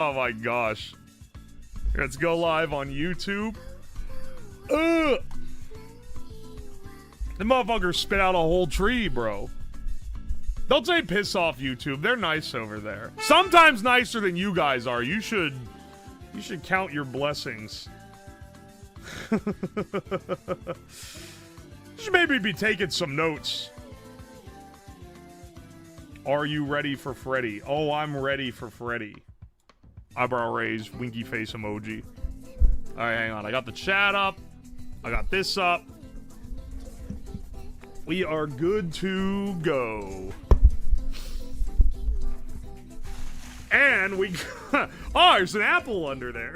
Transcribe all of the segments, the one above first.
Oh my gosh. Let's go live on YouTube. Ugh. The motherfucker spit out a whole tree, bro. Don't say piss off YouTube. They're nice over there. Sometimes nicer than you guys are. You should count your blessings. You should maybe be taking some notes. Are you ready for Freddy? Oh, I'm ready for Freddy. Eyebrow raised, winky face emoji. Alright, hang on. I got the chat up. I got this up. We are good to go. And we... oh, there's an apple under there.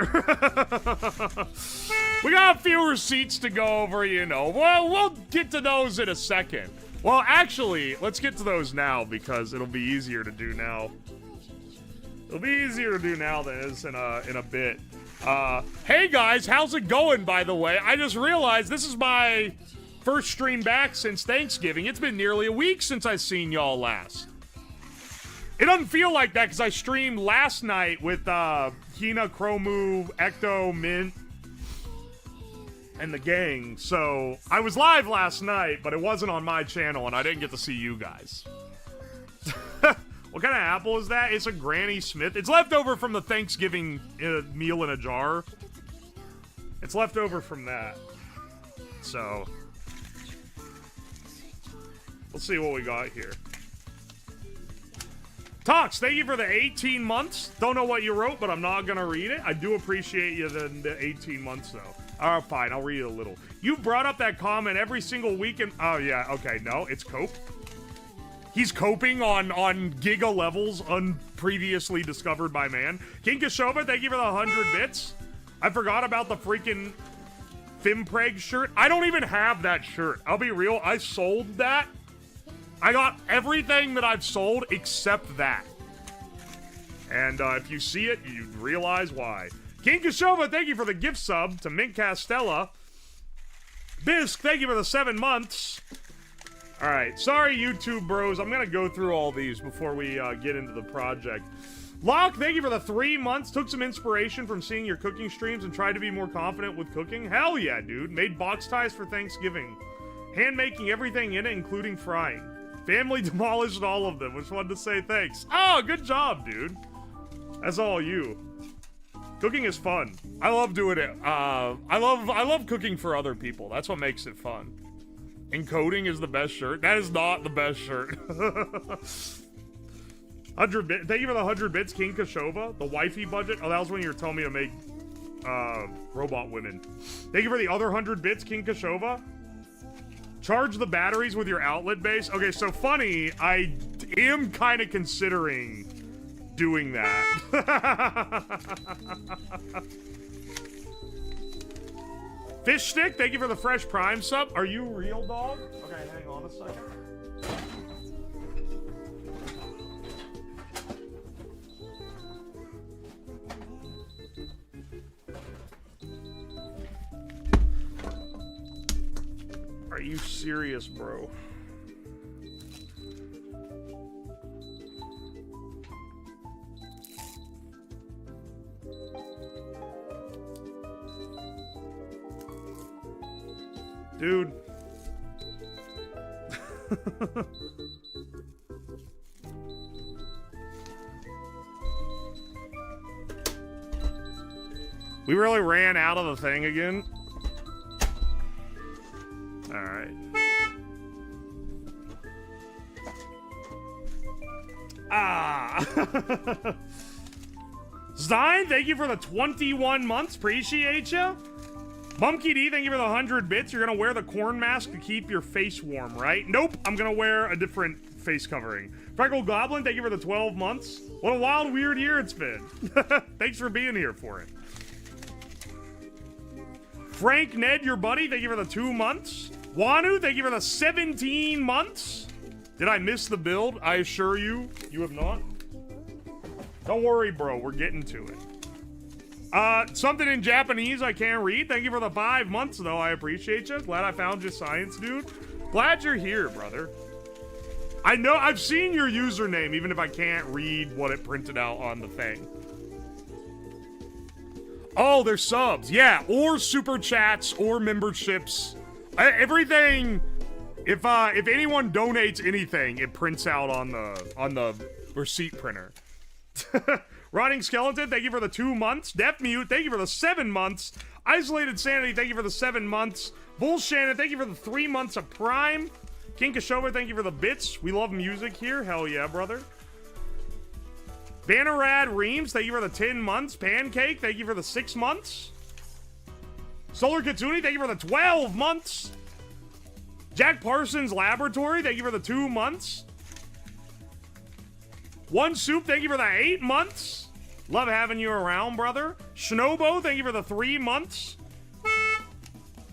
We got a few receipts to go over, you know. Well, we'll get to those in a second. Well, actually, let's get to those now because it'll be easier to do now. It'll be easier to do now than it is in a bit. Hey guys, how's it going, by the way? I just realized this is my first stream back since Thanksgiving. It's been nearly a week since I've seen y'all last. It doesn't feel like that because I streamed last night with Hina, Chromu, Ecto, Mint, and the gang. So I was live last night, but it wasn't on my channel, and I didn't get to see you guys. What kind of apple is that? It's a Granny Smith. It's left over from the Thanksgiving meal in a jar. It's left over from that. So let's see what we got here. Tox, thank you for the 18 months. Don't know what you wrote, but I'm not going to read it. I do appreciate you the 18 months, though. All right, fine. I'll read it a little. You brought up that comment every single weekend. Oh, yeah. Okay, no. It's cope. He's coping on giga levels unpreviously discovered by man. King Kashova, thank you for the 100 bits. I forgot about the freaking Fimpreg shirt. I don't even have that shirt. I'll be real. I sold that. I got everything that I've sold except that. And if you see it, you realize why. King Kashova, thank you for the gift sub to Mint Castella. Bisk, thank you for the 7 months. Alright, sorry YouTube bros. I'm gonna go through all these before we get into the project. Locke, thank you for the 3 months. Took some inspiration from seeing your cooking streams and tried to be more confident with cooking. Hell yeah, dude. Made box ties for Thanksgiving. Hand making everything in it, including frying. Family demolished all of them. Just wanted to say thanks. Oh, good job, dude. That's all you. Cooking is fun. I love doing it. I love cooking for other people. That's what makes it fun. Encoding is the best shirt. That is not the best shirt. 100 bits. Thank you for the 100 bits, King Kashova. The wifey budget. Oh, that was when you were telling me to make robot women. Thank you for the other 100 bits, King Kashova. Charge the batteries with your outlet base. Okay, so funny. I am kind of considering doing that. Fish Stick, thank you for the fresh Prime sub. Are you real, dog? Okay, hang on a second. Are you serious, bro? Dude. We really ran out of the thing again. All right. Zine, thank you for the 21 months. Appreciate you. Bumpkey D, thank you for the 100 bits. You're gonna wear the corn mask to keep your face warm, right? Nope, I'm gonna wear a different face covering. Freckle Goblin, thank you for the 12 months. What a wild, weird year it's been. Thanks for being here for it. Frank Ned, your buddy, thank you for the 2 months. Wanu, thank you for the 17 months. Did I miss the build? I assure you, you have not. Don't worry, bro, we're getting to it. Something in Japanese I can't read. Thank you for the 5 months, though. I appreciate you. Glad I found you, science dude. Glad you're here, brother. I know I've seen your username, even if I can't read what it printed out on the thing. Oh, they're subs. Yeah, or super chats or memberships. Everything. If anyone donates anything, it prints out on the receipt printer. Rotting Skeleton, thank you for the 2 months. Deaf Mute, thank you for the 7 months. Isolated Sanity, thank you for the 7 months. Bull Shannon, thank you for the 3 months of Prime. King Kashova, thank you for the bits. We love music here. Hell yeah, brother. Bannerad Reams, thank you for the 10 months. Pancake, thank you for the 6 months. Solar Katsuni, thank you for the 12 months. Jack Parsons Laboratory, thank you for the 2 months. One Soup, thank you for the 8 months. Love having you around, brother. Shnobo, thank you for the 3 months.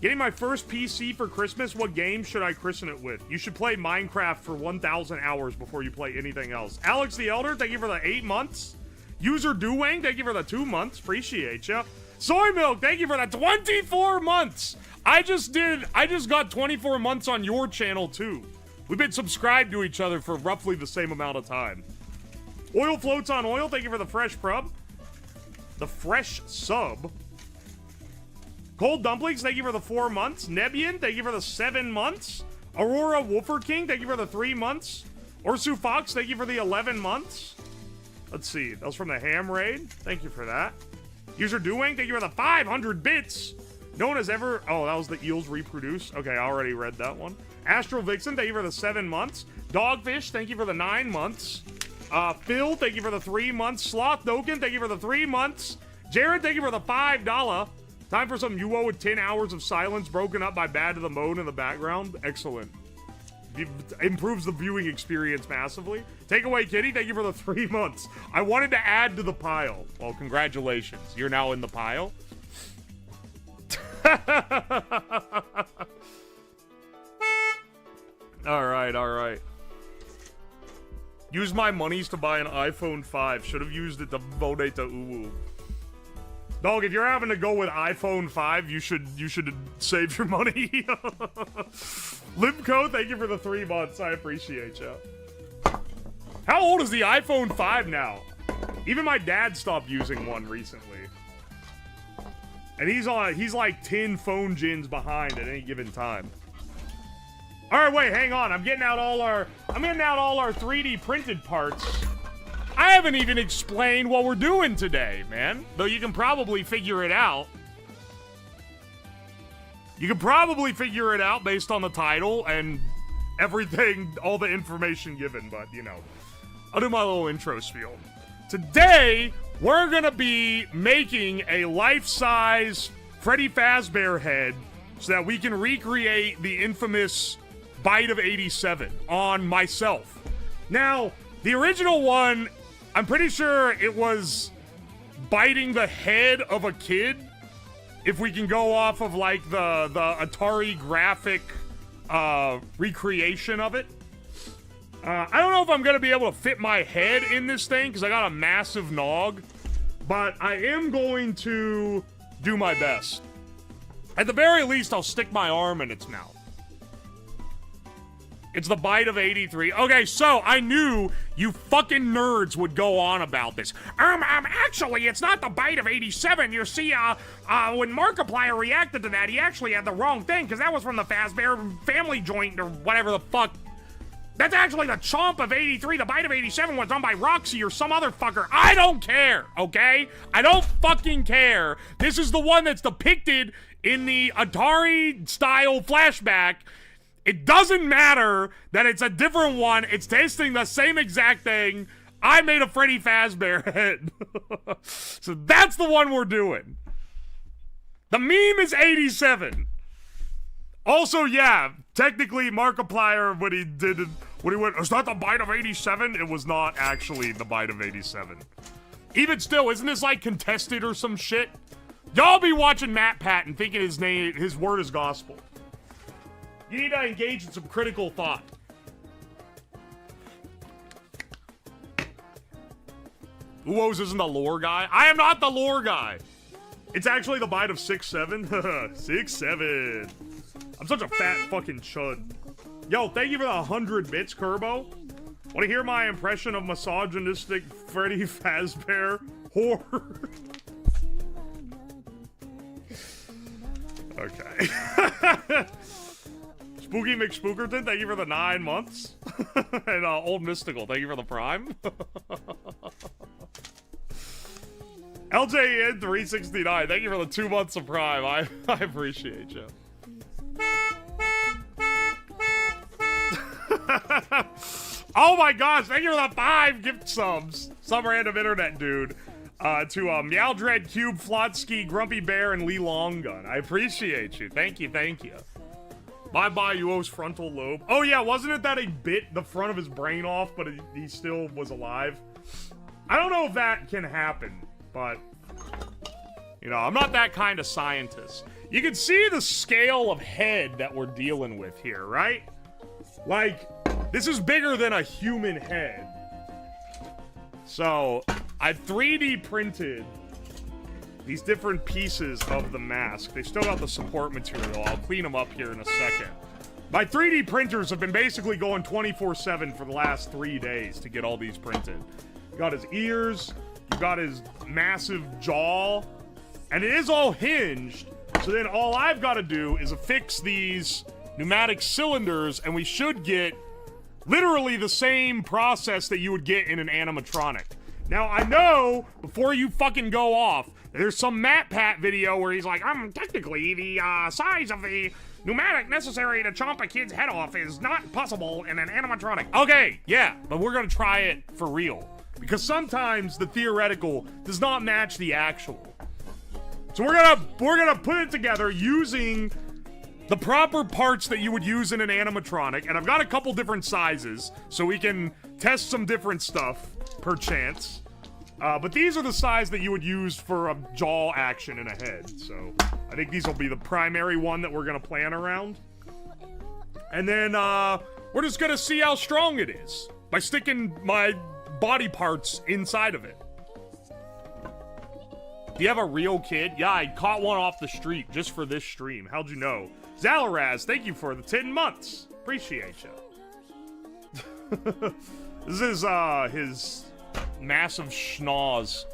Getting my first PC for Christmas. What game should I christen it with? You should play Minecraft for 1,000 hours before you play anything else. Alex the Elder, thank you for the 8 months. User Duwang, thank you for the 2 months. Appreciate ya. Soy Milk, thank you for the 24 months. I just got 24 months on your channel too. We've been subscribed to each other for roughly the same amount of time. Oil Floats on Oil, thank you for the fresh prub. The fresh sub. Cold Dumplings, thank you for the 4 months. Nebian, thank you for the 7 months. Aurora Wolfer King, thank you for the 3 months. Orsu Fox, thank you for the 11 months. Let's see, that was from the Ham Raid. Thank you for that. User Doing, thank you for the 500 bits. No one has ever... Oh, that was the Eels Reproduce. Okay, I already read that one. Astral Vixen, thank you for the 7 months. Dogfish, thank you for the 9 months. Phil, thank you for the 3 months. Sloth Doken, thank you for the 3 months. Jared, thank you for the $5. Time for some UO with 10 hours of silence broken up by Bad to the Moan in the background. Excellent. It improves the viewing experience massively. Takeaway Kitty, thank you for the 3 months. I wanted to add to the pile. Well, congratulations. You're now in the pile. Alright, alright. Use my monies to buy an iPhone 5. Should have used it to donate to Uwu. Dog, if you're having to go with iPhone 5, you should save your money. Limco, thank you for the 3 months. I appreciate you. How old is the iPhone 5 now? Even my dad stopped using one recently. And he's like 10 phone gens behind at any given time. All right, wait, hang on. I'm getting out all our 3D printed parts. I haven't even explained what we're doing today, man. Though you can probably figure it out. You can probably figure it out based on the title and everything, all the information given, but, you know. I'll do my little intro spiel. Today, we're gonna be making a life-size Freddy Fazbear head so that we can recreate the infamous Bite of 87 on myself. Now, the original one, I'm pretty sure it was biting the head of a kid, if we can go off of, like, the Atari graphic recreation of it. I don't know if I'm going to be able to fit my head in this thing, because I got a massive nog, but I am going to do my best. At the very least, I'll stick my arm in its mouth. It's the Bite of 83. Okay, so I knew you fucking nerds would go on about this. Actually, it's not the Bite of 87. You see, when Markiplier reacted to that, he actually had the wrong thing, because that was from the Fazbear family joint, or whatever the fuck. That's actually the Chomp of 83. The Bite of 87 was done by Roxy or some other fucker. I don't care, okay? I don't fucking care. This is the one that's depicted in the Atari-style flashback. It doesn't matter that it's a different one. It's tasting the same exact thing. I made a Freddy Fazbear head. So that's the one we're doing. The meme is 87. Also, yeah, technically Markiplier, when he went, it's not the Bite of 87, it was not actually the Bite of 87. Even still, isn't this like contested or some shit? Y'all be watching matpat and thinking his word is gospel. You need to engage in some critical thought. Uwo's isn't the lore guy. I am not the lore guy. It's actually the Bite of 6'7". 6'7". I'm such a fat fucking chud. Yo, thank you for the 100 bits, Kerbo. Want to hear my impression of misogynistic Freddy Fazbear horror? Okay. Spooky McSpookerton, thank you for the 9 months. And Old Mystical, thank you for the Prime. LJN 369, thank you for the 2 months of Prime. I appreciate you. Oh my gosh, thank you for the 5 gift subs. Some random internet dude. To Meowdread Cube, Flotsky, Grumpy Bear, and Lee Longgun. I appreciate you. Thank you, thank you. Bye-bye, Uo's frontal lobe. Oh yeah, wasn't it that he bit the front of his brain off, but he still was alive? I don't know if that can happen, but... You know, I'm not that kind of scientist. You can see the scale of head that we're dealing with here, right? Like, this is bigger than a human head. So, I 3D printed these different pieces of the mask. They still got the support material. I'll clean them up here in a second. My 3D printers have been basically going 24/7 for the last 3 days to get all these printed. You got his ears, you got his massive jaw, and it is all hinged. So then all I've got to do is affix these pneumatic cylinders, and we should get literally the same process that you would get in an animatronic. Now, I know, before you fucking go off, there's some matpat video where he's like, technically, the size of the pneumatic necessary to chomp a kid's head off is not possible in an animatronic. Okay, yeah, but we're gonna try it for real. Because sometimes the theoretical does not match the actual. So we're gonna put it together using the proper parts that you would use in an animatronic, and I've got a couple different sizes, so we can test some different stuff, per chance. But these are the size that you would use for a jaw action in a head, so I think these will be the primary one that we're gonna plan around. And then, we're just gonna see how strong it is by sticking my body parts inside of it. Do you have a real kid? Yeah, I caught one off the street just for this stream. How'd you know? Zalaraz, thank you for the 10 months. Appreciate you. This is, his massive schnoz.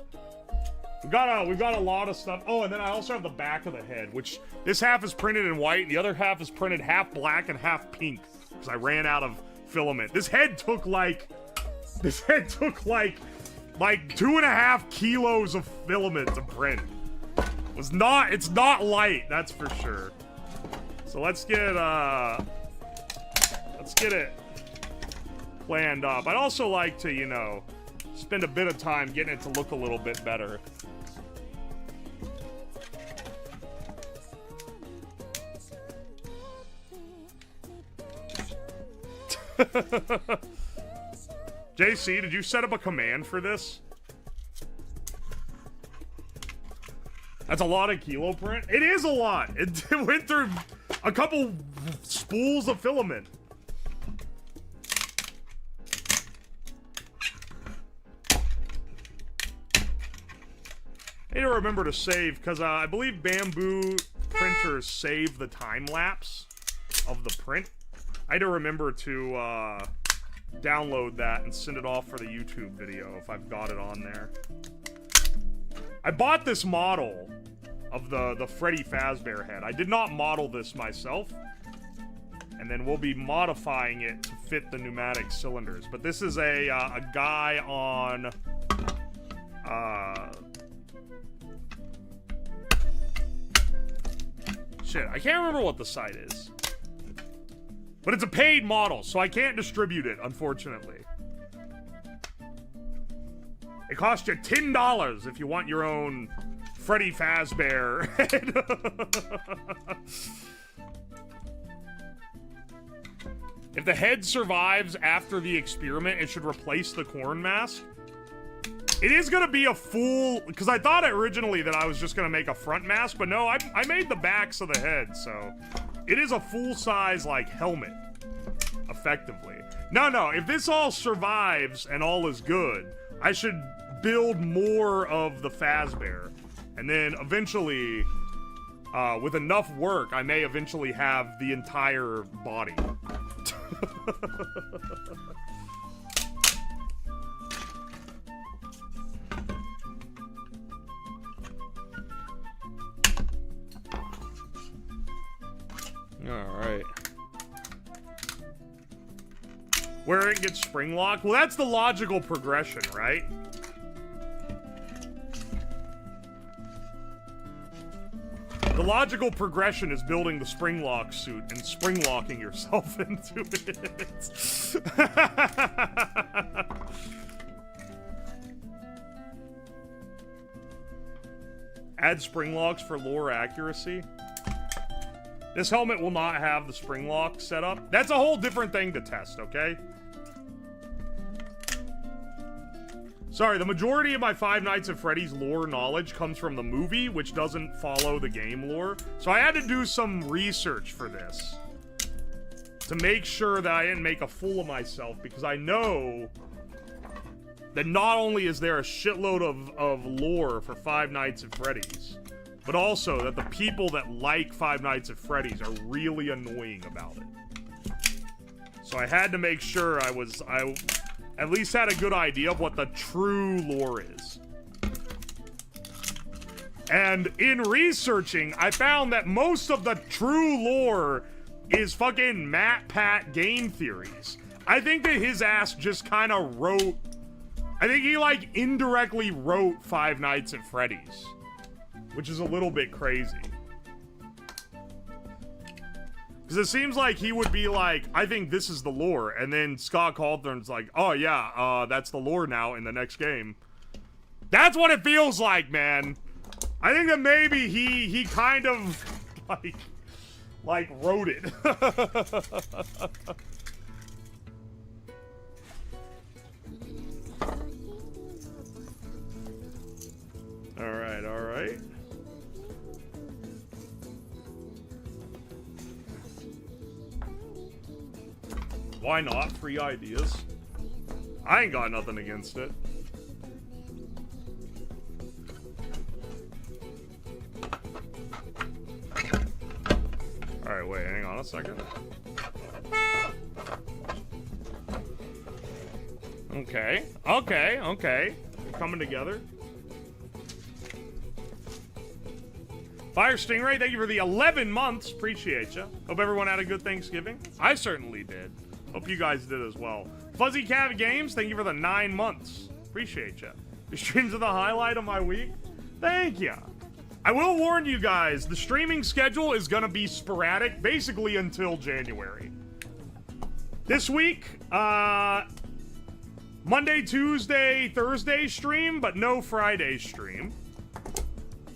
We've got a lot of stuff. Oh, and then I also have the back of the head, which this half is printed in white, and the other half is printed half black and half pink, because I ran out of filament. This head took like 2.5 kilos of filament to print. It's not light, that's for sure. So let's get it planned up. I'd also like to, you know, spend a bit of time getting it to look a little bit better. JC, did you set up a command for this? That's a lot of kilo print. It is a lot. It went through a couple spools of filament. I need to remember to save, because I believe Bamboo printers save the time lapse of the print. I need to remember to download that and send it off for the YouTube video if I've got it on there. I bought this model of the Freddy Fazbear head. I did not model this myself. And then we'll be modifying it to fit the pneumatic cylinders. But this is a guy on... Shit, I can't remember what the site is. But it's a paid model, so I can't distribute it, unfortunately. It costs you $10 if you want your own Freddy Fazbear head. If the head survives after the experiment, it should replace the corn mask. It is gonna be a full... Because I thought originally that I was just gonna make a front mask, but no, I made the backs of the head, so... It is a full-size, like, helmet. Effectively. No, if this all survives and all is good, I should build more of the Fazbear. And then eventually, with enough work, I may eventually have the entire body. where it gets spring locked. Well, that's the logical progression, right? The logical progression is building the spring lock suit and spring locking yourself into it. Add spring locks for lore accuracy. This helmet will not have the spring lock set up. That's a whole different thing to test, okay? Sorry, the majority of my Five Nights at Freddy's lore knowledge comes from the movie, which doesn't follow the game lore. So I had to do some research for this to make sure that I didn't make a fool of myself, because I know that not only is there a shitload of lore for Five Nights at Freddy's, but also that the people that like Five Nights at Freddy's are really annoying about it. So I had to make sure I at least had a good idea of what the true lore is. And in researching, I found that most of the true lore is fucking matpat game theories. I think that his ass just kind of wrote... I think he, like, indirectly wrote Five Nights at Freddy's, which is a little bit crazy. Because it seems like he would be like, I think this is the lore, and then Scott Cawthorn's like, oh yeah, that's the lore now in the next game. That's what it feels like, man. I think that maybe he kind of, like wrote it. Alright, alright. Why not? Free ideas. I ain't got nothing against it. Alright, wait, hang on a second. Okay, okay, okay. Coming together. Fire Stingray, thank you for the 11 months. Appreciate you. Hope everyone had a good Thanksgiving. I certainly did. Hope you guys did as well. Fuzzy Cat Games, thank you for the 9 months. Appreciate you. Your streams are the highlight of my week. Thank you. I will warn you guys, the streaming schedule is going to be sporadic, basically until January. This week, Monday, Tuesday, Thursday stream, but no Friday stream.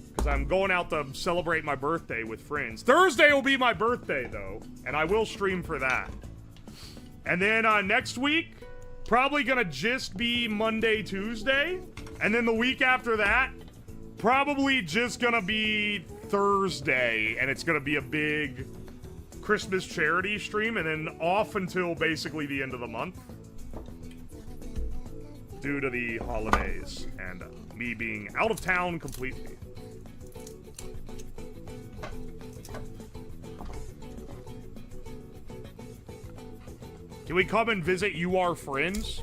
Because I'm going out to celebrate my birthday with friends. Thursday will be my birthday, though, and I will stream for that. And then next week, probably gonna just be Monday, Tuesday. And then the week after that, probably just gonna be Thursday. And it's gonna be a big Christmas charity stream. And then off until basically the end of the month. Due to the holidays and me being out of town completely. Can we come and visit you, our friends?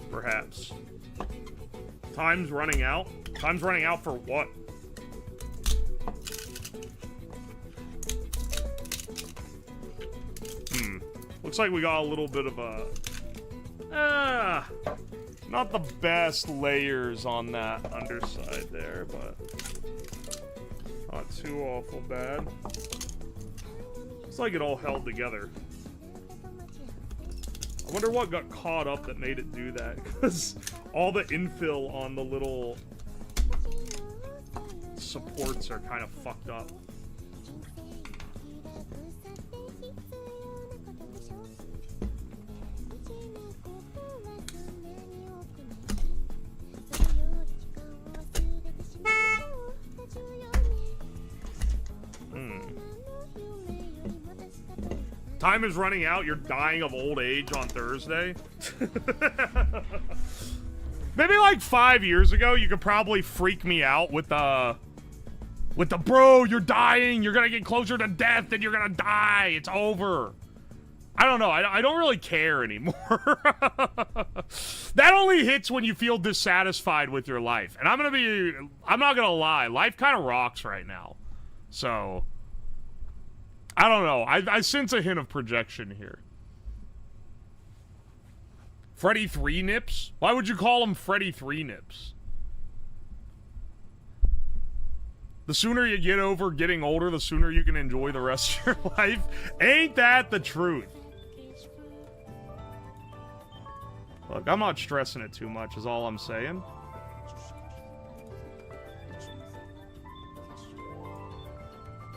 Perhaps. Time's running out? Time's running out for what? Looks like we got a little bit of a... not the best layers on that underside there, but... not too awful bad. Looks like it all held together. I wonder what got caught up that made it do that, because all the infill on the little supports are kind of fucked up. Time is running out. You're dying of old age on Thursday. Maybe like 5 years ago, you could probably freak me out with the bro, you're dying. You're gonna get closer to death, and you're gonna die. It's over. I don't know. I don't really care anymore. That only hits when you feel dissatisfied with your life. And I'm not gonna lie. Life kind of rocks right now. So I don't know. I sense a hint of projection here. Freddy 3 Nips? Why would you call him Freddy 3 Nips? The sooner you get over getting older, the sooner you can enjoy the rest of your life. Ain't that the truth? Look, I'm not stressing it too much, is all I'm saying.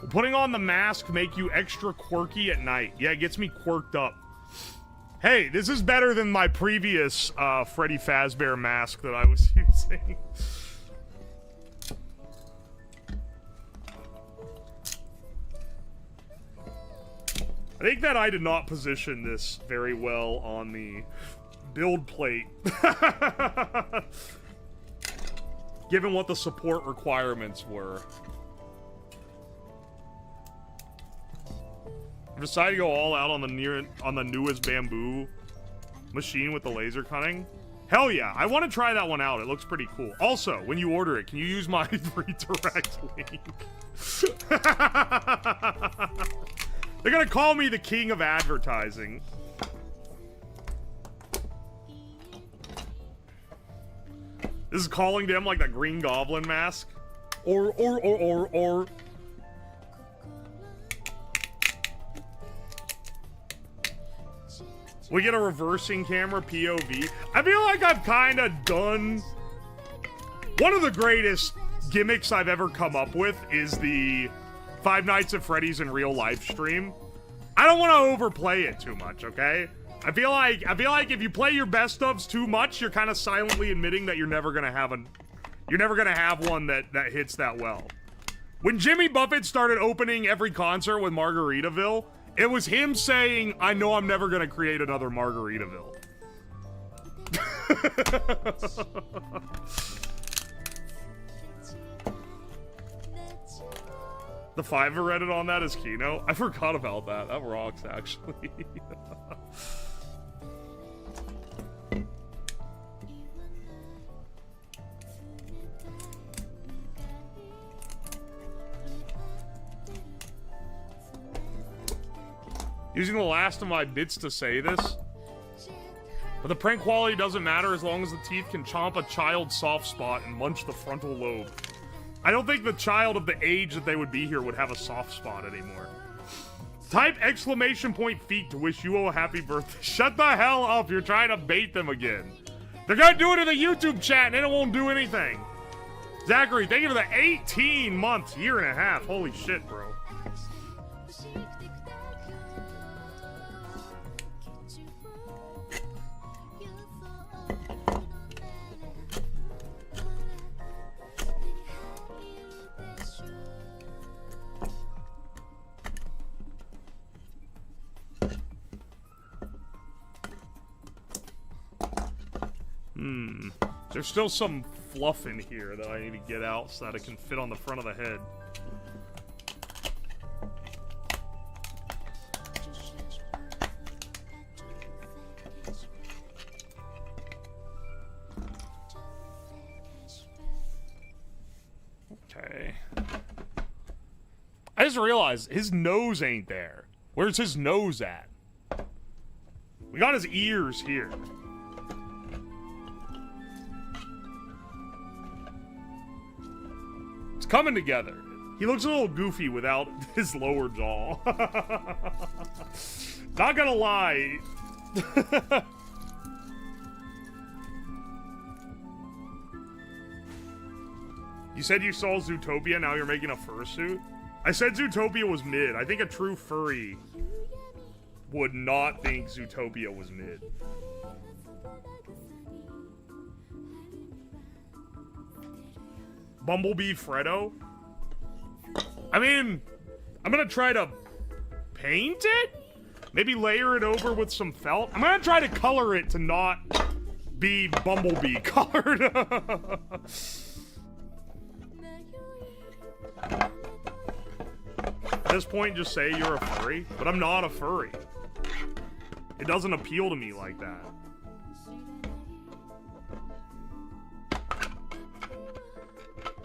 Will putting on the mask make you extra quirky at night? Yeah, it gets me quirked up. Hey, this is better than my previous Freddy Fazbear mask that I was using. I think that I did not position this very well on the build plate. Given what the support requirements were. I've decided to go all out on the newest bamboo machine with the laser cutting. Hell yeah, I want to try that one out. It looks pretty cool. Also, when you order it, can you use my redirect link? They're gonna call me the king of advertising. This is calling them like the Green Goblin mask. Or. We get a reversing camera POV. I feel like I've kind of done... One of the greatest gimmicks I've ever come up with is the Five Nights at Freddy's in real live stream. I don't want to overplay it too much, okay? I feel like if you play your best ofs too much, you're kind of silently admitting that you're never gonna have one that hits that well. When Jimmy Buffett started opening every concert with Margaritaville, it was him saying, I know I'm never gonna create another Margaritaville. The Fiverr Reddit on that is Kino. I forgot about that. That rocks, actually. Using the last of my bits to say this, but the prank quality doesn't matter as long as the teeth can chomp a child's soft spot and munch the frontal lobe. I don't think the child of the age that they would be here would have a soft spot anymore. Type exclamation point feet to wish you a happy birthday. Shut the hell up, you're trying to bait them again. They're gonna do it in the YouTube chat and then it won't do anything. Zachary, thank you for the 18 months, year and a half. Holy shit, bro. There's still some fluff in here that I need to get out so that it can fit on the front of the head. Okay. I just realized his nose ain't there. Where's his nose at? We got his ears here. Coming together. He looks a little goofy without his lower jaw. Not gonna lie. You said you saw Zootopia, now you're making a fursuit? I said Zootopia was mid. I think a true furry would not think Zootopia was mid. Bumblebee Freddo? I mean, I'm gonna try to paint it? Maybe layer it over with some felt? I'm gonna try to color it to not be Bumblebee colored. At this point, just say you're a furry, but I'm not a furry. It doesn't appeal to me like that.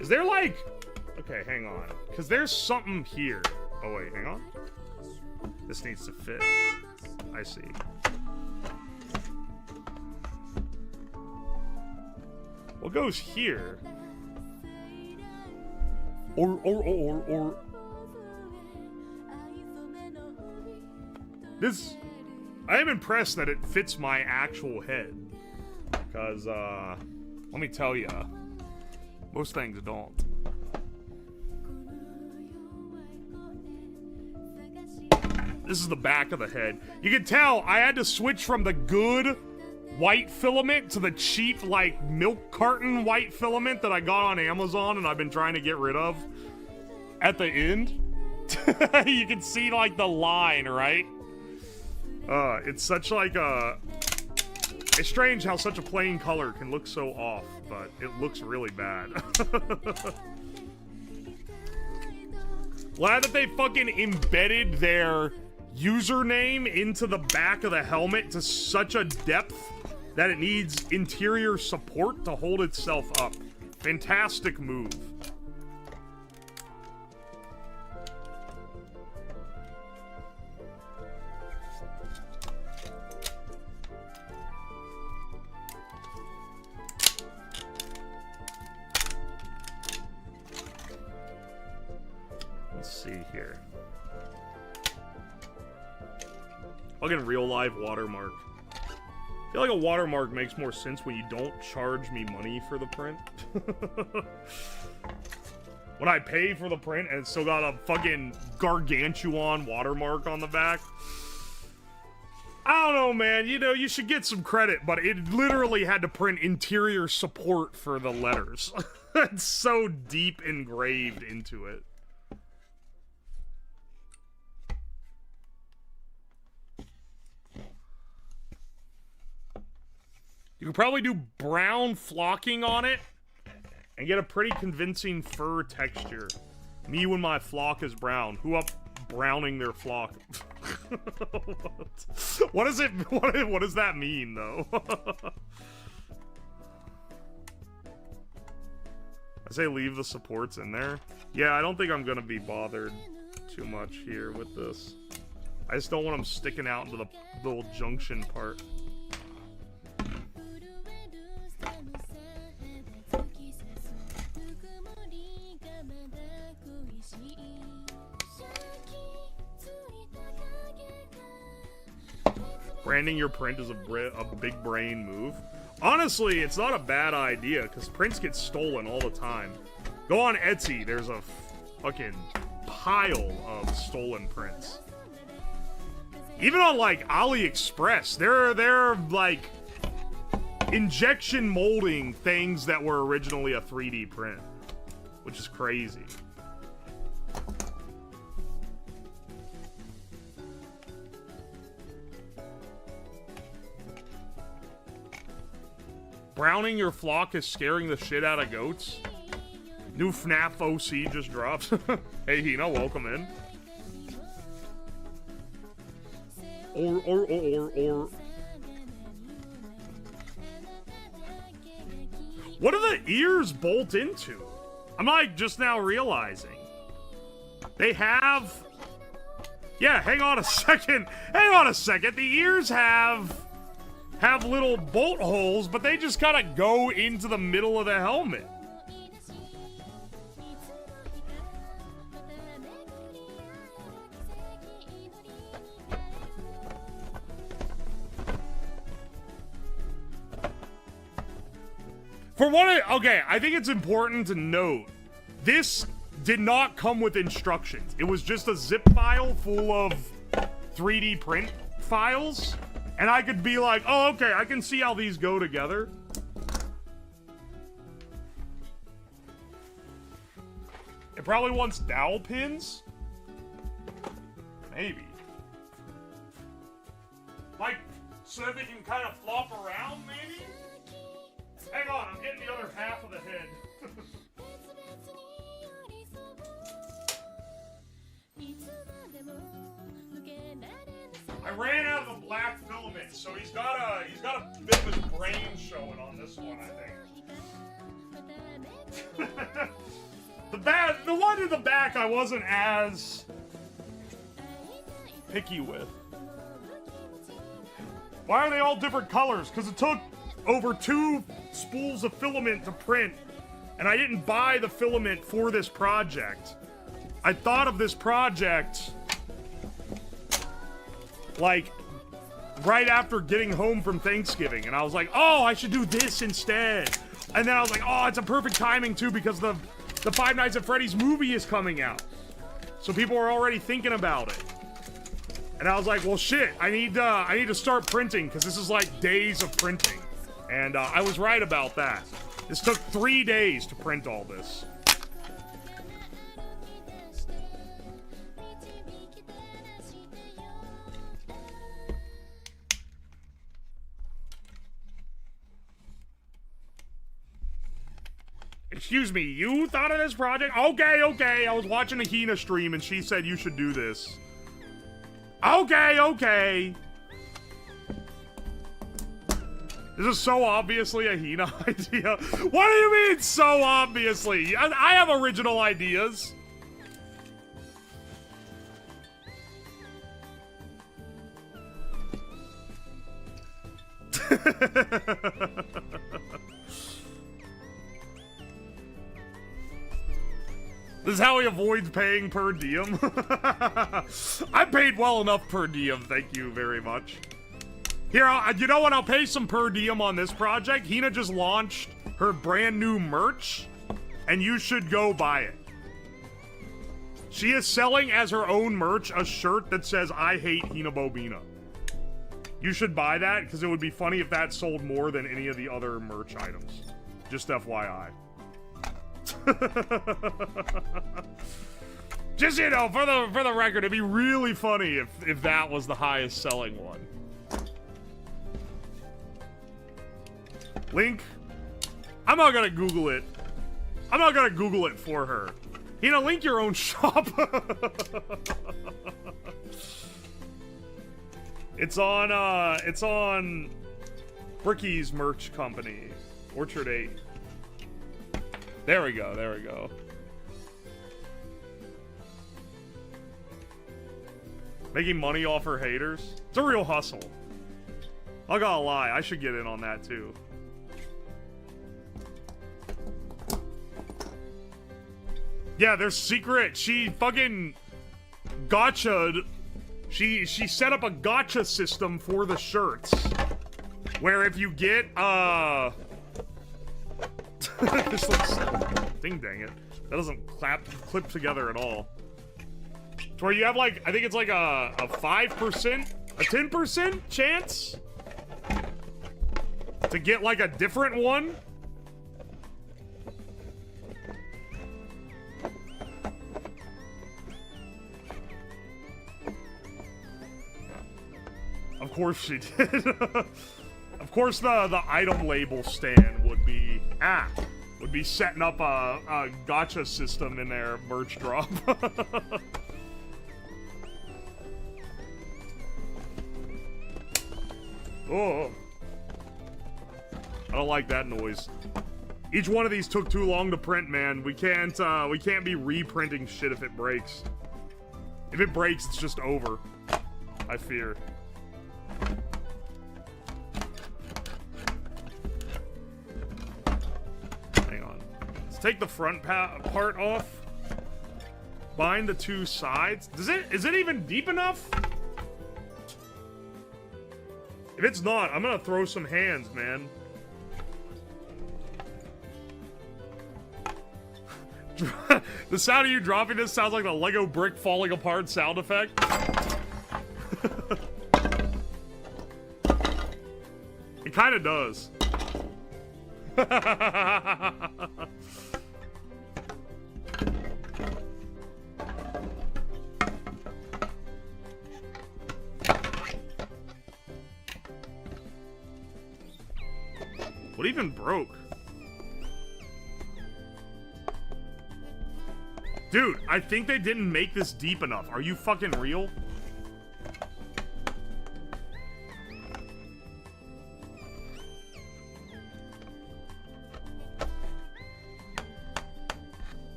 Is there like... Okay, hang on. Because there's something here. Oh, wait, hang on. This needs to fit. I see. What goes here? Or. This. I am impressed that it fits my actual head. Because, let me tell ya, most things don't. This is the back of the head. You can tell I had to switch from the good white filament to the cheap, like, milk carton white filament that I got on Amazon and I've been trying to get rid of. At the end, you can see, like, the line, right? It's such, like, a... It's strange how such a plain color can look so off, but it looks really bad. Glad that they fucking embedded their username into the back of the helmet to such a depth that it needs interior support to hold itself up. Fantastic move. Let's see here. Fucking real live watermark. I feel like a watermark makes more sense when you don't charge me money for the print. When I pay for the print and it's still got a fucking gargantuan watermark on the back. I don't know, man. You know, you should get some credit, but it literally had to print interior support for the letters. It's so deep engraved into it. You could probably do brown flocking on it and get a pretty convincing fur texture. Me when my flock is brown. Who up browning their flock? What is it? What does that mean, though? I say leave the supports in there. Yeah, I don't think I'm gonna be bothered too much here with this. I just don't want them sticking out into the little junction part. Branding your print is a big brain move. Honestly, it's not a bad idea, because prints get stolen all the time. Go on Etsy, there's a fucking pile of stolen prints. Even on, like, AliExpress, they're like, injection molding things that were originally a 3D print. Which is crazy. Browning your flock is scaring the shit out of goats. New FnaF OC just dropped. Hey, Hina, welcome in. Or. What do the ears bolt into? I'm like just now realizing. They have... Yeah, hang on a second. Hang on a second. The ears have little bolt holes, but they just kind of go into the middle of the helmet. For one, okay, I think it's important to note, this did not come with instructions. It was just a zip file full of 3D print files. And I could be like, oh, okay, I can see how these go together. It probably wants dowel pins. Maybe. Like, so that they can kind of flop around, maybe? Hang on, I'm getting the other half of the head. I ran out of the black filament, so he's got a bit of his brain showing on this one, I think. The one in the back I wasn't as picky with. Why are they all different colors? Because it took over 2 spools of filament to print, and I didn't buy the filament for this project. I thought of this project like right after getting home from Thanksgiving, and I was like, oh, I should do this instead. And then I was like, oh, it's a perfect timing too, because the Five Nights at Freddy's movie is coming out. So people are already thinking about it. And I was like, well, shit, I need to start printing, because this is like days of printing. And I was right about that. This took 3 days to print all this. Excuse me, you thought of this project? Okay, okay, I was watching a Hina stream and she said you should do this. Okay, okay. This is so obviously a Hina idea. What do you mean, so obviously? I have original ideas. This is how he avoids paying per diem. I paid well enough per diem, thank you very much. Here, you know what? I'll pay some per diem on this project. Hina just launched her brand new merch, and you should go buy it. She is selling as her own merch a shirt that says, I hate Hina Bobina. You should buy that, because it would be funny if that sold more than any of the other merch items. Just FYI. Just, you know, for the record, it'd be really funny if that was the highest selling one. Link, I'm not gonna Google it. I'm not gonna Google it for her. You know, link your own shop. It's on Bricky's merch company, Orchard 8. There we go, there we go. Making money off her haters? It's a real hustle. I gotta lie, I should get in on that too. Yeah, there's secret. She fucking gotcha'd. She set up a gotcha system for the shirts. Where if you get, this looks... Ding dang it. That doesn't clip together at all. It's where you have like, I think it's like a 5%, a 10% chance to get like a different one. Of course she did. Of course the item label stand would be setting up a gotcha system in their merch drop. Oh. I don't like that noise. Each one of these took too long to print, man. We can't be reprinting shit if it breaks. If it breaks, it's just over. I fear. Hang on. Let's take the front part off. Bind the two sides. Is it even deep enough? If it's not, I'm gonna throw some hands, man. The sound of you dropping this sounds like the Lego brick falling apart sound effect. It kind of does. What even broke? Dude, I think they didn't make this deep enough. Are you fucking real?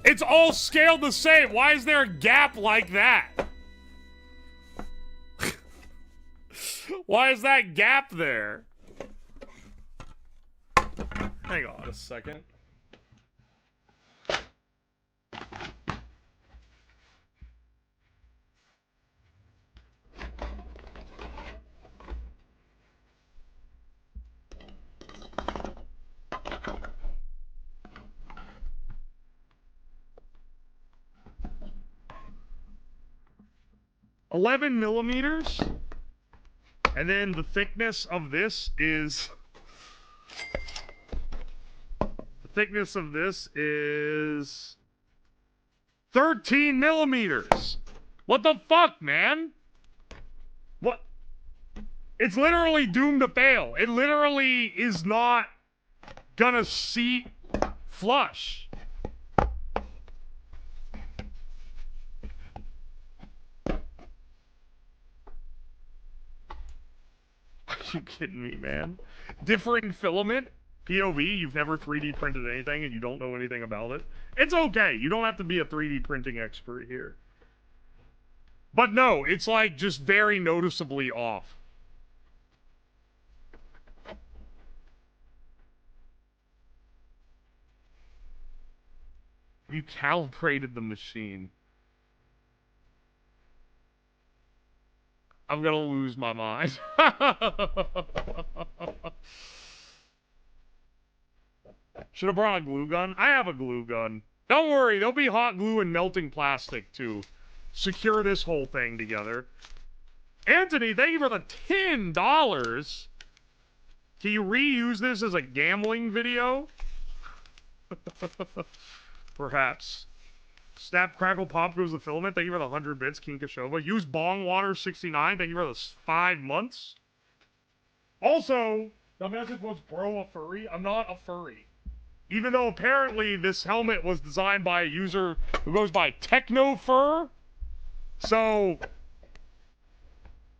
It's all scaled the same. Why is there a gap like that? Why is that gap there? Hang on a second. $11mm, and then the thickness of this is 13mm. What the fuck, man? What? It's literally doomed to fail. It literally is not gonna seat flush. Are you kidding me, man? Differing filament? POV, you've never 3D printed anything and you don't know anything about it. It's okay. You don't have to be a 3D printing expert here. But no, it's like just very noticeably off. You calibrated the machine. I'm gonna lose my mind. Should have brought a glue gun. I have a glue gun. Don't worry, there'll be hot glue and melting plastic to secure this whole thing together. Anthony, thank you for the $10. Can you reuse this as a gambling video? Perhaps. Snap, crackle, pop goes the filament. Thank you for the 100 bits, King Kashova. Use bong water 69. Thank you for the 5 months. Also, the message was, bro, a furry? I'm not a furry. Even though apparently this helmet was designed by a user who goes by TechnoFur. So,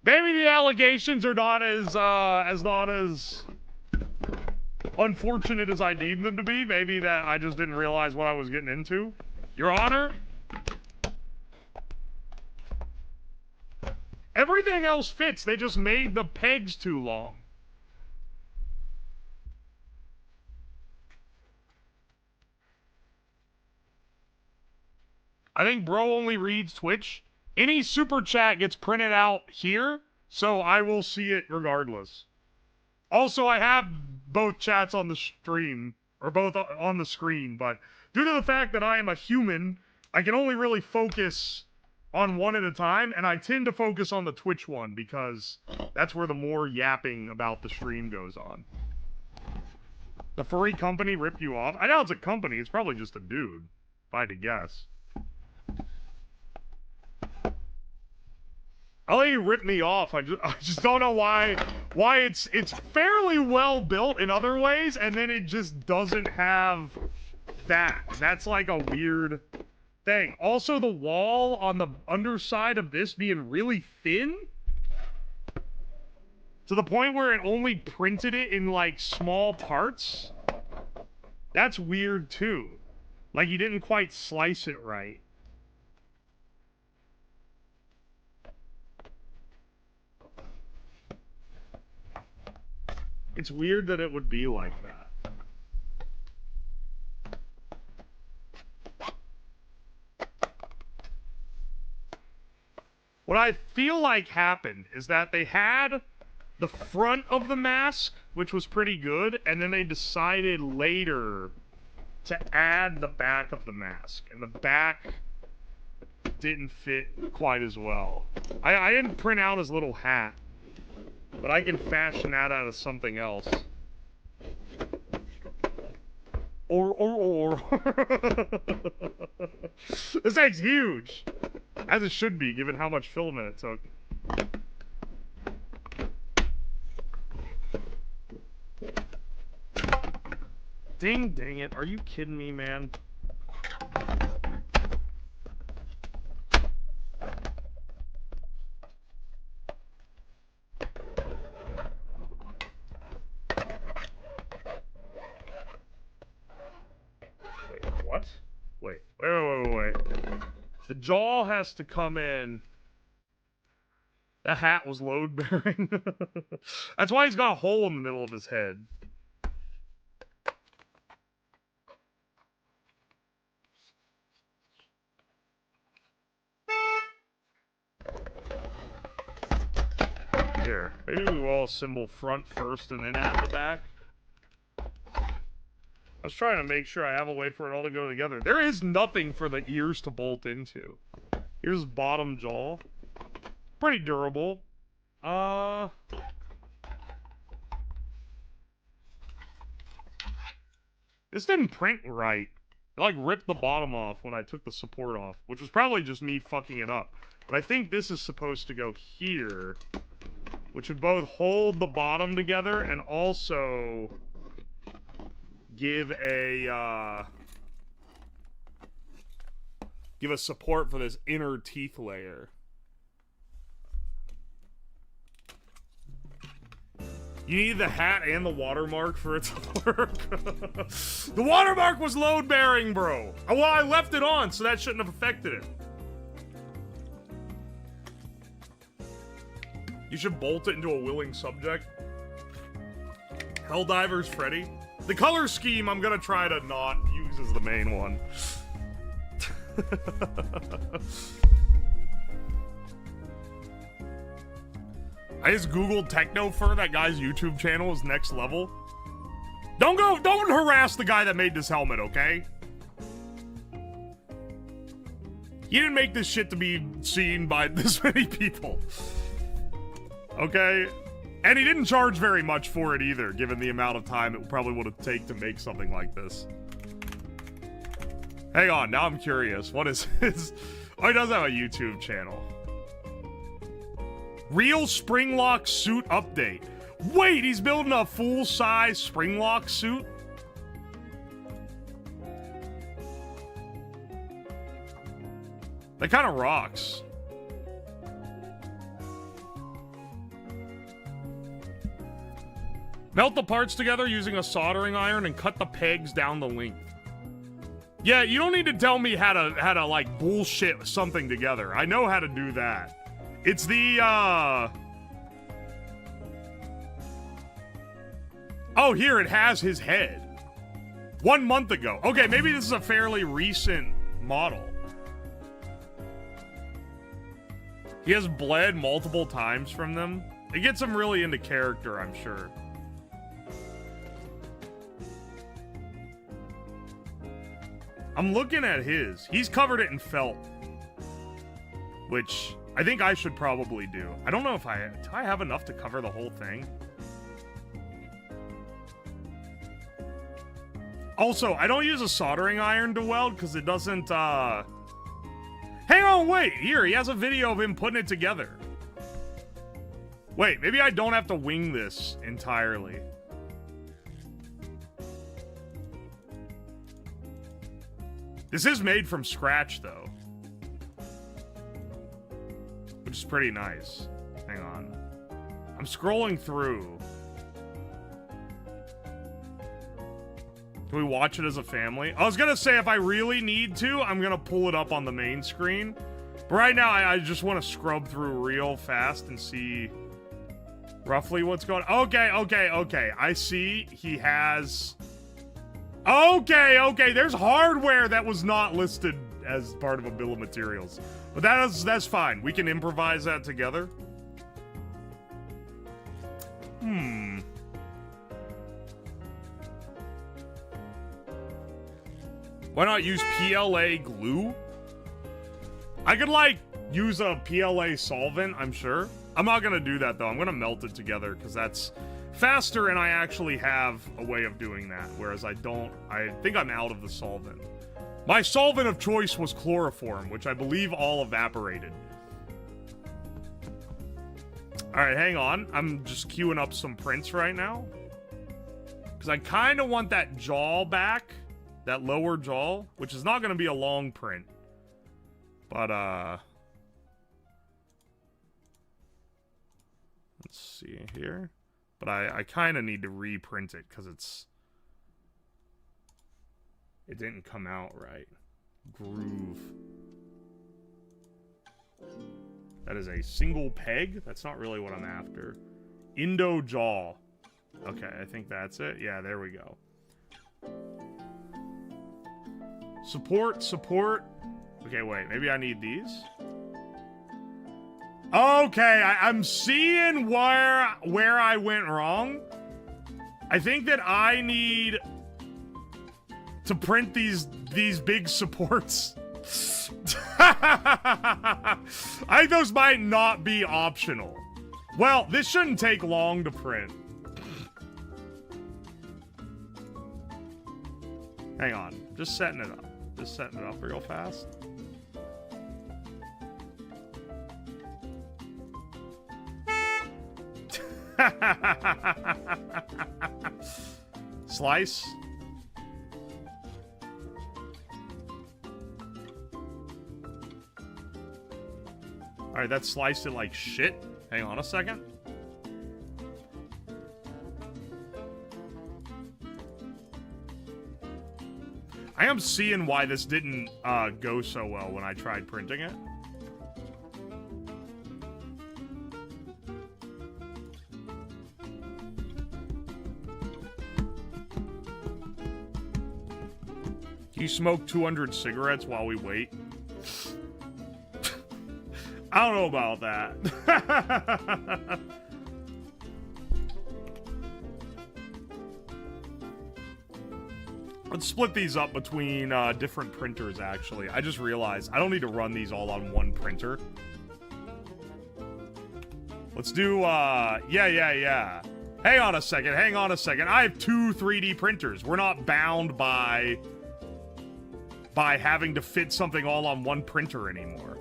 maybe the allegations are not as unfortunate as I deemed them to be. Maybe that I just didn't realize what I was getting into. Your Honor, everything else fits. They just made the pegs too long. I think bro only reads Twitch. Any super chat gets printed out here, so I will see it regardless. Also, I have both chats on the stream, or both on the screen, but due to the fact that I am a human, I can only really focus on one at a time, and I tend to focus on the Twitch one because that's where the more yapping about the stream goes on. The furry company ripped you off? I know it's a company, it's probably just a dude, if I had to guess. I'll let you rip me off. I just don't know why it's fairly well built in other ways, and then it just doesn't have that. That's like a weird thing. Also, the wall on the underside of this being really thin, to the point where it only printed it in like small parts. That's weird too. Like you didn't quite slice it right. It's weird that it would be like that. What I feel like happened is that they had the front of the mask, which was pretty good, and then they decided later to add the back of the mask, and the back didn't fit quite as well. I didn't print out his little hat, but I can fashion that out of something else. Or. This thing's huge! As it should be, given how much filament it took. Dang it, are you kidding me, man? Wait, what? Wait. The jaw has to come in. That hat was load bearing. That's why he's got a hole in the middle of his head. Here, maybe we will assemble front first and then add the back. I was trying to make sure I have a way for it all to go together. There is nothing for the ears to bolt into. Here's bottom jaw. Pretty durable. This didn't print right. It like ripped the bottom off when I took the support off, which was probably just me fucking it up. But I think this is supposed to go here, which would both hold the bottom together and also give a support for this inner teeth layer. You need the hat and the watermark for it to work. The watermark was load bearing, bro. Well, I left it on, so that shouldn't have affected it. You should bolt it into a willing subject. Helldivers Freddy. The color scheme I'm gonna try to not use as the main one. I just googled Technofur. That guy's YouTube channel is next level. Don't harass the guy that made this helmet, okay? He didn't make this shit to be seen by this many people. Okay? And he didn't charge very much for it either, given the amount of time it probably would have taken to make something like this. Hang on, now I'm curious. What is his... Oh, he does have a YouTube channel. Real Springlock suit update. Wait, he's building a full-size Springlock suit? That kind of rocks. Melt the parts together using a soldering iron and cut the pegs down the length. Yeah, you don't need to tell me how to like bullshit something together. I know how to do that. It's the Oh, here it has his head. 1 month ago. Okay, maybe this is a fairly recent model. He has bled multiple times from them. It gets him really into character, I'm sure. I'm looking at his. He's covered it in felt. Which I think I should probably do. I don't know if do I have enough to cover the whole thing? Also, I don't use a soldering iron to weld because it doesn't, Hang on, wait. Here, he has a video of him putting it together. Wait, maybe I don't have to wing this entirely. This is made from scratch, though. Which is pretty nice. Hang on. I'm scrolling through. Can we watch it as a family? I was gonna say if I really need to, I'm gonna pull it up on the main screen. But right now, I just want to scrub through real fast and see roughly what's going on. Okay. I see he has... Okay. There's hardware that was not listed as part of a bill of materials. But that's fine. We can improvise that together. Why not use PLA glue? I could, like, use a PLA solvent, I'm sure. I'm not gonna do that, though. I'm gonna melt it together, because that's faster, and I actually have a way of doing that, whereas I don't. I think I'm out of the solvent. My solvent of choice was chloroform, which I believe all evaporated. Alright, hang on. I'm just queuing up some prints right now. Because I kind of want that jaw back. That lower jaw, which is not going to be a long print. But, let's see here. But I kind of need to reprint it because it didn't come out right. Groove. That is a single peg? That's not really what I'm after. Indo jaw. Okay, I think that's it. Yeah, there we go. Support, support. Okay, wait. Maybe I need these. Okay, I'm seeing where I went wrong. I think that I need to print these big supports. I think those might not be optional. Well, this shouldn't take long to print. Hang on, just setting it up. Just setting it up real fast. Slice. Alright, that sliced it like shit. Hang on a second. I am seeing why this didn't go so well when I tried printing it. Can you smoke 200 cigarettes while we wait? I don't know about that. Let's split these up between different printers, actually. I just realized I don't need to run these all on one printer. Let's do, yeah. Hang on a second. I have 2 3D printers. We're not bound by having to fit something all on one printer anymore.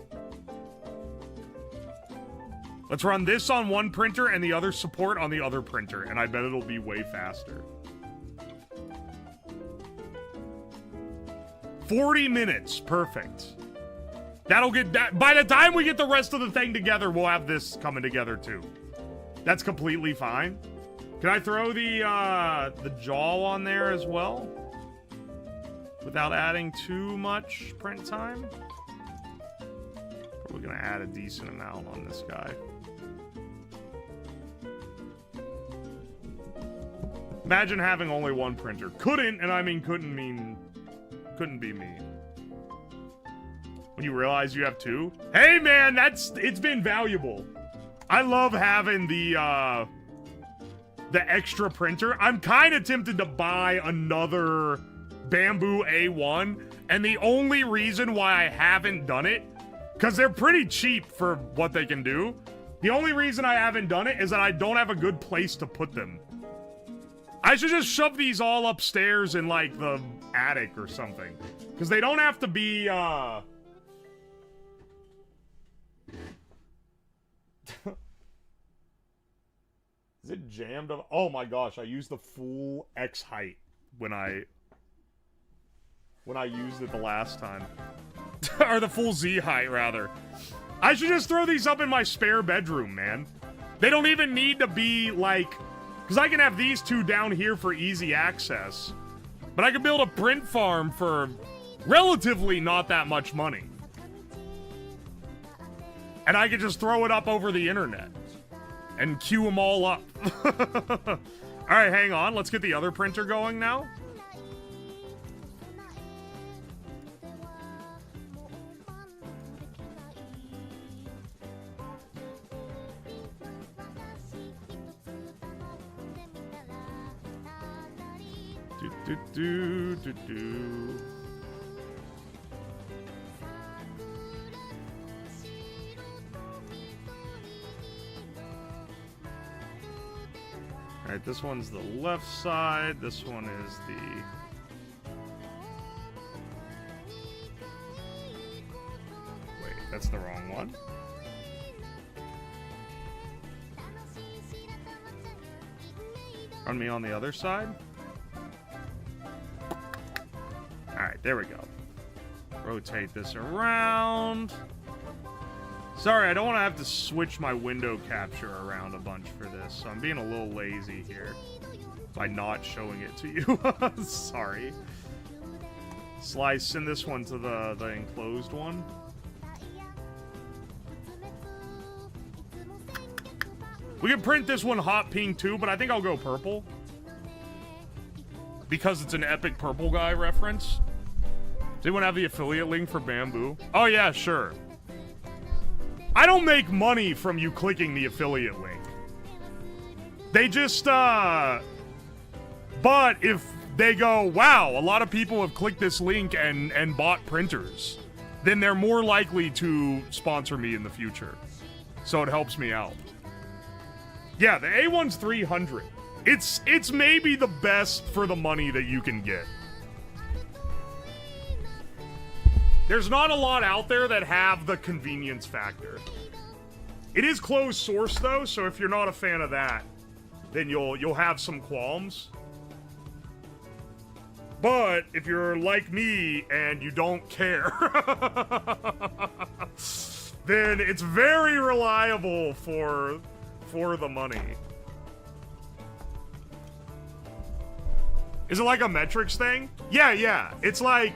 Let's run this on one printer and the other support on the other printer, and I bet it'll be way faster. 40 minutes. Perfect. That'll get that. By the time we get the rest of the thing together, we'll have this coming together too. That's completely fine. Can I throw the jaw on there as well? Without adding too much print time? We're gonna add a decent amount on this guy. Imagine having only one printer. Couldn't, and I mean couldn't be me. When you realize you have 2. Hey man, it's been valuable. I love having the extra printer. I'm kind of tempted to buy another Bamboo A1, and the only reason why I haven't done it, because they're pretty cheap for what they can do. The only reason I haven't done it is that I don't have a good place to put them. I should just shove these all upstairs in, like, the attic or something. Because they don't have to be, Is it jammed up? Oh my gosh, I used the full X height when I used it the last time. Or the full Z height, rather. I should just throw these up in my spare bedroom, man. They don't even need to be, like... Because I can have these 2 down here for easy access. But I can build a print farm for relatively not that much money. And I can just throw it up over the internet. And queue them all up. Alright, hang on. Let's get the other printer going now. Alright, this one's the left side. This one is the... Wait, that's the wrong one. Run me on the other side. Alright, there we go. Rotate this around. Sorry, I don't want to have to switch my window capture around a bunch for this, so I'm being a little lazy here by not showing it to you. Sorry. Slice, send this one to the enclosed one. We can print this one hot pink too, but I think I'll go purple. Because it's an epic purple guy reference. Does anyone have the affiliate link for Bamboo? Oh yeah, sure. I don't make money from you clicking the affiliate link. They just, but if they go, wow, a lot of people have clicked this link and bought printers, then they're more likely to sponsor me in the future. So it helps me out. Yeah, the A1's 300. It's maybe the best for the money that you can get. There's not a lot out there that have the convenience factor. It is closed source though, so if you're not a fan of that, then you'll have some qualms. But if you're like me and you don't care, then it's very reliable for the money. Is it like a metrics thing? Yeah. It's like,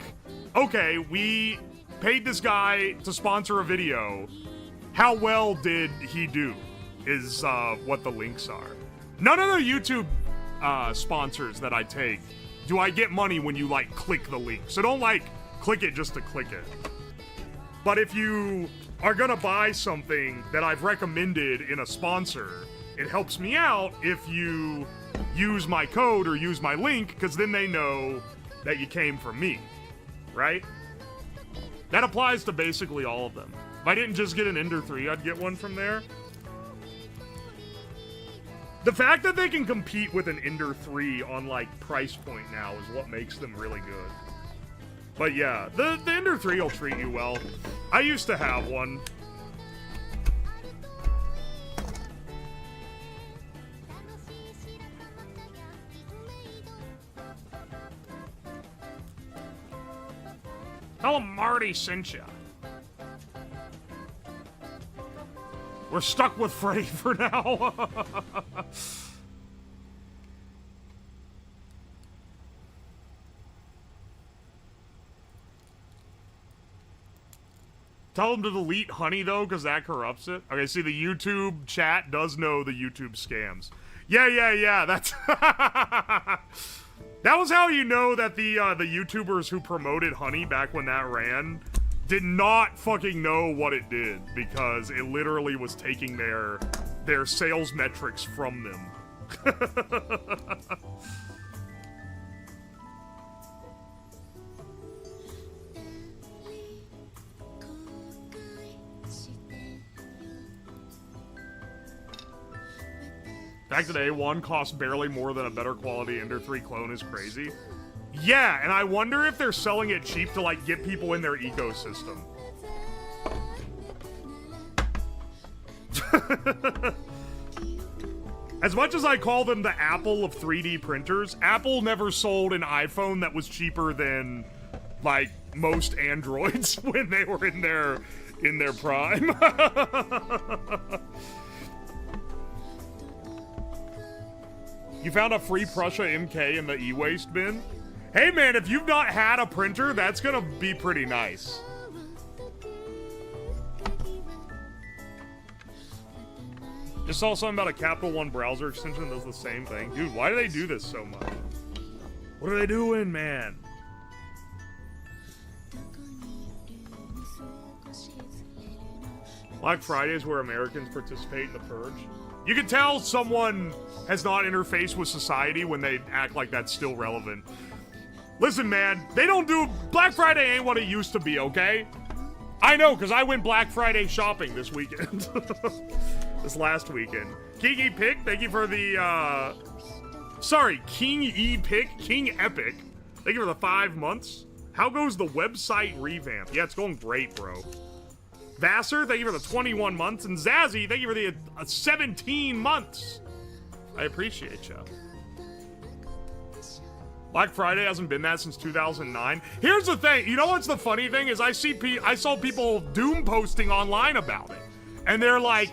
okay, we paid this guy to sponsor a video. How well did he do? Is what the links are. None of the YouTube sponsors that I take do I get money when you like click the link. So don't like click it just to click it. But if you are gonna buy something that I've recommended in a sponsor, it helps me out if you use my code or use my link, because then they know that you came from me, right? That applies to basically all of them. If I didn't just get an Ender 3, I'd get one from there. The fact that they can compete with an Ender 3 on, like, price point now is what makes them really good. But yeah, the Ender 3 will treat you well. I used to have one. Tell him Marty sent ya. We're stuck with Freddy for now. Tell him to delete Honey, though, because that corrupts it. Okay, see, the YouTube chat does know the YouTube scams. Yeah, that's... That was how you know that the YouTubers who promoted Honey back when that ran did not fucking know what it did, because it literally was taking their sales metrics from them. The fact that A1 costs barely more than a better quality Ender 3 clone is crazy. Yeah, and I wonder if they're selling it cheap to, like, get people in their ecosystem. As much as I call them the Apple of 3D printers, Apple never sold an iPhone that was cheaper than, like, most Androids when they were in their prime. You found a free Prussia MK in the e-waste bin? Hey man, if you've not had a printer, that's gonna be pretty nice. Just saw something about a Capital One browser extension that does the same thing. Dude, why do they do this so much? What are they doing, man? Black Friday is where Americans participate in the purge. You can tell someone has not interfaced with society when they act like that's still relevant. Listen, man, Black Friday ain't what it used to be, okay? I know, because I went Black Friday shopping this weekend. This last weekend. King E Pick, thank you for the, sorry, King E Pick, King Epic. Thank you for the 5 months. How goes the website revamp? Yeah, it's going great, bro. Vassar, thank you for the 21 months. And Zazzy, thank you for the 17 months. I appreciate you. Black Friday hasn't been that since 2009. Here's the thing. You know what's the funny thing is I saw people doom posting online about it. And they're like,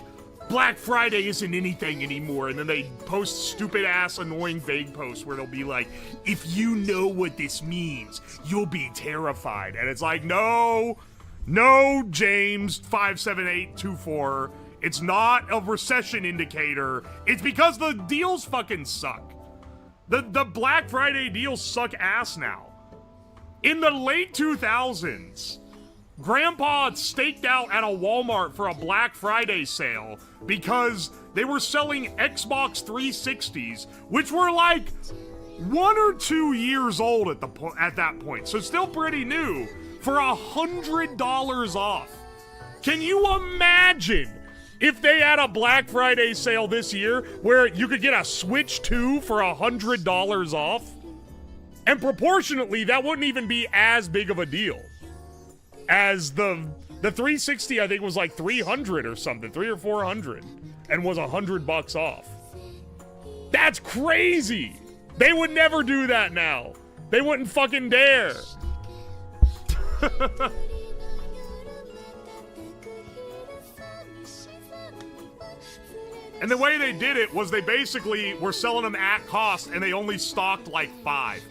Black Friday isn't anything anymore. And then they post stupid ass annoying vague posts where they'll be like, if you know what this means, you'll be terrified. And it's like, no, James 57824. It's not a recession indicator. It's because the deals fucking suck. The Black Friday deals suck ass now. In the late 2000s, Grandpa staked out at a Walmart for a Black Friday sale because they were selling Xbox 360s, which were like 1 or 2 years old at that point, so still pretty new, for $100 off. Can you imagine if they had a Black Friday sale this year where you could get a Switch 2 for $100 off? And proportionately, that wouldn't even be as big of a deal as the 360. I think was like 300 or something, 300 or 400, and was $100 off. That's crazy. They would never do that now. They wouldn't fucking dare. And the way they did it was they basically were selling them at cost, and they only stocked like 5.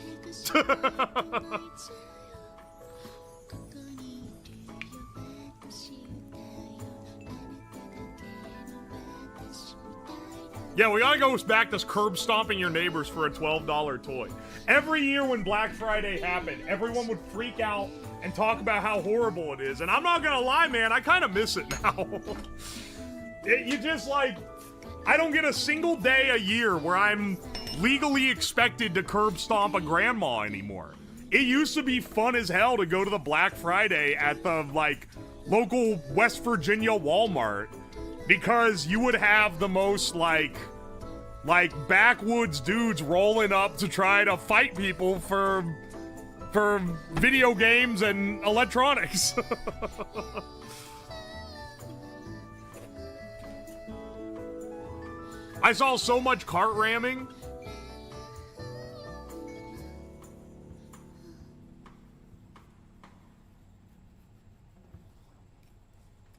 Yeah, we gotta go back to curb stomping your neighbors for a $12 toy. Every year when Black Friday happened, everyone would freak out and talk about how horrible it is. And I'm not gonna lie, man, I kind of miss it now. You just like, I don't get a single day a year where I'm legally expected to curb stomp a grandma anymore. It used to be fun as hell to go to the Black Friday at the, like, local West Virginia Walmart, because you would have the most, like backwoods dudes rolling up to try to fight people for video games and electronics. I saw so much cart ramming.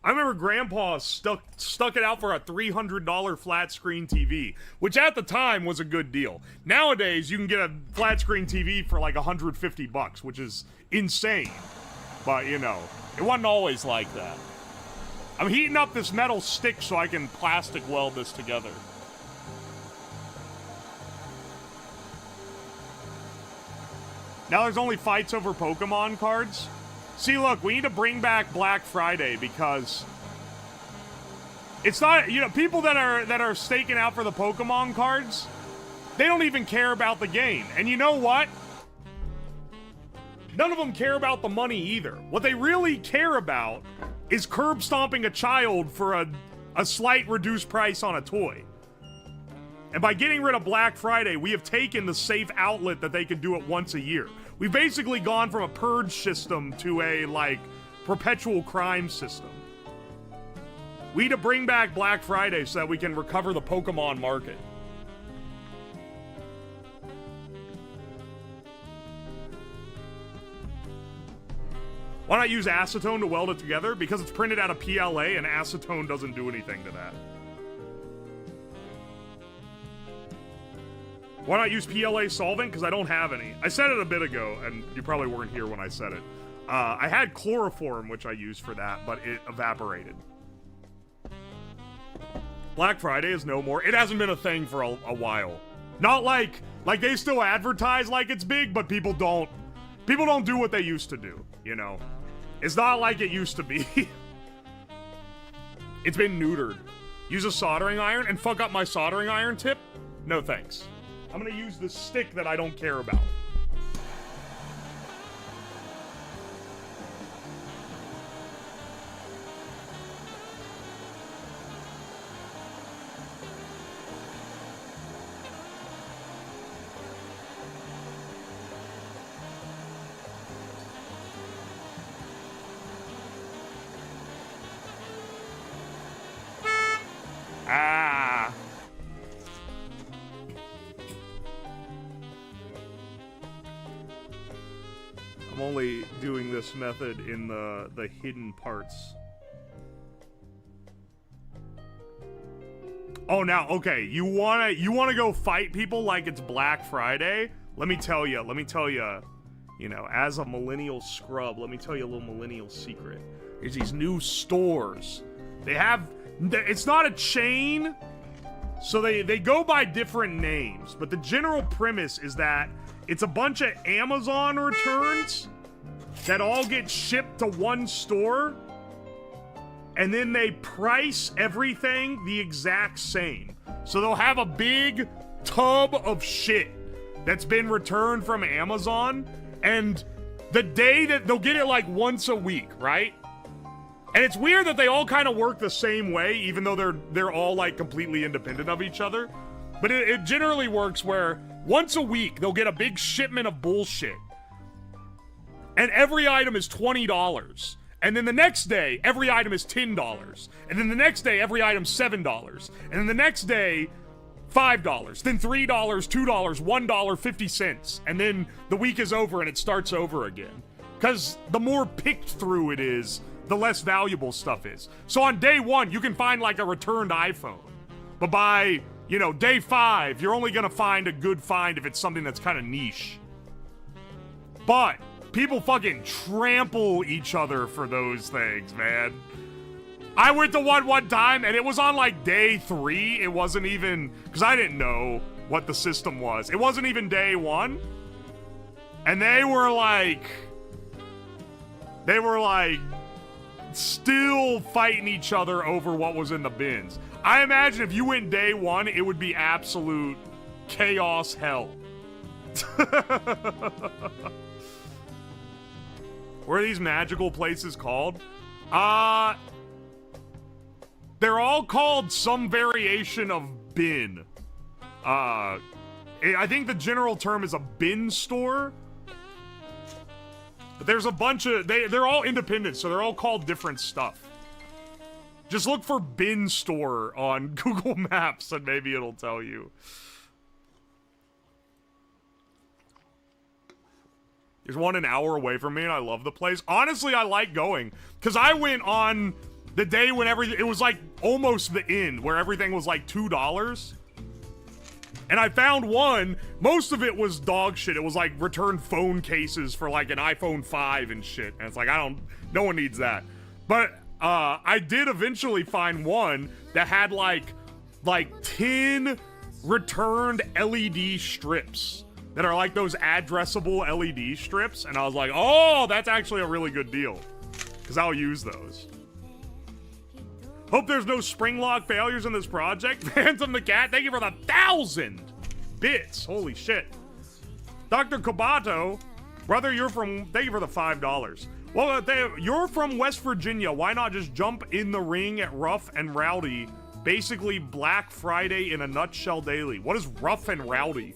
I remember Grandpa stuck it out for a $300 flat screen TV, which at the time was a good deal. Nowadays, you can get a flat screen TV for like $150, which is insane. But, you know, it wasn't always like that. I'm heating up this metal stick so I can plastic weld this together. Now there's only fights over Pokemon cards. See, look, we need to bring back Black Friday because it's not, you know, people that are staking out for the Pokemon cards, they don't even care about the game. And you know what? None of them care about the money either. What they really care about is curb stomping a child for a slight reduced price on a toy. And by getting rid of Black Friday, we have taken the safe outlet that they could do it once a year. We've basically gone from a purge system to a, like, perpetual crime system. We need to bring back Black Friday so that we can recover the Pokemon market. Why not use acetone to weld it together? Because it's printed out of PLA and acetone doesn't do anything to that. Why not use PLA solvent? Because I don't have any. I said it a bit ago, and you probably weren't here when I said it. I had chloroform, which I used for that, but it evaporated. Black Friday is no more. It hasn't been a thing for a while. Not like they still advertise like it's big, but people don't do what they used to do, you know? It's not like it used to be. It's been neutered. Use a soldering iron and fuck up my soldering iron tip? No thanks. I'm gonna use the stick that I don't care about. Ah. I'm only doing this method in the hidden parts. Oh, now, okay, you wanna go fight people like it's Black Friday? Let me tell you, you know, as a millennial scrub, let me tell you a little millennial secret. There's these new stores. They have It's not a chain, so they go by different names, but the general premise is that it's a bunch of Amazon returns that all get shipped to one store, and then they price everything the exact same. So they'll have a big tub of shit that's been returned from Amazon, and the day that they'll get it like once a week, right? And it's weird that they all kind of work the same way, even though they're all like completely independent of each other. But it generally works where once a week they'll get a big shipment of bullshit, and every item is $20. And then the next day, every item is $10. And then the next day, every item's $7. And then the next day, $5. Then $3, $2, $1, 50 cents. And then the week is over and it starts over again. Because the more picked through it is, the less valuable stuff is. So on day 1, you can find like a returned iPhone. But by, you know, day 5, you're only gonna find a good find if it's something that's kind of niche. But people fucking trample each other for those things, man. I went to one time, and it was on, like, day 3. It wasn't even... Because I didn't know what the system was. It wasn't even day 1. And they were, like... still fighting each other over what was in the bins. I imagine if you went day 1, it would be absolute chaos hell. What are these magical places called? They're all called some variation of bin. I think the general term is a bin store. But there's a bunch of... They're all independent, so they're all called different stuff. Just look for bin store on Google Maps and maybe it'll tell you. There's one an hour away from me, and I love the place. Honestly, I like going. Because I went on the day when everything... It was, like, almost the end, where everything was, like, $2. And I found one. Most of it was dog shit. It was, like, returned phone cases for, like, an iPhone 5 and shit. And it's like, no one needs that. But, I did eventually find one that had, like 10 returned LED strips. That are like those addressable LED strips. And I was like, oh, that's actually a really good deal. Because I'll use those. Hope there's no spring lock failures in this project. Phantom the Cat, thank you for the 1,000 bits. Holy shit. Dr. Kobato, brother, thank you for the $5. Well, you're from West Virginia. Why not just jump in the ring at Rough and Rowdy? Basically Black Friday in a nutshell daily. What is Rough and Rowdy?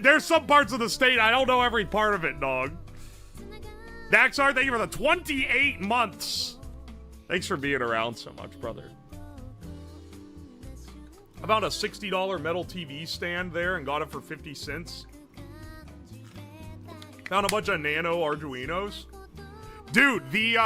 There's some parts of the state, I don't know every part of it, dog. Daxar, thank you for the 28 months. Thanks for being around so much, brother. I found a $60 metal TV stand there and got it for 50 cents. Found a bunch of nano Arduinos. Dude, the,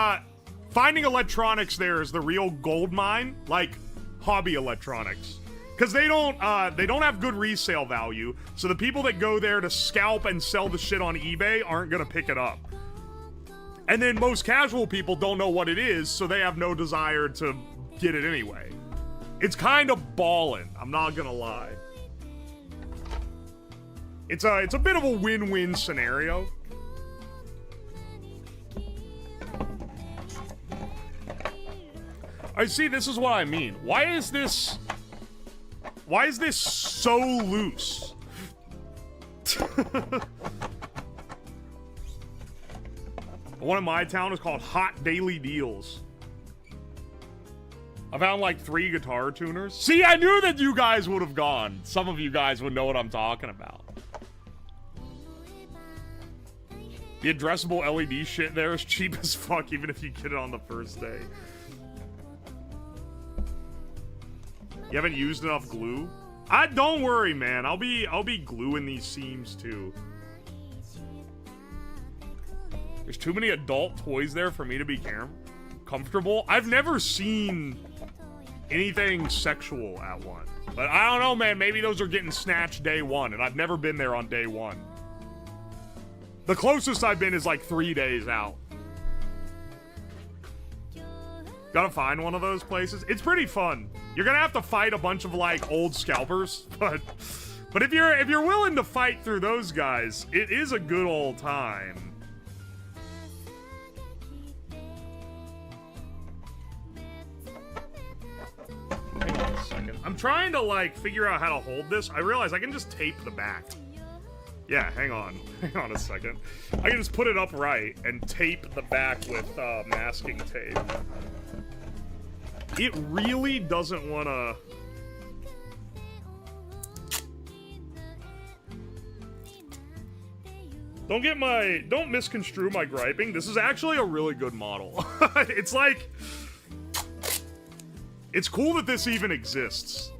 finding electronics there is the real gold mine, like hobby electronics. Because they don't have good resale value, so the people that go there to scalp and sell the shit on eBay aren't gonna pick it up. And then most casual people don't know what it is, so they have no desire to get it anyway. It's kind of ballin', I'm not gonna lie. It's a bit of a win-win scenario. I see, this is what I mean. Why is this so loose? One in my town is called Hot Daily Deals. I found like 3 guitar tuners. See, I knew that you guys would have gone. Some of you guys would know what I'm talking about. The addressable LED shit there is cheap as fuck, even if you get it on the first day. You haven't used enough glue? Don't worry, man. I'll be gluing these seams too. There's too many adult toys there for me to be comfortable. I've never seen anything sexual at one. But I don't know, man. Maybe those are getting snatched day 1, and I've never been there on day 1. The closest I've been is like 3 days out. Gotta find one of those places. It's pretty fun. You're gonna have to fight a bunch of like old scalpers, but if you're willing to fight through those guys, it is a good old time. Hang on a second. I'm trying to like figure out how to hold this. I realize I can just tape the back. Yeah, hang on. Hang on a second. I can just put it upright and tape the back with masking tape. It really doesn't want to... Don't misconstrue my griping. This is actually a really good model. It's like... It's cool that this even exists.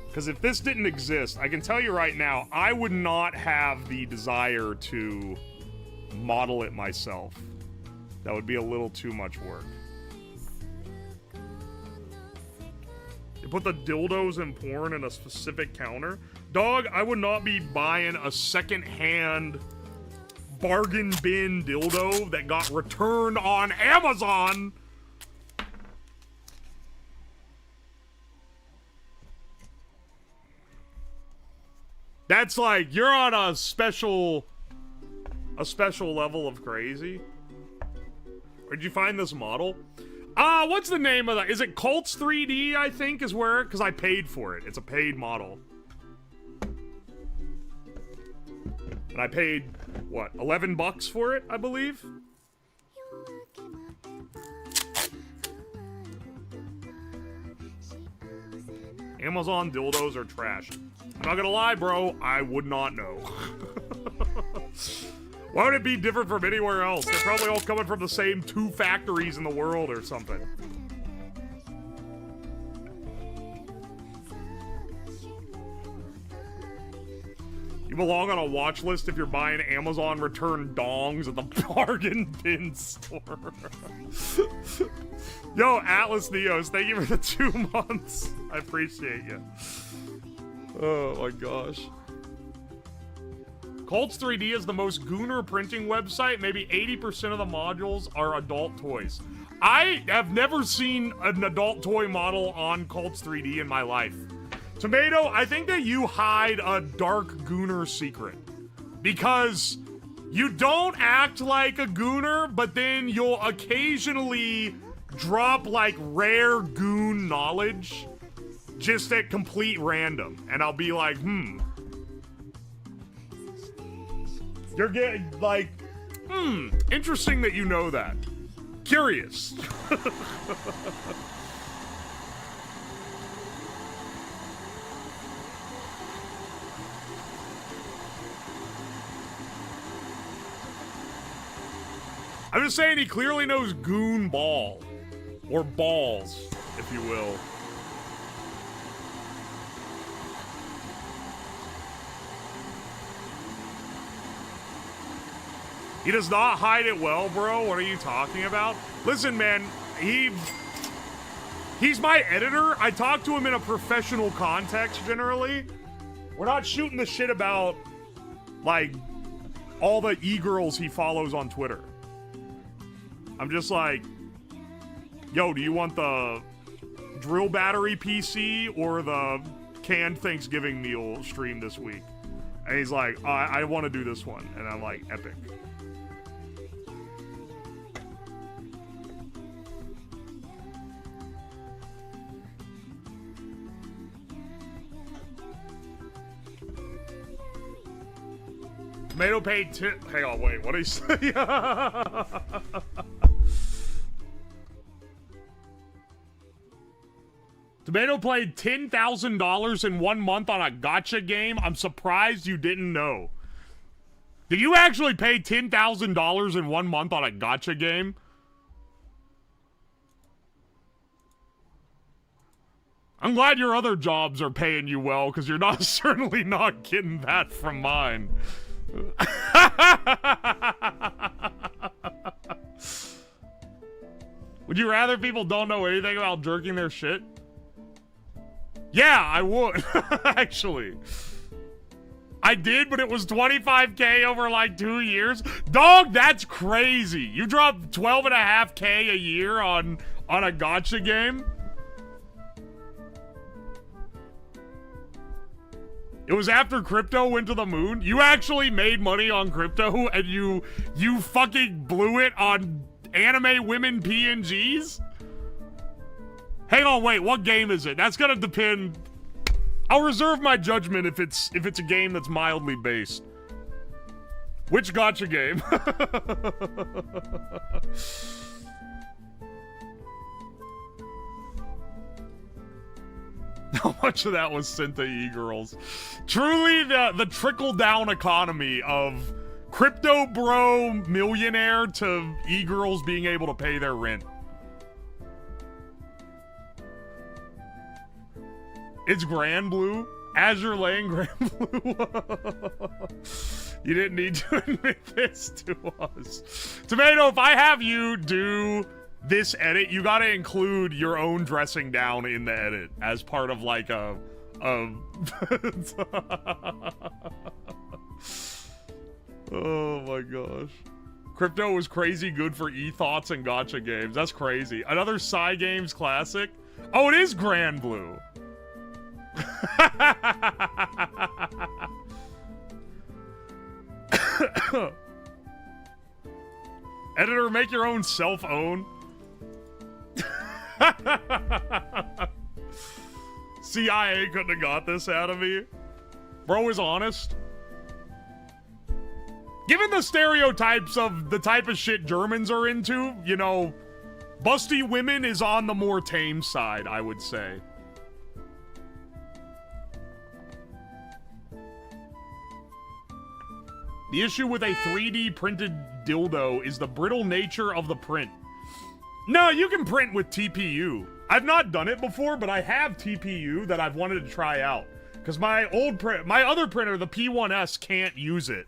Because if this didn't exist, I can tell you right now, I would not have the desire to model it myself. That would be a little too much work. You put the dildos and porn in a specific counter? Dog, I would not be buying a second-hand bargain bin dildo that got returned on Amazon. That's like, you're on a special level of crazy. Where'd you find this model? What's the name of that? Is it Colts 3D, I think, is where, because I paid for it. It's a paid model. And I paid, what, 11 bucks for it, I believe? Amazon dildos are trash. I'm not gonna lie, bro, I would not know. Why would it be different from anywhere else? They're probably all coming from the same 2 factories in the world or something. You belong on a watch list if you're buying Amazon return dongs at the bargain bin store. Yo, Atlas Neos, thank you for the 2 months. I appreciate you. Oh my gosh. Colts 3D is the most gooner printing website. Maybe 80% of the modules are adult toys. I have never seen an adult toy model on Colts 3D in my life. Tomato, I think that you hide a dark gooner secret. Because you don't act like a gooner, but then you'll occasionally drop like rare goon knowledge just at complete random. And I'll be like, You're getting like, interesting that you know that. Curious. I'm just saying he clearly knows goon ball. Or balls, if you will. He does not hide it well, bro. What are you talking about? Listen, man, he's my editor. I talk to him in a professional context, generally. We're not shooting the shit about, like, all the e-girls he follows on Twitter. I'm just like, yo, do you want the drill battery PC or the canned Thanksgiving meal stream this week? And he's like, I want to do this one. And I'm like, epic. Tomato paid hang on, wait, what did he say? Tomato played $10,000 in 1 month on a gacha game. I'm surprised you didn't know. Did you actually pay $10,000 in 1 month on a gacha game? I'm glad your other jobs are paying you well, because you're not certainly not getting that from mine. Would you rather people don't know anything about jerking their shit? Yeah, I would, actually. I did, but it was 25K over like 2 years. Dog, that's crazy. You dropped 12.5K a year on on a gacha game? It was after crypto went to the moon? You actually made money on crypto and you fucking blew it on anime women PNGs? Hang on, wait, what game is it? That's gonna depend. I'll reserve my judgment if it's a game that's mildly based. Which gacha game? How much of that was sent to e-girls? Truly the trickle-down economy of crypto bro millionaire to e-girls being able to pay their rent. It's Grand Blue. Azure Lane Grand Blue. You didn't need to admit this to us. Tomato, if I have you do this edit, you gotta include your own dressing down in the edit as part of like a oh my gosh. Crypto was crazy good for e-thoughts and gacha games. That's crazy. Another Psy Games classic. Oh, it is Grand Blue. Editor, make your own self-own. CIA couldn't have got this out of me. Bro is honest. Given the stereotypes of the type of shit Germans are into, you know, busty women is on the more tame side, I would say. The issue with a 3D printed dildo is the brittle nature of the print. No, you can print with TPU. I've not done it before, but I have TPU that I've wanted to try out. Because my other printer, the P1S, can't use it.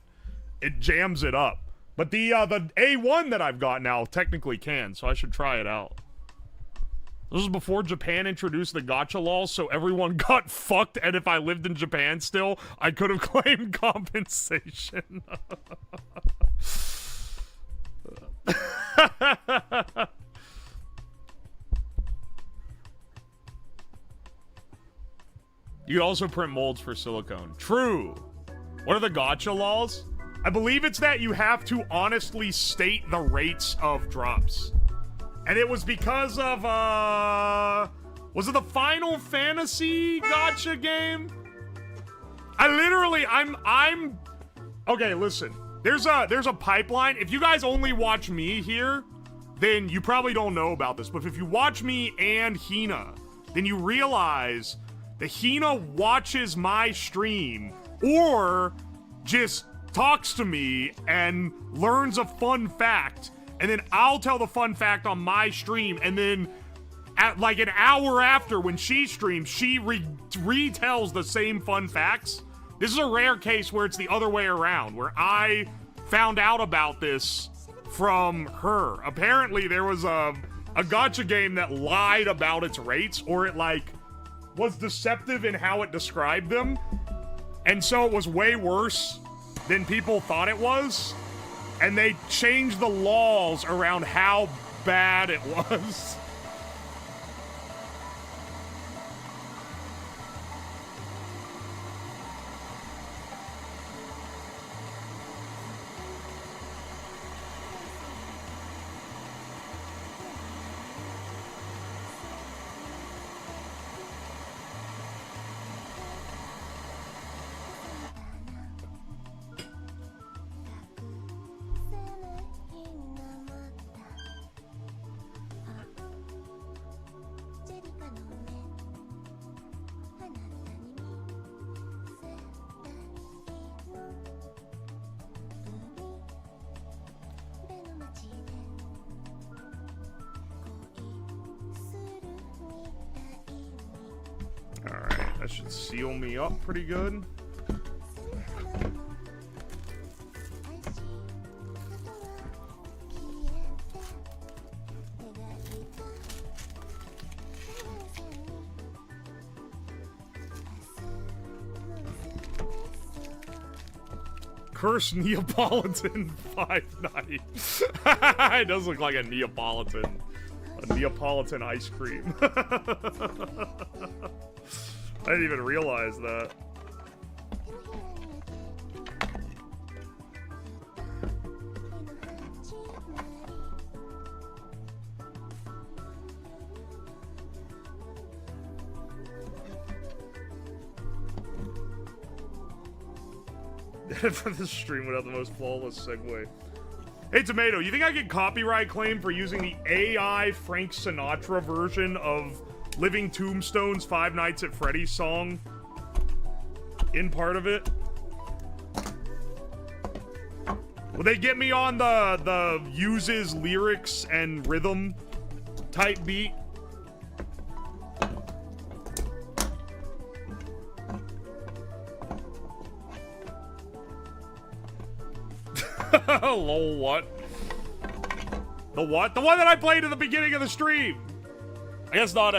It jams it up. But the A1 that I've got now technically can, so I should try it out. This was before Japan introduced the gacha laws, so everyone got fucked, and if I lived in Japan still, I could have claimed compensation. You could also print molds for silicone. True. What are the gacha laws? I believe it's that you have to honestly state the rates of drops. And it was because of, was it the Final Fantasy gacha game? Okay, listen. There's a pipeline. If you guys only watch me here, then you probably don't know about this. But if you watch me and Hina, then you realize that Hina watches my stream or just talks to me and learns a fun fact. And then I'll tell the fun fact on my stream, and then at like an hour after when she streams, she retells the same fun facts. This is a rare case where it's the other way around, where I found out about this from her. Apparently there was a gacha game that lied about its rates, or it like was deceptive in how it described them. And so it was way worse than people thought it was. And they changed the laws around how bad it was. Alright, that should seal me up pretty good. Curse Neapolitan 5 night. It does look like a Neapolitan. A Neapolitan ice cream. I didn't even realize that. For this stream would have the most flawless segue. Hey, Tomato, you think I get copyright claim for using the AI Frank Sinatra version of Living Tombstone's Five Nights at Freddy's song in part of it? Will they get me on the uses lyrics and rhythm type beat? Lol, what? The what? The one that I played at the beginning of the stream! I guess not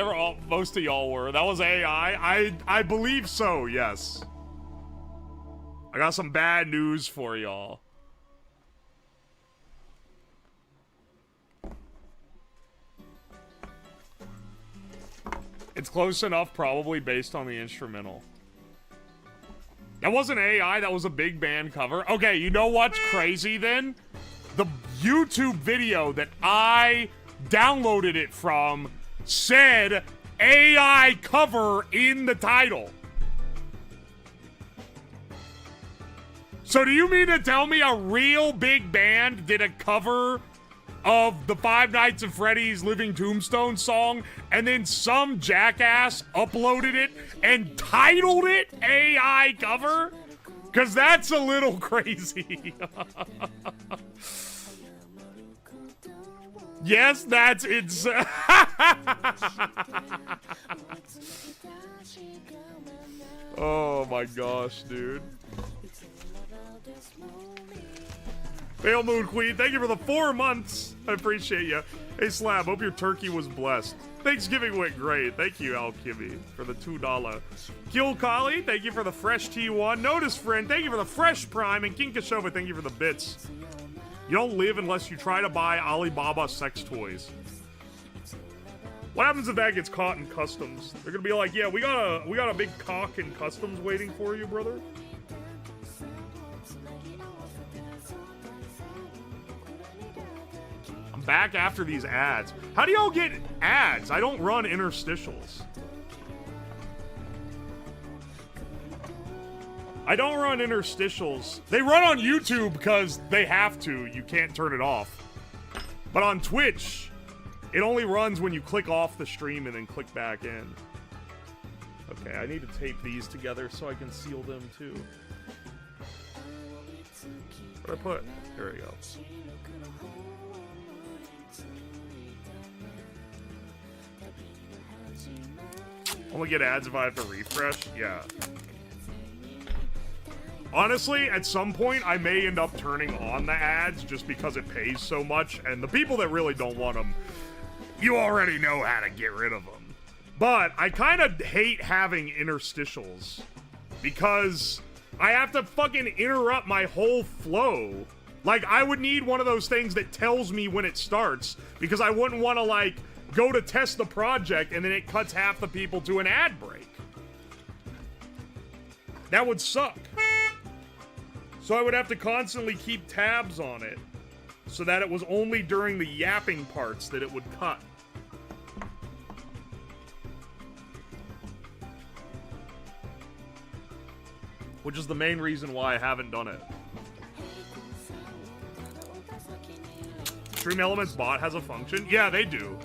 most of y'all were. That was AI? I believe so, yes. I got some bad news for y'all. It's close enough, probably, based on the instrumental. That wasn't AI, that was a big band cover. Okay, you know what's crazy then? The YouTube video that I downloaded it from said AI cover in the title. So do you mean to tell me a real big band did a cover of the Five Nights at Freddy's Living Tombstone song, and then some jackass uploaded it and titled it AI cover? Because that's a little crazy. Yes, that's insane. Oh my gosh, dude. Pale Moon Queen, thank you for the 4 months. I appreciate you. Hey Slab, hope your turkey was blessed. Thanksgiving went great. Thank you, Alchemy, for the $2. Kill Kali, thank you for the fresh T1. Notice Friend, thank you for the fresh Prime. And Kinkashova, thank you for the bits. You don't live unless you try to buy Alibaba sex toys. What happens if that gets caught in customs? They're gonna be like, yeah, we got a big cock in customs waiting for you, brother. Back after these ads. How do y'all get ads? I don't run interstitials. I don't run interstitials. They run on YouTube because they have to. You can't turn it off. But on Twitch, it only runs when you click off the stream and then click back in. Okay, I need to tape these together so I can seal them too. What'd I put? There we go. Only get ads if I have to refresh? Yeah. Honestly, at some point, I may end up turning on the ads just because it pays so much, and the people that really don't want them, you already know how to get rid of them. But I kind of hate having interstitials because I have to fucking interrupt my whole flow. Like, I would need one of those things that tells me when it starts because I wouldn't want to, like, go to test the project and then it cuts half the people to an ad break. That would suck. So I would have to constantly keep tabs on it so that it was only during the yapping parts that it would cut. Which is the main reason why I haven't done it. Stream Elements bot has a function? Yeah, they do.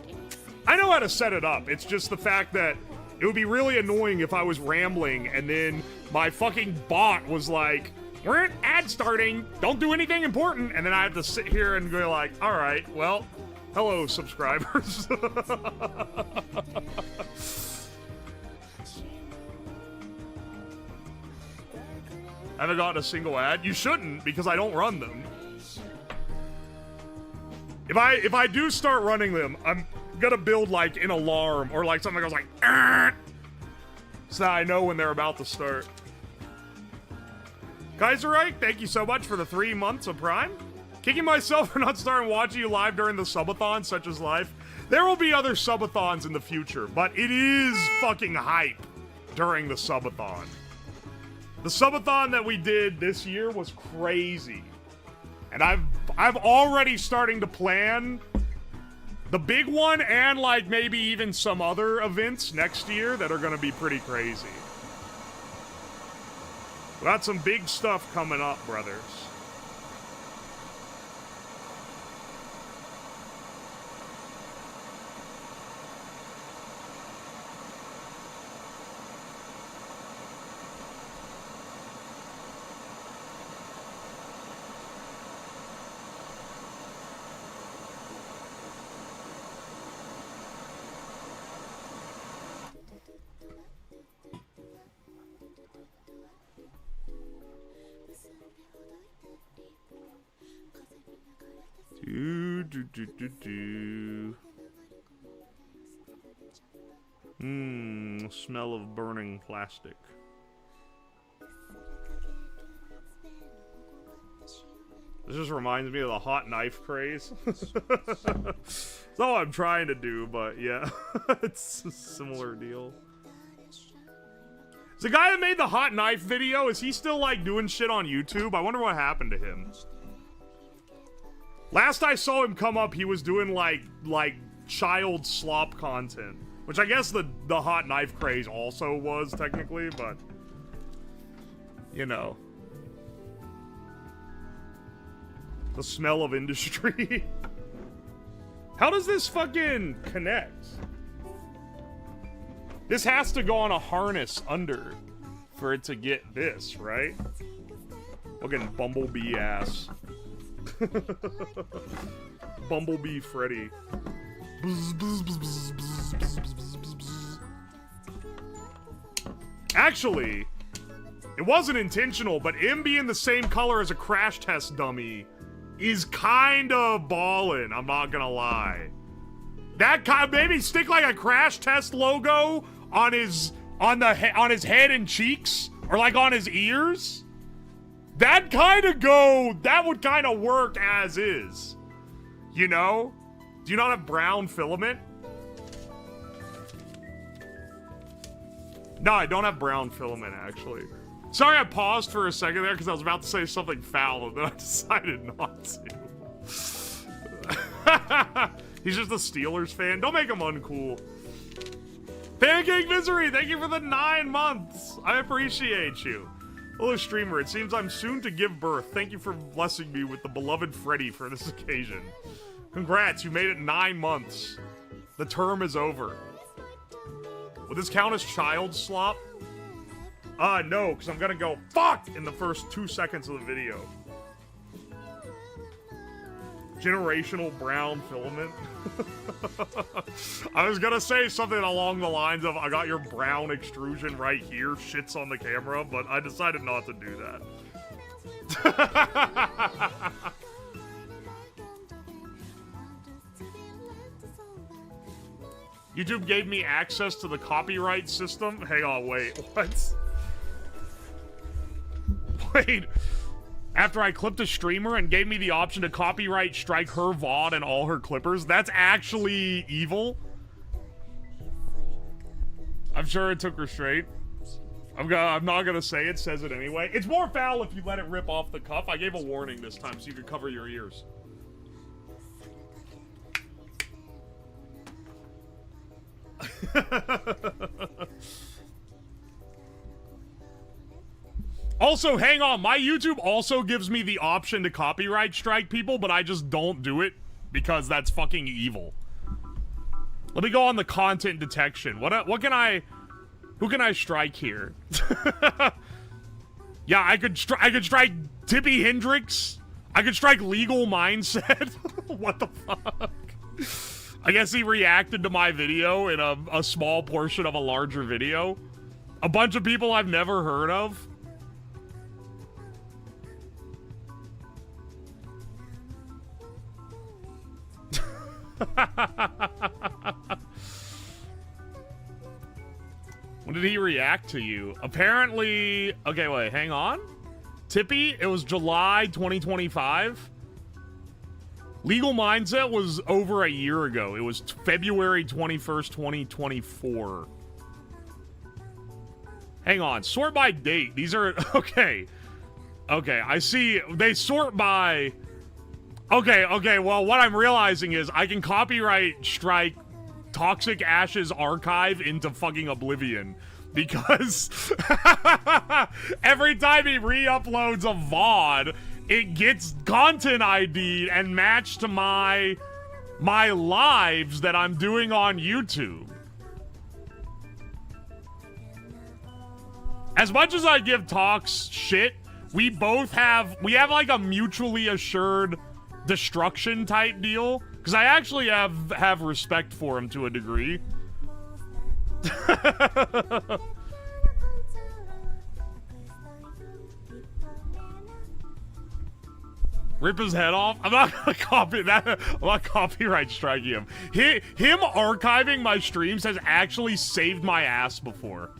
I know how to set it up. It's just the fact that it would be really annoying if I was rambling and then my fucking bot was like, we're at ad starting, don't do anything important, and then I have to sit here and go like, all right, well, hello, subscribers. I haven't gotten a single ad. You shouldn't, because I don't run them. If I do start running them, I'm gonna build like an alarm or like something that goes like, "Arr!" So that I know when they're about to start. Kaiserreich, thank you so much for the 3 months of Prime. Kicking myself for not starting watching you live during the subathon, such as life. There will be other subathons in the future, but it is fucking hype during the subathon. The subathon that we did this year was crazy. And I've already starting to plan the big one and like maybe even some other events next year that are going to be pretty crazy. We got some big stuff coming up, brothers. Smell of burning plastic. This just reminds me of the hot knife craze. It's not what I'm trying to do, but yeah. It's a similar deal. Is the guy that made the hot knife video, is he still like doing shit on YouTube? I wonder what happened to him. Last I saw him come up, he was doing like child slop content, which I guess the hot knife craze also was technically, but you know, the smell of industry. How does this fucking connect? This has to go on a harness under for it to get this, right? Fucking bumblebee ass. Bumblebee Freddy. Actually, it wasn't intentional, but him being the same color as a crash test dummy is kinda ballin', I'm not gonna lie. That kind, maybe stick like a crash test logo on his head and cheeks, or like on his ears. That would kind of work as is. You know? Do you not have brown filament? No, I don't have brown filament, actually. Sorry I paused for a second there because I was about to say something foul, and then I decided not to. He's just a Steelers fan. Don't make him uncool. Pancake Misery, thank you for the 9 months. I appreciate you. Hello, streamer. It seems I'm soon to give birth. Thank you for blessing me with the beloved Freddy for this occasion. Congrats, you made it 9 months. The term is over. Will this count as child slop? No, because I'm gonna go fuck in the first 2 seconds of the video. Generational brown filament. I was gonna say something along the lines of, I got your brown extrusion right here, shits on the camera, but I decided not to do that. YouTube gave me access to the copyright system. Hang on, wait, what? Wait. After I clipped a streamer and gave me the option to copyright strike her VOD and all her clippers, that's actually evil. I'm sure it took her straight. I'm not gonna say it, says it anyway. It's more foul if you let it rip off the cuff. I gave a warning this time so you could cover your ears. Also, hang on, my YouTube also gives me the option to copyright strike people, but I just don't do it because that's fucking evil. Let me go on the content detection. Who can I strike here? Yeah, I could strike Tippy Hendrix. I could strike Legal Mindset. What the fuck? I guess he reacted to my video in a small portion of a larger video. A bunch of people I've never heard of. When did he react to you? Apparently, okay, wait, hang on. Tippy, it was July 2025. Legal Mindset was over a year ago. It was February 21st, 2024. Hang on. Sort by date. These are... Okay. Okay, I see. They sort by... Okay, well, what I'm realizing is I can copyright strike Toxic Ash's archive into fucking oblivion. Because every time he re-uploads a VOD, it gets content ID and matched to my lives that I'm doing on YouTube. As much as I give Tox shit, we have like a mutually assured destruction type deal. Because I actually have respect for him to a degree. Rip his head off? I'm not gonna copy that. I'm not copyright striking him. Him archiving my streams has actually saved my ass before.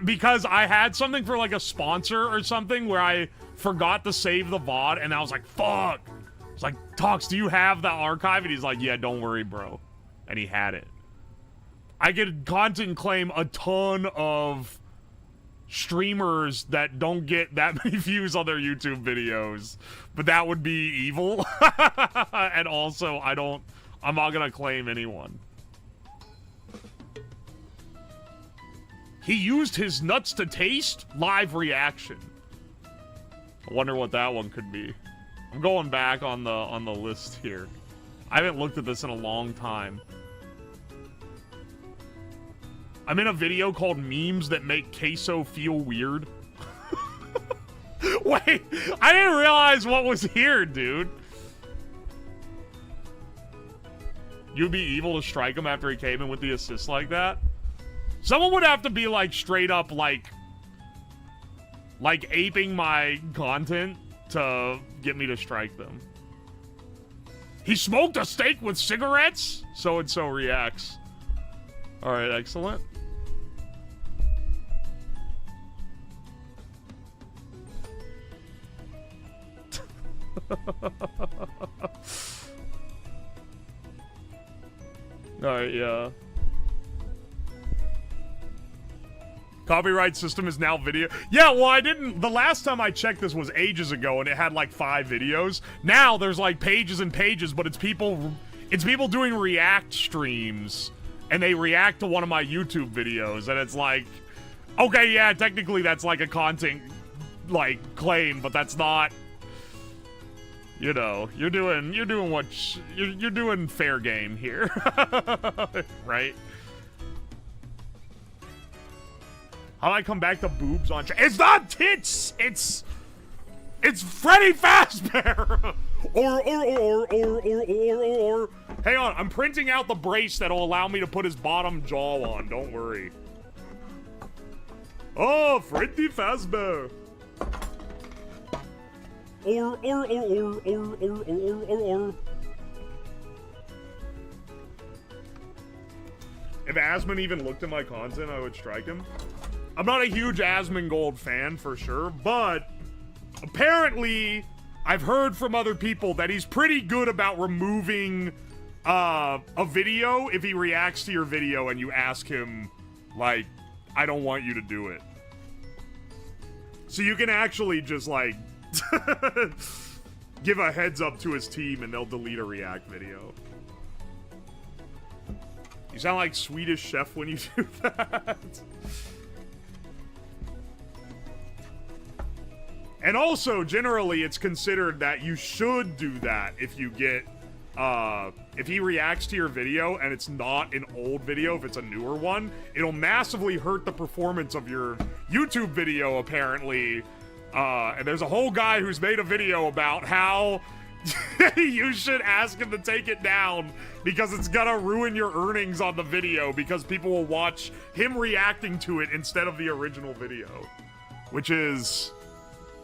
Because I had something for like a sponsor or something where I forgot to save the VOD and I was like, fuck. It's like, Tox, do you have the archive? And he's like, yeah, don't worry, bro. And he had it. I could content claim a ton of streamers that don't get that many views on their YouTube videos, but that would be evil. And also, I'm not gonna claim anyone. He used his nuts to taste live reaction. I wonder what that one could be. I'm going back on the list here. I haven't looked at this in a long time. I'm in a video called Memes That Make Queso Feel Weird. Wait, I didn't realize what was here, dude. You'd be evil to strike him after he came in with the assist like that? Someone would have to be like straight up like aping my content to get me to strike them. He smoked a steak with cigarettes? So-and-so reacts. Alright, excellent. Alright, yeah. Copyright system is now video. Yeah, well, I didn't... The last time I checked this was ages ago, and it had, like, 5 videos. Now, there's, like, pages and pages, but it's people doing react streams, and they react to one of my YouTube videos, and it's like... Okay, yeah, technically that's, like, a content, like, claim, but that's not... You know, you're doing what... You're doing fair game here. Right? How do I come back to boobs on... It's not tits! It's Freddy Fazbear! Or. Hang on, I'm printing out the brace that'll allow me to put his bottom jaw on. Don't worry. Oh, Freddy Fazbear! Or. If Asmon even looked at my content, I would strike him. I'm not a huge Asmongold fan, for sure, but apparently I've heard from other people that he's pretty good about removing a video if he reacts to your video and you ask him, like, I don't want you to do it. So you can actually just, like, give a heads up to his team and they'll delete a react video. You sound like Swedish Chef when you do that. And also, generally, it's considered that you should do that if you get, if he reacts to your video and it's not an old video, if it's a newer one, it'll massively hurt the performance of your YouTube video, apparently. And there's a whole guy who's made a video about how you should ask him to take it down because it's gonna ruin your earnings on the video because people will watch him reacting to it instead of the original video. Which is...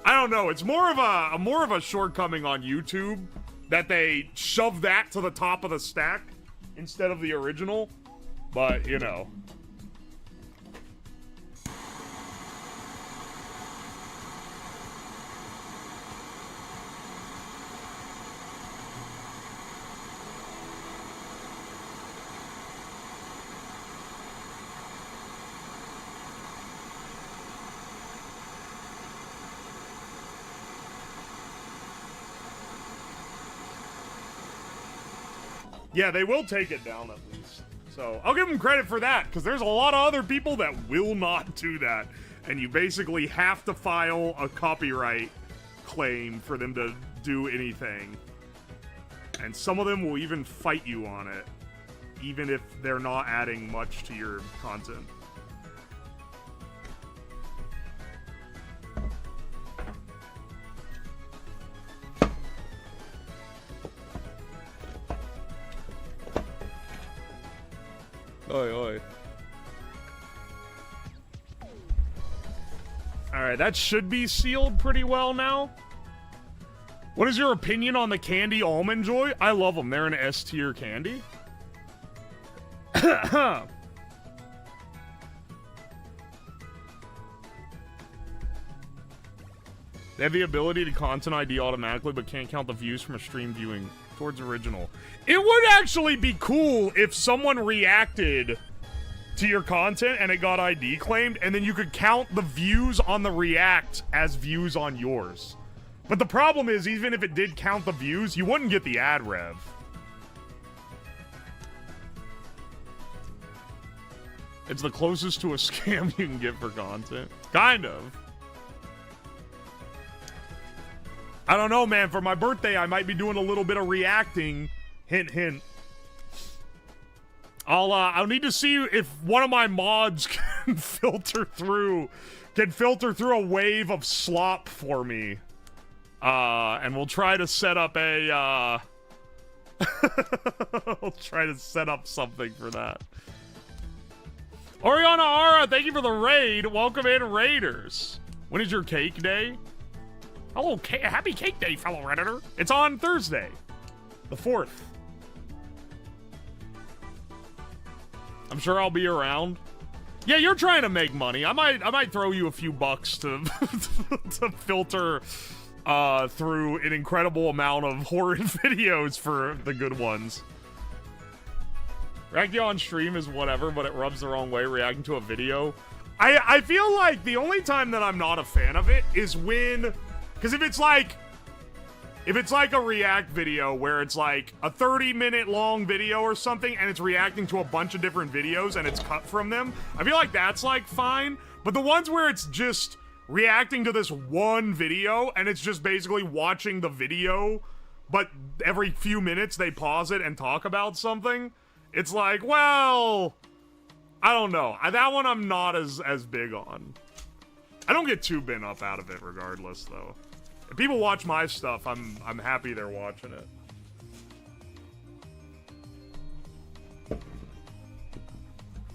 I don't know, it's more of a shortcoming on YouTube that they shove that to the top of the stack instead of the original, but you know. Yeah, they will take it down at least. So I'll give them credit for that, because there's a lot of other people that will not do that. And you basically have to file a copyright claim for them to do anything. And some of them will even fight you on it, even if they're not adding much to your content. Oi, oi. Alright, that should be sealed pretty well now. What is your opinion on the candy Almond Joy? I love them. They're an S tier candy. They have the ability to content ID automatically, but can't count the views from a stream viewing towards original. It would actually be cool if someone reacted to your content and it got ID claimed, and then you could count the views on the react as views on yours. But the problem is, even if it did count the views, you wouldn't get the ad rev. It's the closest to a scam you can get for content. Kind of. I don't know, man. For my birthday, I might be doing a little bit of reacting. Hint, hint. I'll need to see if one of my mods can filter through a wave of slop for me. And we'll try to set up a, we'll try to set up something for that. Oriana Ara, thank you for the raid. Welcome in, Raiders. When is your cake day? Hello, happy cake day, fellow Redditor. It's on Thursday, the 4th. I'm sure I'll be around. Yeah, you're trying to make money. I might throw you a few bucks to to filter through an incredible amount of horrid videos for the good ones. Reacting on stream is whatever, but it rubs the wrong way reacting to a video. I feel like the only time that I'm not a fan of it is when, because if it's like a react video where it's like a 30-minute long video or something and it's reacting to a bunch of different videos and it's cut from them, I feel like that's like fine. But the ones where it's just reacting to this one video and it's just basically watching the video, but every few minutes they pause it and talk about something, it's like, well, I don't know. That one I'm not as big on. I don't get too bent up out of it regardless, though. If people watch my stuff, I'm happy they're watching it.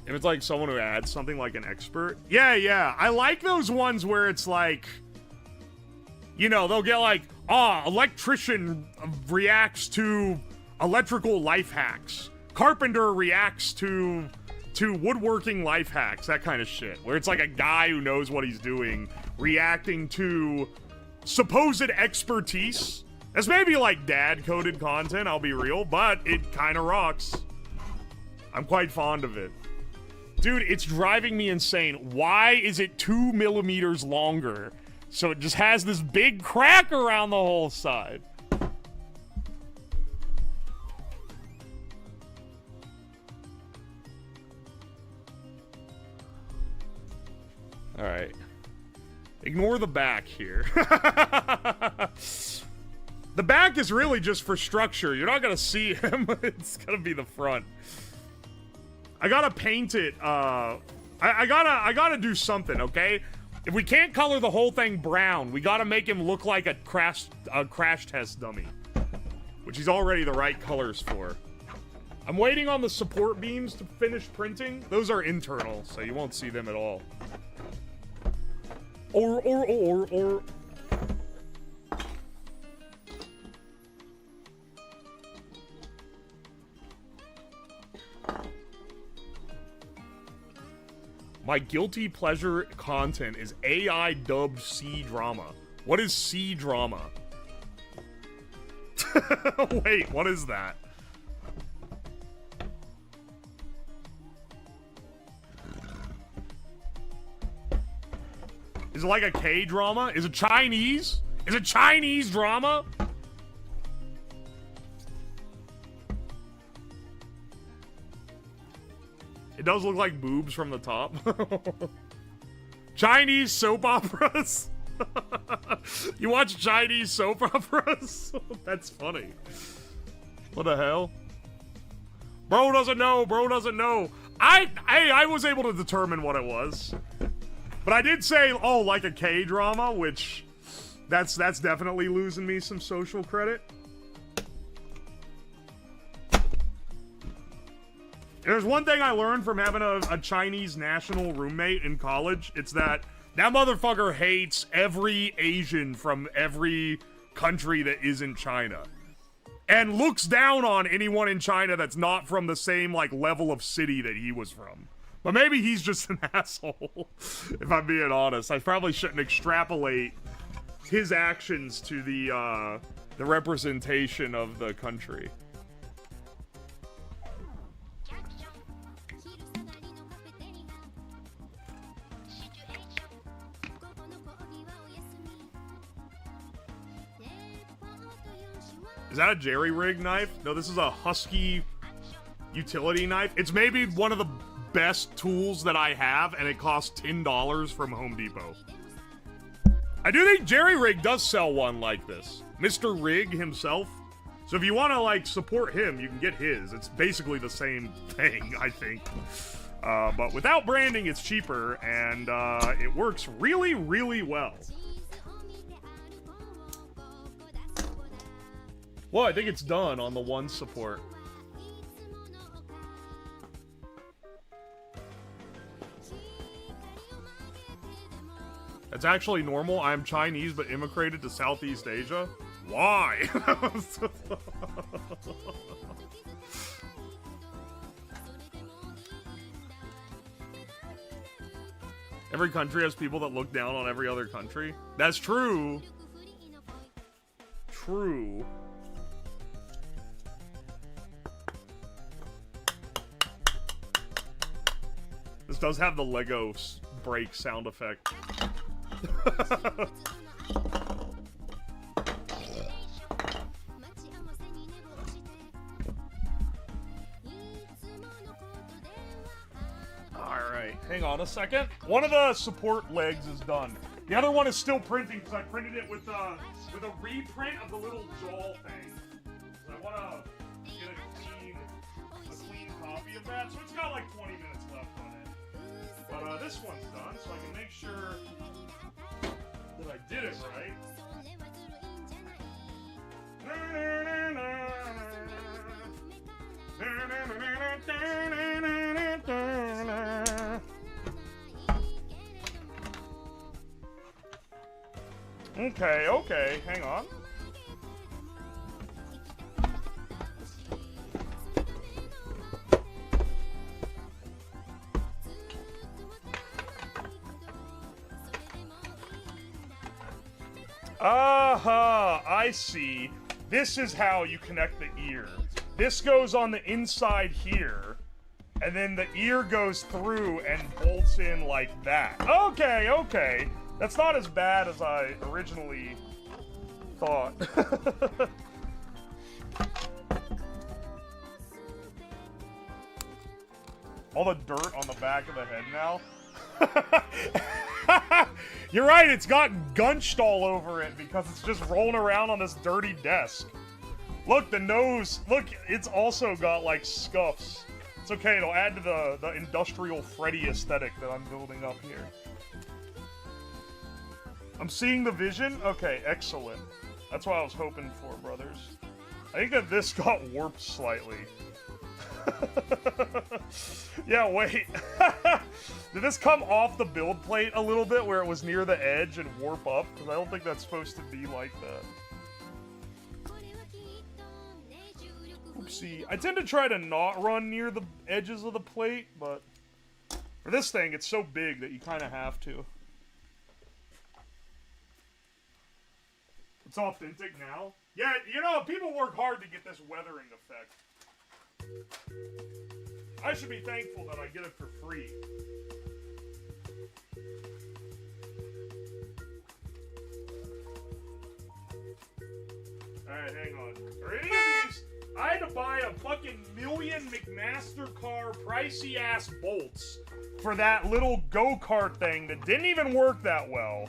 If it's like someone who adds something like an expert. Yeah. I like those ones where it's like, you know, they'll get like, electrician reacts to electrical life hacks. Carpenter reacts to woodworking life hacks, that kind of shit. Where it's like a guy who knows what he's doing reacting to supposed expertise. That's maybe like dad-coded content, I'll be real, but it kind of rocks. I'm quite fond of it. Dude, it's driving me insane. Why is it 2 millimeters longer? So it just has this big crack around the whole side. Alright. Ignore the back here. The back is really just for structure. You're not gonna see him. It's gonna be the front. I gotta paint it. I gotta do something, okay? If we can't color the whole thing brown, we gotta make him look like a crash test dummy, which he's already the right colors for. I'm waiting on the support beams to finish printing. Those are internal, so you won't see them at all. Or. My guilty pleasure content is AI dubbed C drama. What is C drama? Wait, what is that? Is it like a K drama? Is it Chinese? Is it Chinese drama? It does look like boobs from the top. Chinese soap operas? You watch Chinese soap operas? That's funny. What the hell? Bro doesn't know. Bro doesn't know. I was able to determine what it was. But I did say, oh, like a K-drama, which that's definitely losing me some social credit. There's one thing I learned from having a Chinese national roommate in college. It's that motherfucker hates every Asian from every country that isn't China. And looks down on anyone in China that's not from the same, like, level of city that he was from. But maybe he's just an asshole, if I'm being honest. I probably shouldn't extrapolate his actions to the representation of the country. Is that a jerry-rig knife? No, this is a Husky utility knife. It's maybe one of the best tools that I have, and it costs $10 from Home Depot. I do think jerry-rig does sell one like this. Mr. Rig himself. So if you want to, like, support him, you can get his. It's basically the same thing, I think. But without branding, it's cheaper, and it works really, really well. Well, I think it's done on the one support. That's actually normal. I'm Chinese but immigrated to Southeast Asia. Why? Every country has people that look down on every other country. That's true. True. This does have the Lego break sound effect. Alright, hang on a second. One of the support legs is done. The other one is still printing because I printed it with a reprint of the little jaw thing. So I want to get a clean copy of that. So it's got like 20 minutes left on it. But this one's done, so I can make sure that I did it right. Okay, hang on. I see. This is how you connect the ear. This goes on the inside here, and then the ear goes through and bolts in like that. Okay. That's not as bad as I originally thought. All the dirt on the back of the head now. You're right, it's got gunched all over it because it's just rolling around on this dirty desk. Look, the nose, look, it's also got like scuffs. It's okay, it'll add to the industrial Freddy aesthetic that I'm building up here. I'm seeing the vision? Okay, excellent. That's what I was hoping for, brothers. I think that this got warped slightly. Yeah, wait. Did this come off the build plate a little bit where it was near the edge and warp up? Because I don't think that's supposed to be like that. Oopsie. I tend to try to not run near the edges of the plate, but for this thing, it's so big that you kind of have to. It's authentic now. Yeah, you know, people work hard to get this weathering effect. I should be thankful that I get it for free. Alright, hang on. Are any of these... I had to buy a fucking million McMaster-Carr pricey-ass bolts for that little go-kart thing that didn't even work that well.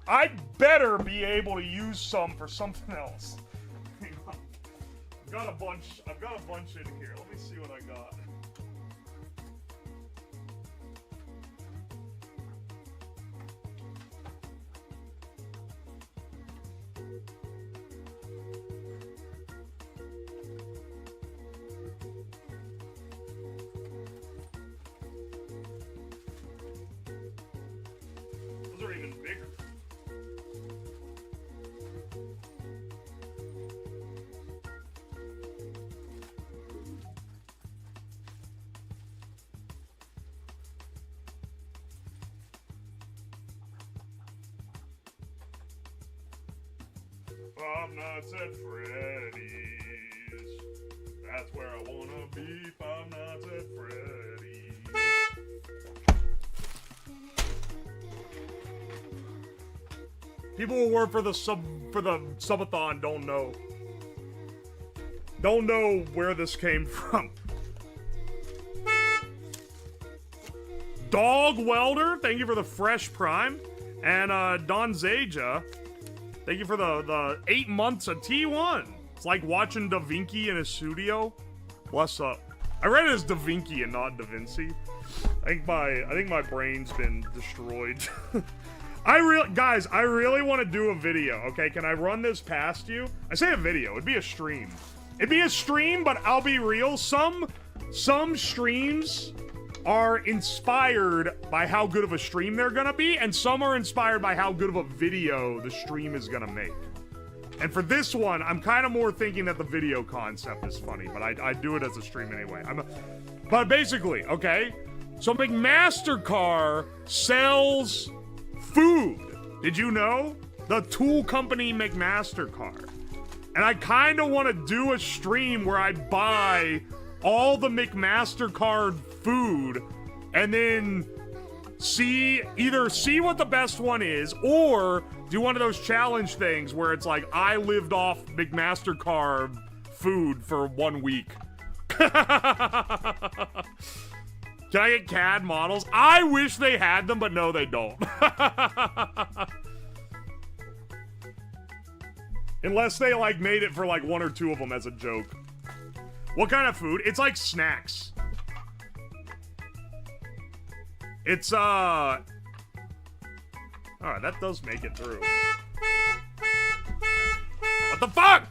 I better be able to use some for something else. I've got a bunch in here. Let me see what I got. Those are even bigger. Five Nights at Freddy's. That's where I wanna be. Five Nights at Freddy's. People who work for the subathon don't know. Don't know where this came from. Dog Welder, thank you for the fresh prime. And Don Zaja, thank you for the 8 months of T1. It's like watching Da Vinci in a studio. Bless up. I read it as Da Vinci and not Da Vinci. I think my brain's been destroyed. Guys, I really want to do a video. Okay, can I run this past you? I say a video. It'd be a stream. It'd be a stream, but I'll be real. Some streams are inspired by how good of a stream they're gonna be, and some are inspired by how good of a video the stream is gonna make. And for this one, I'm kind of more thinking that the video concept is funny, but I do it as a stream anyway. But basically, okay, so McMaster-Carr sells food. Did you know? The tool company McMaster-Carr. And I kind of want to do a stream where I buy all the McMaster-Carr food and then either see what the best one is or do one of those challenge things where it's like I lived off McMaster-Carr food for 1 week. Can I get CAD models? I wish they had them, but no, they don't. Unless they like made it for like 1 or 2 of them as a joke. What kind of food? It's like snacks. It's alright, that does make it through. What the fuck?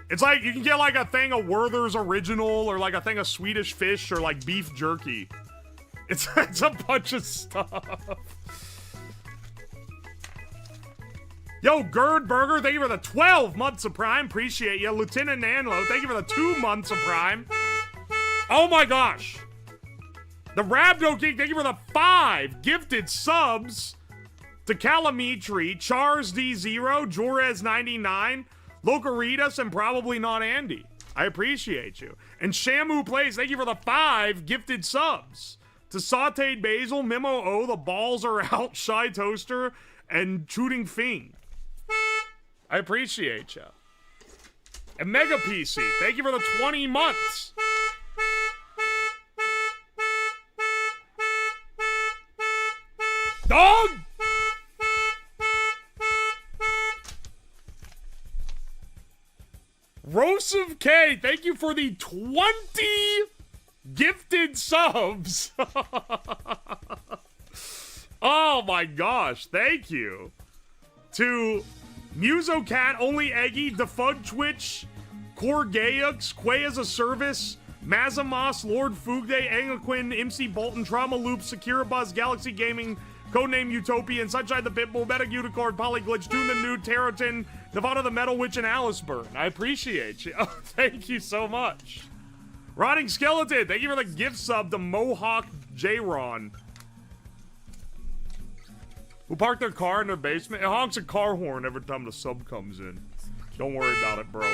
It's like you can get like a thing of Werther's Original or like a thing of Swedish Fish or like beef jerky. It's a bunch of stuff. Yo, Gerd Burger, thank you for the 12 months of Prime. Appreciate you. Lieutenant Nanlo, thank you for the 2 months of Prime. Oh my gosh. The Rabdo King, thank you for the 5 gifted subs. To Calamitri, Chars D0, Jorez 99, Locaritas, and probably not Andy. I appreciate you. And Shamu Plays, thank you for the 5 gifted subs. To Sauteed Basil, Memo O, The Balls Are Out, Shy Toaster, and Shooting Fiend. I appreciate you. And Mega PC, thank you for the 20 months. Dog! Rosov K, thank you for the 20 gifted subs. Oh my gosh, thank you. To Musocat, Only Eggy, Defud Twitch, Corgayux, Quay as a Service, Mazamos, Lord Fugde, Angliquin, MC Bolton, Trauma Loop, Sakira Buzz, Galaxy Gaming, Codename Utopian, Sunshine the Pitbull, Meta Unicorn, Polyglitch, Toon the Nude, Tarotin, Nevada the Metal Witch, and Alice Burn. I appreciate you. Oh, thank you so much. Rotting Skeleton, thank you for the gift sub to Mohawk J-Ron. Who parked their car in their basement? It honks a car horn every time the sub comes in. Don't worry about it, bro.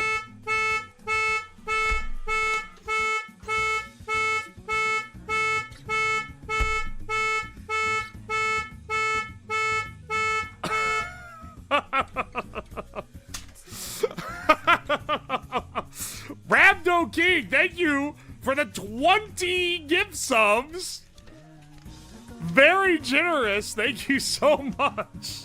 King, thank you for the 20 gift subs. Very generous. Thank you so much.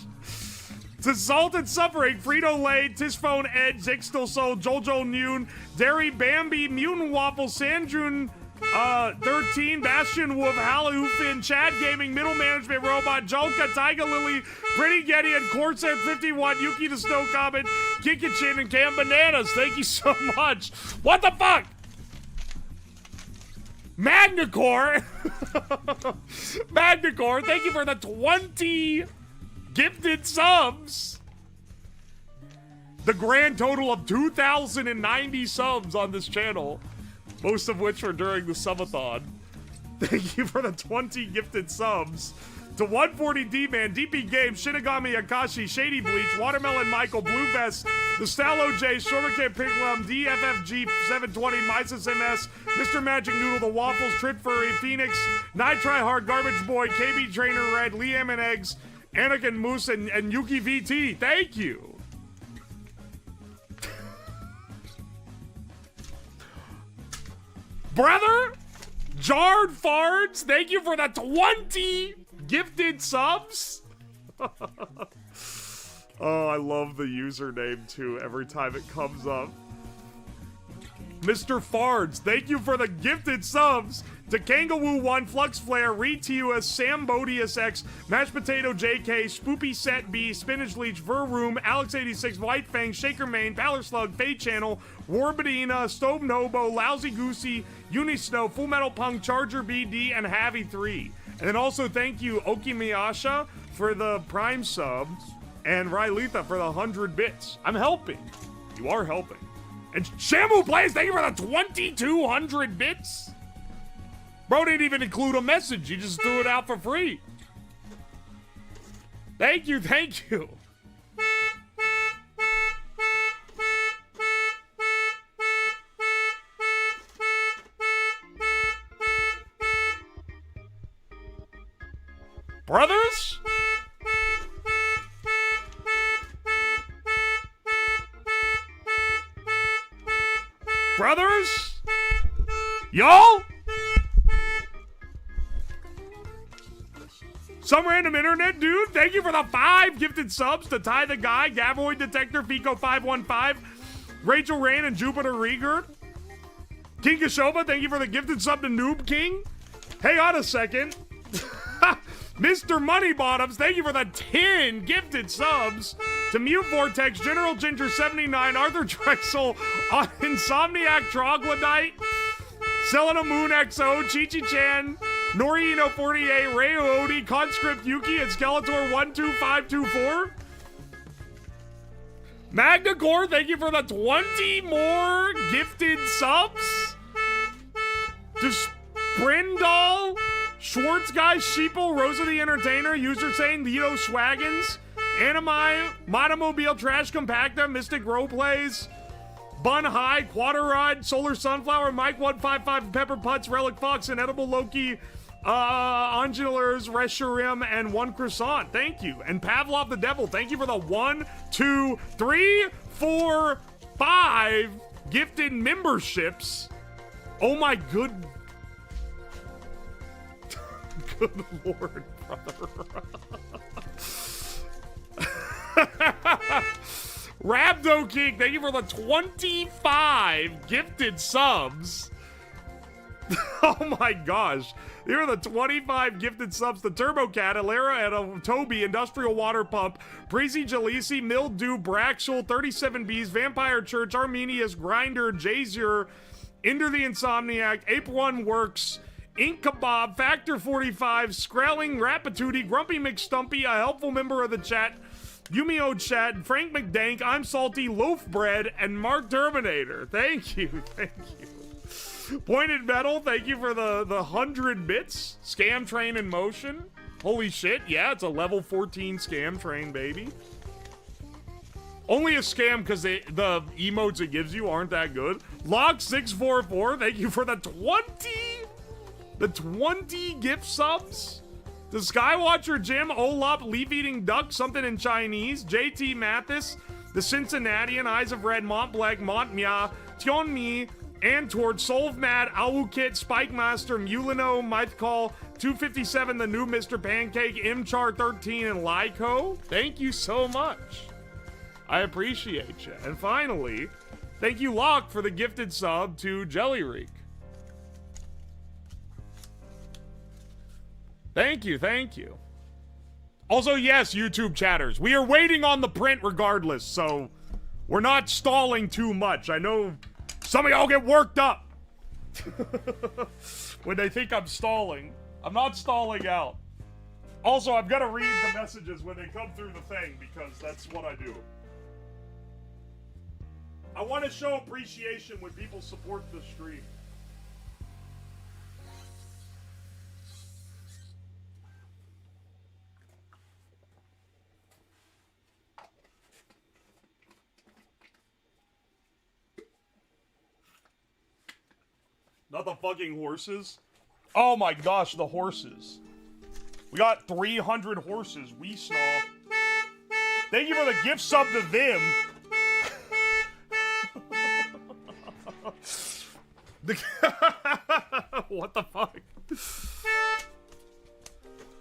To Salt and Suffering, Frito-Lay, Tishphone, Ed, Zixtal Soul, Jojo Noon, Dairy, Bambi, Mutant Waffle, Sandrune, 13, Bastion Wolf, Halahoofin, Chad Gaming, Middle Management Robot, Jolka, Tiger Lily, Pretty Getty, and Corsair 51, Yuki the Snow Comet, Kikichin, and Cam Bananas. Thank you so much. What the fuck? Magnacore. Magnacore, thank you for the 20 gifted subs. The grand total of 2,090 subs on this channel, most of which were during the subathon. Thank you for the 20 gifted subs. To 140 D-Man, DP Games, Shinigami Akashi, Shady Bleach, Watermelon Michael, Blue Vest, The Stallo J, Shorterkid Pigwum, DFFG 720, Mises MS, Mr. Magic Noodle, The Waffles, Trit Furry, Phoenix, Nitry Hard, Garbage Boy, KB Trainer Red, Liam and Eggs, Anakin Moose, and Yuki VT. Thank you. Brother, Jarred Fards, thank you for the 20 gifted subs. Oh, I love the username too every time it comes up. Mr. Fards, thank you for the gifted subs. To Kangaroo 1, Flux Flare, Retius, Sambodius X, Mashed Potato JK, Spoopy Set B, Spinach Leech, Verroom, Alex86, White Fang, Shaker Main, Valor Slug, Fade Channel, Warbadina, Stove Nobo, Lousy Goosey, Unisnow, Full Metal Punk, Charger BD, and Havy3. And then also thank you, Oki Miyasha, for the Prime sub, and Rylitha for the 100 bits. I'm helping. You are helping. And Shamu Plays, thank you for the 2,200 bits. Bro didn't even include a message. He just threw it out for free. Thank you, thank you. Brothers? Brothers? Y'all? Some random internet dude, thank you for the 5 gifted subs to Ty the Guy, Gavoid Detector, Fico515, Rachel Rain, and Jupiter Regert. King Kashoba, thank you for the gifted sub to Noob King. Hang on a second. Mr. Money Bottoms, thank you for the 10 gifted subs to Mute Vortex, General Ginger 79, Arthur Drexel, Insomniac Troglodyte, Selena Moon XO, Chichi Chan, Norino 48, Ray Odi, Conscript Yuki, and Skeletor 12524. Magnacore, thank you for the 20 more gifted subs to Sprindall, Schwartz Guy, Sheeple, Rosa the Entertainer, User saying Lito Swaggins, Animi, Motomobile, Trash Compacta, Mystic Roleplays, Bun High, Quaterod, Solar Sunflower, Mike 155, Pepper Putz, Relic Fox, and Edible Loki, Angulars, Reshirim, and One Croissant. Thank you. And Pavlov the Devil, thank you for the 1, 2, 3, 4, 5 gifted memberships. Oh my good lord, brother. Rabdo King, thank you for the 25 gifted subs. Oh my gosh. Here are the 25 gifted subs to Turbo Cat, Alara, and Toby, Industrial Water Pump, Breezy Jalisi, Mildew, Braxel, 37Bs, Vampire Church, Arminius, Grinder, Jazier, Ender the Insomniac, Ape One Works, Ink Kebab, Factor 45, Skrelling, Rapatootie, Grumpy McStumpy, a helpful member of the chat, Yumio Chat, Frank McDank, I'm Salty, Loaf Bread, and Mark Terminator. Thank you, thank you. Pointed Metal, thank you for the 100 bits. Scam Train in Motion. Holy shit, yeah, it's a level 14 Scam Train, baby. Only a scam because the emotes it gives you aren't that good. Lock644, thank you for the 20 gift subs. The Skywatcher Jim, Olap, Leaf Eating Duck, something in Chinese, JT Mathis, the Cincinnatian, Eyes of Red, Mont Blanc, Mont Mia, Tionmi, Antwort, Solvmad, Awukit, Spike Master, Mulino, Mythcall, 257, the new Mr. Pancake, Imchar13, and Lyco. Thank you so much. I appreciate you. And finally, thank you, Locke, for the gifted sub to Jellyreek. Thank you, thank you. Also, yes, YouTube chatters, we are waiting on the print regardless, so we're not stalling too much. I know some of y'all get worked up when they think I'm stalling. I'm not stalling out. Also, I've got to read the messages when they come through the thing because that's what I do. I want to show appreciation when people support the stream. Not the fucking horses. Oh my gosh, the horses. We got 300 horses. We saw. Thank you for the gift sub to them. What the fuck?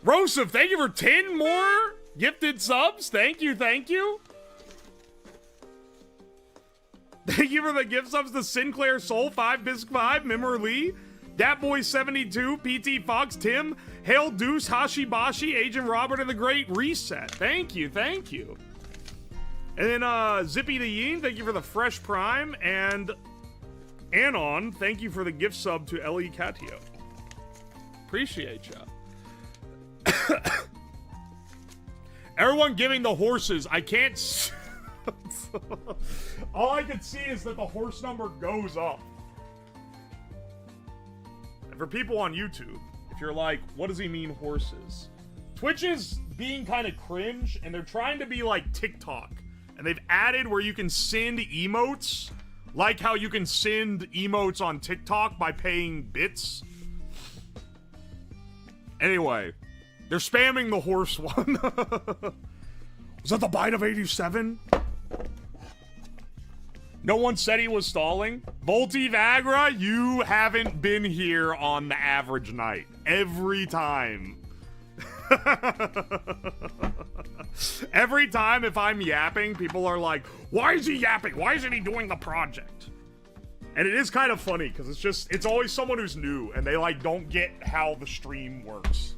Rosef, thank you for 10 more gifted subs. Thank you, thank you. Thank you for the gift subs to Sinclair Soul 5, Bisque 5, Mimmer Lee, Datboy 72, PT Fox, Tim, Hail Deuce, Hashibashi, Agent Robert, and the Great Reset. Thank you, thank you. And then Zippy the Yeen, thank you for the Fresh Prime, and Anon, thank you for the gift sub to Ellie Catio. Appreciate ya. Everyone giving the horses, I can't. All I can see is that the horse number goes up. And for people on YouTube, if you're like, what does he mean horses? Twitch is being kind of cringe, and they're trying to be like TikTok. And they've added where you can send emotes, like how you can send emotes on TikTok by paying bits. Anyway, they're spamming the horse one. Was that the bite of 87? No one said he was stalling. Volti Vagra, you haven't been here on the average night. Every time. Every time if I'm yapping, people are like, why is he yapping? Why isn't he doing the project? And it is kind of funny, because it's always someone who's new, and they like don't get how the stream works.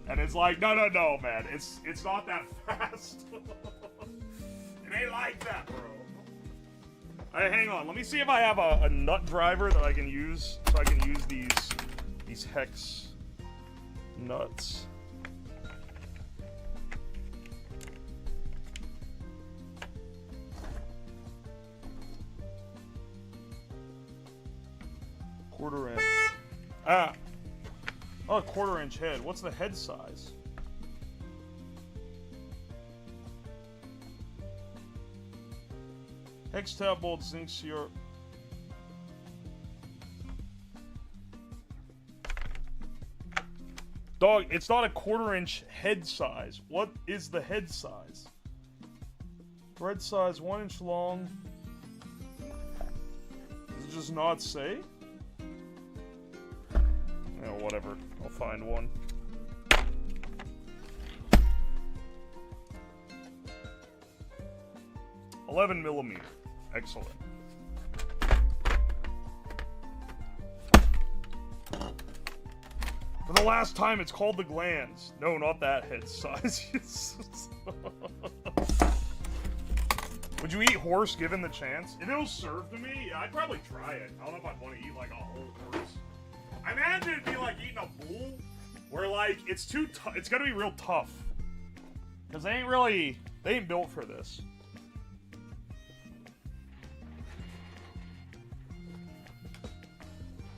And it's like, no, man. It's not that fast. It ain't like that, bro. Hey, hang on. Let me see if I have a nut driver that I can use, so I can use these hex nuts. Quarter inch. Ah. Oh, a quarter-inch head. What's the head size? Hex tab bolt sinks your. Dog, it's not a quarter-inch head size. What is the head size? Bread size 1 inch long. Does it just not say? Oh, whatever. I'll find one. $11mm. Excellent. For the last time, it's called the glands. No, not that head size. Would you eat horse given the chance? If it was served to me, yeah, I'd probably try it. I don't know if I'd want to eat like a whole horse. I imagine it'd be like eating a bull, where like it's too tough. It's gonna be real tough, because they ain't built for this.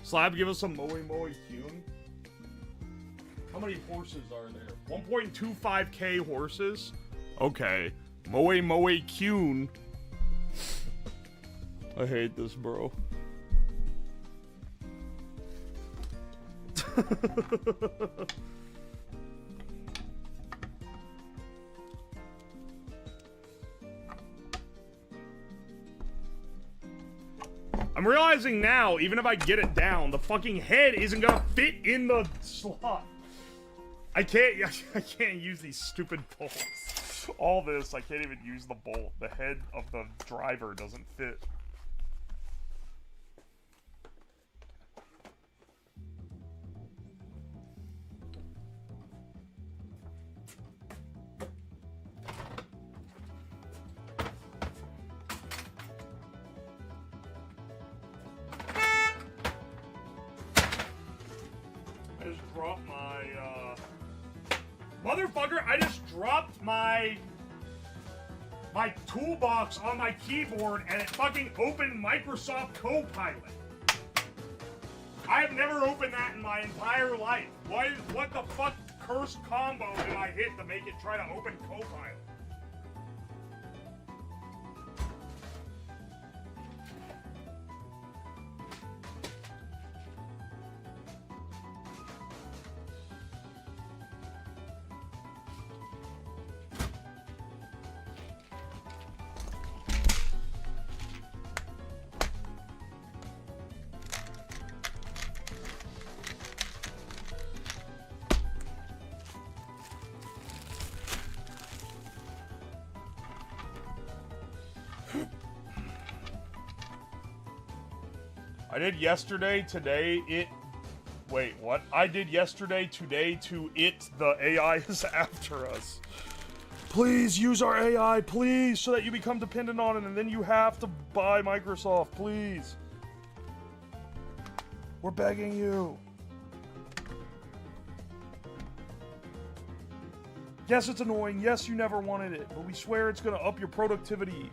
Slab, give us some Moe Moe Kyun. How many horses are there? 1.25k horses? Okay. Moe Moe Kyun. I hate this, bro. I I'm realizing now, even if I get it down, the fucking head isn't gonna fit in the slot. I can't use these stupid bolts. All this, I can't even use the bolt. The head of the driver doesn't fit. I just dropped my, motherfucker, I just dropped my toolbox on my keyboard and it fucking opened Microsoft Copilot. I've never opened that in my entire life. What the fuck cursed combo did I hit to make it try to open Copilot? I did yesterday, today, it... Wait, what? I did yesterday, today, to it, the AI is after us. Please use our AI, please, so that you become dependent on it, and then you have to buy Microsoft, please. We're begging you. Yes, it's annoying. Yes, you never wanted it, but we swear it's gonna up your productivity.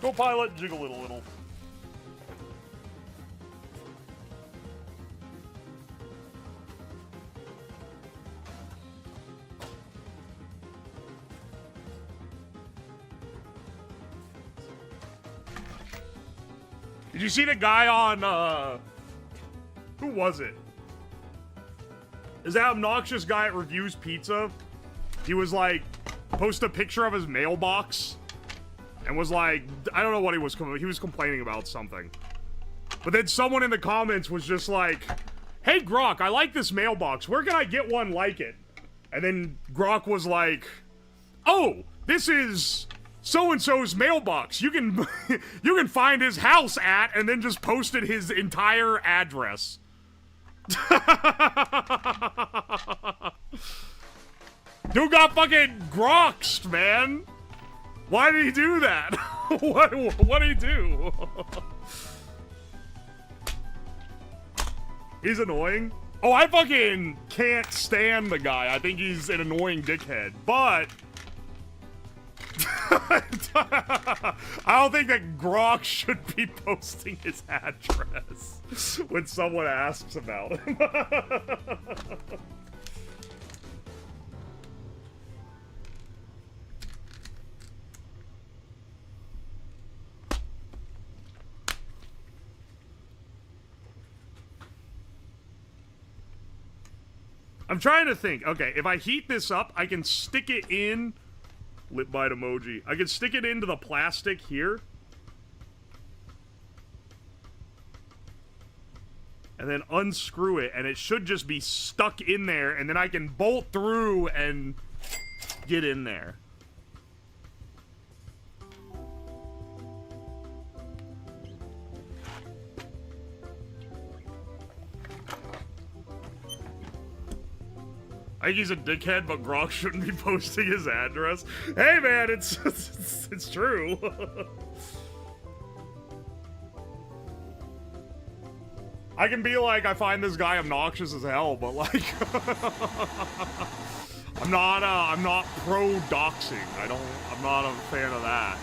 Go pilot, jiggle it a little. Did you see the guy on, who was it? Is that obnoxious guy at Reviews Pizza? He was like, post a picture of his mailbox. And was like, I don't know what he was complaining about something. But then someone in the comments was just like, hey Grok, I like this mailbox. Where can I get one like it? And then Grok was like, oh, this is so-and-so's mailbox. You can you can find his house at, and then just posted his entire address. Dude got fucking Groxed, man. Why did he do that? what did he do? He's annoying. Oh, I fucking can't stand the guy. I think he's an annoying dickhead. But I don't think that Grok should be posting his address when someone asks about him. I'm trying to think. Okay, if I heat this up, I can stick it in... Lip bite emoji. I can stick it into the plastic here. And then unscrew it, and it should just be stuck in there, and then I can bolt through and get in there. I think he's a dickhead, but Grok shouldn't be posting his address. Hey, man, it's true. I can be like, I find this guy obnoxious as hell, but like, I'm not pro doxing. I'm not a fan of that.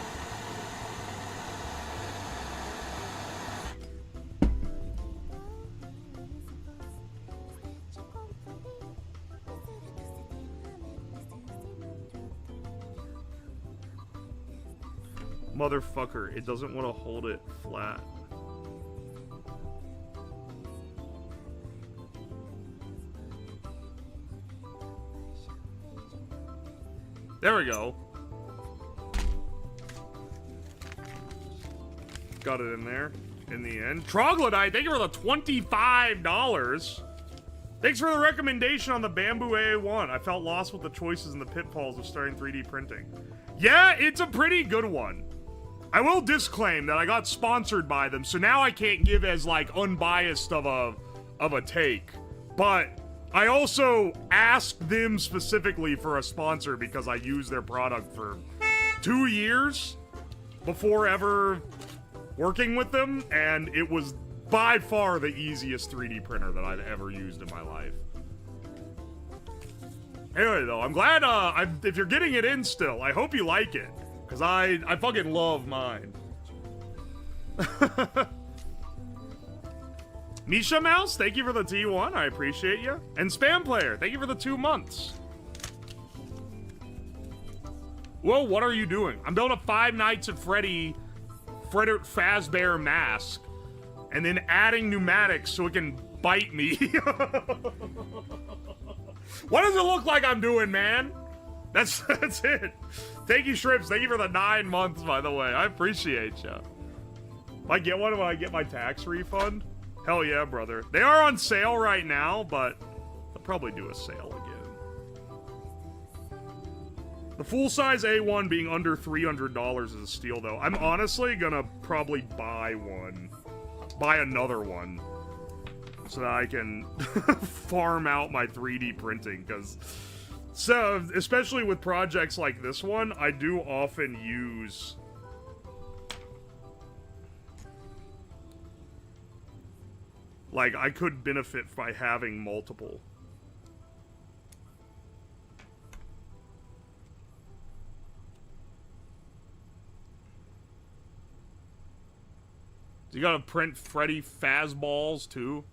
Motherfucker, it doesn't want to hold it flat. There we go. got it in there in the end. Troglodyte, thank you for the $25. Thanks for the recommendation on the Bamboo AA1. I felt lost with the choices and the pitfalls of starting 3D printing. Yeah, it's a pretty good one. I will disclaim that I got sponsored by them, so now I can't give as, like, unbiased of a take. But I also asked them specifically for a sponsor because I used their product for 2 years before ever working with them, and it was by far the easiest 3D printer that I've ever used in my life. Anyway, though, I'm glad, if you're getting it in still, I hope you like it. Because I fucking love mine. Misha Mouse, thank you for the T1. I appreciate you. And Spam Player, thank you for the 2 months. Whoa, what are you doing? I'm building a Five Nights at Freddy Fazbear mask. And then adding pneumatics so it can bite me. What does it look like I'm doing, man? That's it. Thank you, Shrimps. Thank you for the 9 months, by the way. I appreciate you. I get one when I get my tax refund. Hell yeah, brother. They are on sale right now, but they'll probably do a sale again. The full-size A1 being under $300 is a steal, though. I'm honestly gonna probably buy one. Buy another one. So that I can farm out my 3D printing, because... So, especially with projects like this one, I do often use... Like, I could benefit by having multiple. You gotta print Freddy Fazballs, too?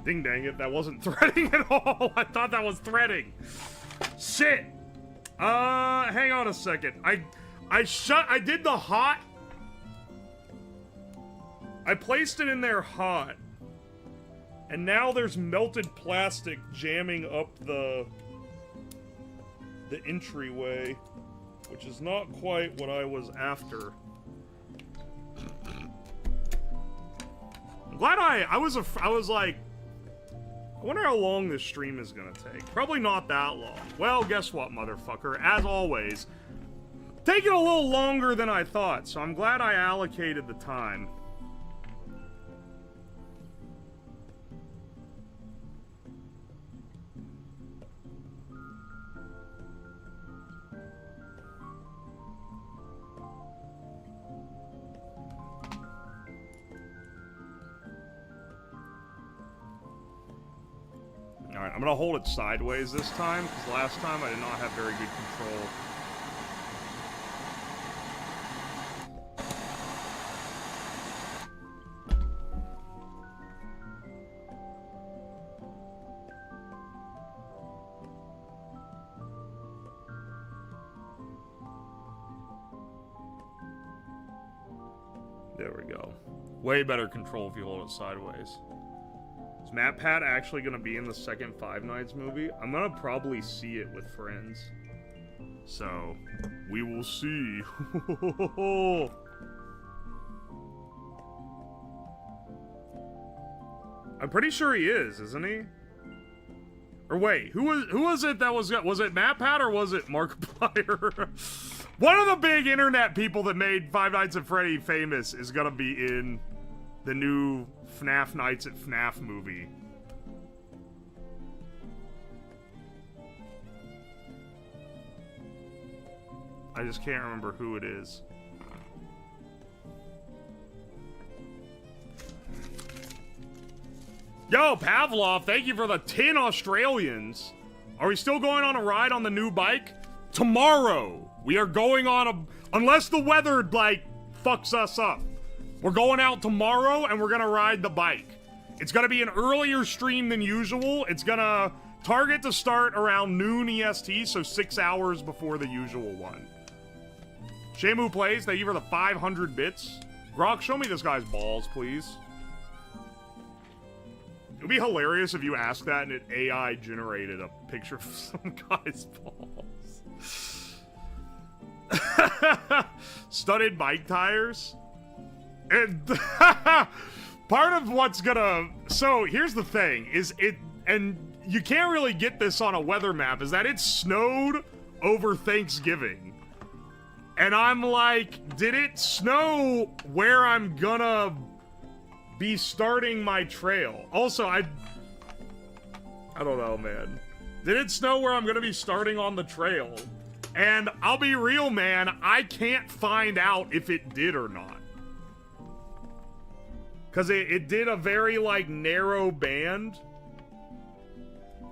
Ding dang it, that wasn't threading at all. I thought that was threading. Shit. Hang on a second. I did the hot. I placed it in there hot. And now there's melted plastic jamming up the entryway, which is not quite what I was after. I'm glad I was like, I wonder how long this stream is gonna take. Probably not that long. Well, guess what, motherfucker? As always, taking a little longer than I thought, so I'm glad I allocated the time. Alright, I'm gonna hold it sideways this time, because last time I did not have very good control. There we go. Way better control if you hold it sideways. Is matpat actually gonna be in the second Five Nights movie? I'm gonna probably see it with friends. So, we will see. I'm pretty sure he is, isn't he? Or wait, who was it that was it matpat or was it Markiplier? One of the big internet people that made Five Nights at Freddy famous is gonna be in the new FnaF Nights at FnaF movie. I just can't remember who it is. Yo, Pavlov, thank you for the 10 Australians. Are we still going on a ride on the new bike? Tomorrow, we are going on a... Unless the weather, like, fucks us up. We're going out tomorrow, and we're gonna ride the bike. It's gonna be an earlier stream than usual. It's gonna target to start around noon EST, so 6 hours before the usual one. Shamu Plays, thank you for the 500 bits. Grok, show me this guy's balls, please. It would be hilarious if you asked that and it AI generated a picture of some guy's balls. Studded bike tires. And part of what's gonna... So, here's the thing, is it... And you can't really get this on a weather map, is that it snowed over Thanksgiving. And I'm like, did it snow where I'm gonna be starting my trail? Also, I don't know, man. Did it snow where I'm gonna be starting on the trail? And I'll be real, man, I can't find out if it did or not. Because it did a very, like, narrow band.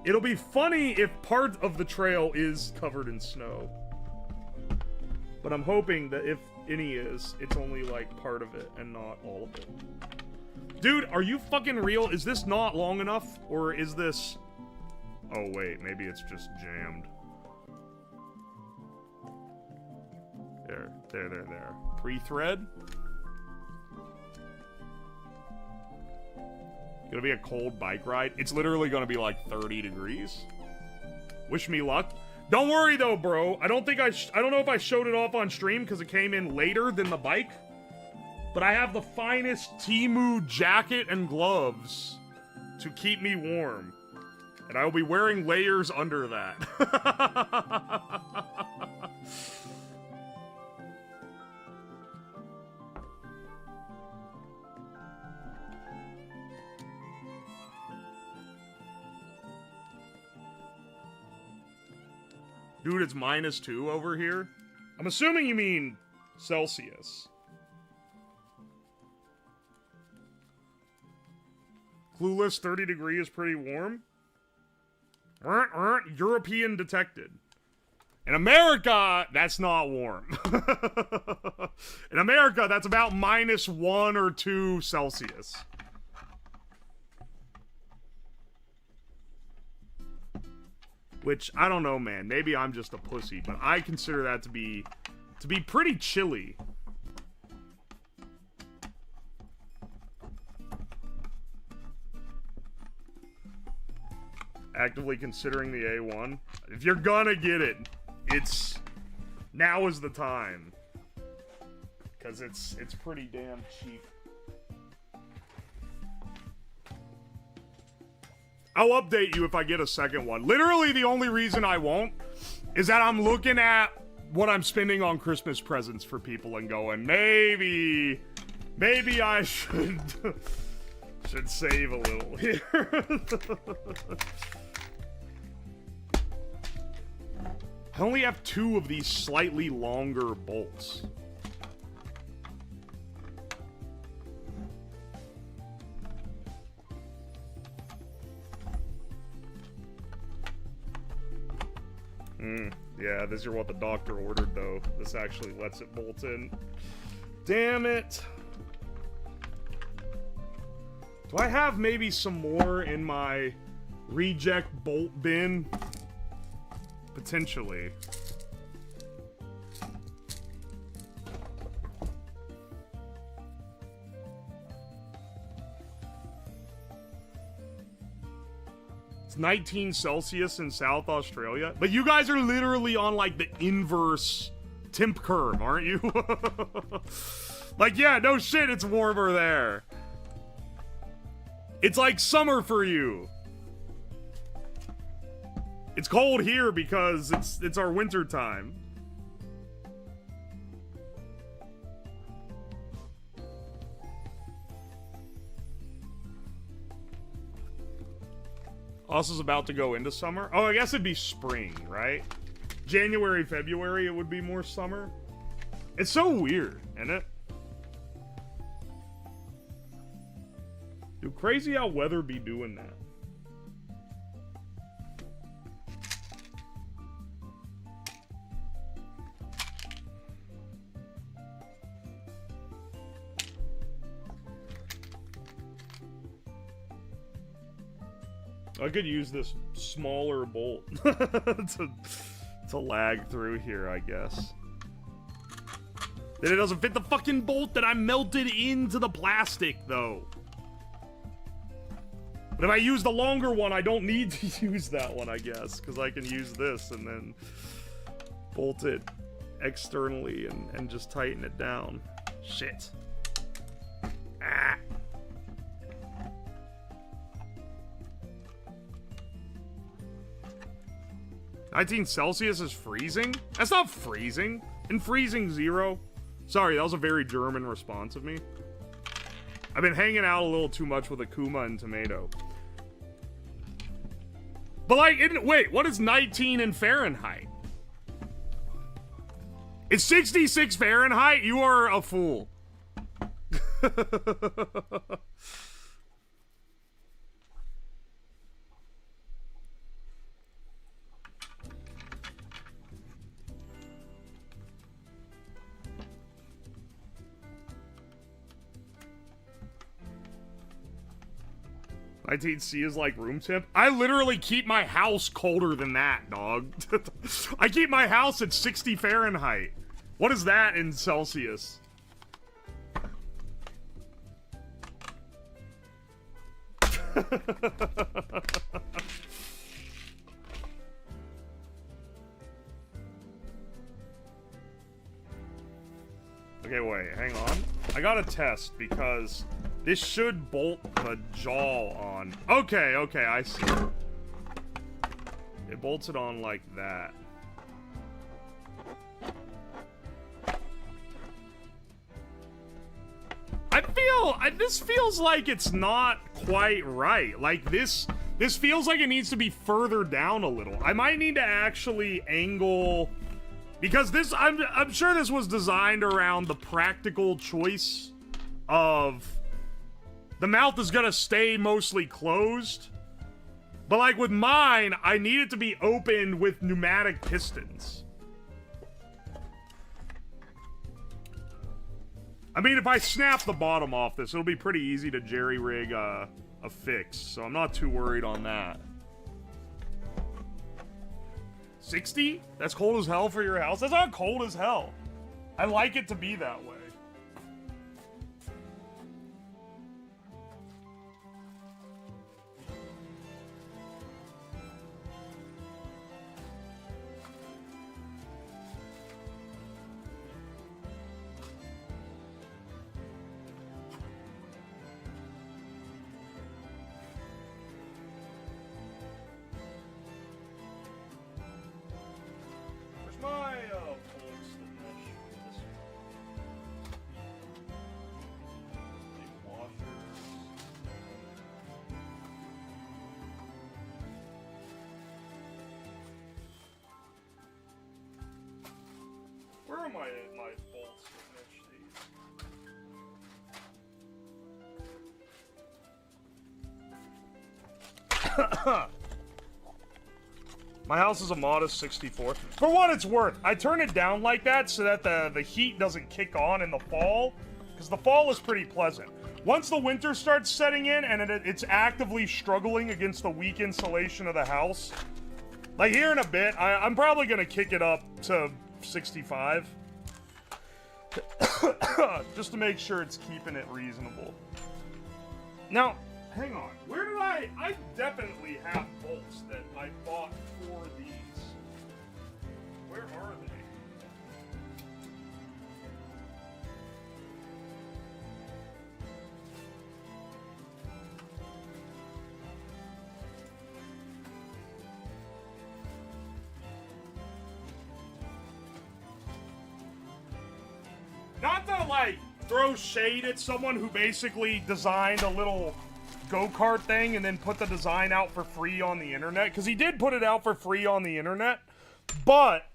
It'll be funny if part of the trail is covered in snow. But I'm hoping that if any is, it's only, like, part of it and not all of it. Dude, are you fucking real? Is this not long enough? Or is this... Oh, wait, maybe it's just jammed. There. Pre-thread? Gonna be a cold bike ride. It's literally gonna be like 30 degrees. Wish me luck. Don't worry though, bro. I don't know if I showed it off on stream because it came in later than the bike. But I have the finest Temu jacket and gloves to keep me warm. And I will be wearing layers under that. Dude, it's -2 over here. I'm assuming you mean Celsius. Clueless, 30 degrees is pretty warm. European detected. In America, that's not warm. In America, that's about -1 or 2 Celsius. Which, I don't know, man. Maybe I'm just a pussy, but I consider that to be pretty chilly. Actively considering the A1. If you're gonna get it, now is the time. Because it's pretty damn cheap. I'll update you if I get a second one. Literally, the only reason I won't is that I'm looking at what I'm spending on Christmas presents for people and going, maybe I should save a little here. I only have 2 of these slightly longer bolts. Yeah, these are what the doctor ordered, though. This actually lets it bolt in. Damn it! Do I have maybe some more in my reject bolt bin? Potentially. It's 19 Celsius in South Australia. But you guys are literally on, like, the inverse temp curve, aren't you? Like, yeah, no shit, it's warmer there. It's like summer for you. It's cold here because it's our winter time. Us is about to go into summer. Oh, I guess it'd be spring, right? January, February, it would be more summer. It's so weird, isn't it? Dude, Crazy how weather be doing that. I could use this smaller bolt to lag through here, I guess. Then it doesn't fit the fucking bolt that I melted into the plastic, though. But if I use the longer one, I don't need to use that one, I guess, because I can use this and then bolt it externally and just tighten it down. Shit. Ah. 19 Celsius is freezing? That's not freezing. In freezing 0. Sorry, that was a very German response of me. I've been hanging out a little too much with Akuma and Tomato. But like, wait, what is 19 in Fahrenheit? It's 66 Fahrenheit? You are a fool. 19C is like room temp. I literally keep my house colder than that, dog. I keep my house at 60 Fahrenheit. What is that in Celsius? Okay, wait, hang on. I gotta test because this should bolt the jaw on. Okay, okay, I see. It bolts it on like that. This feels like it's not quite right. Like this feels like it needs to be further down a little. I might need to actually angle, because this, I'm sure this was designed around the practical choice of the mouth is gonna stay mostly closed. But like with mine, I need it to be opened with pneumatic pistons. I mean, if I snap the bottom off this, it'll be pretty easy to jerry-rig a fix, so I'm not too worried on that. 60? That's cold as hell for your house? That's not cold as hell. I like it to be that way. Where are my bolts to finish these? My house is a modest 64. For what it's worth, I turn it down like that so that the heat doesn't kick on in the fall, because the fall is pretty pleasant. Once the winter starts setting in and it's actively struggling against the weak insulation of the house, like here in a bit, I'm probably going to kick it up to 65. Just to make sure it's keeping it reasonable. Now, hang on. Where did I definitely have bolts that I bought for these. Where are they? Not to, like, throw shade at someone who basically designed a little go-kart thing and then put the design out for free on the internet, because he did put it out for free on the internet, but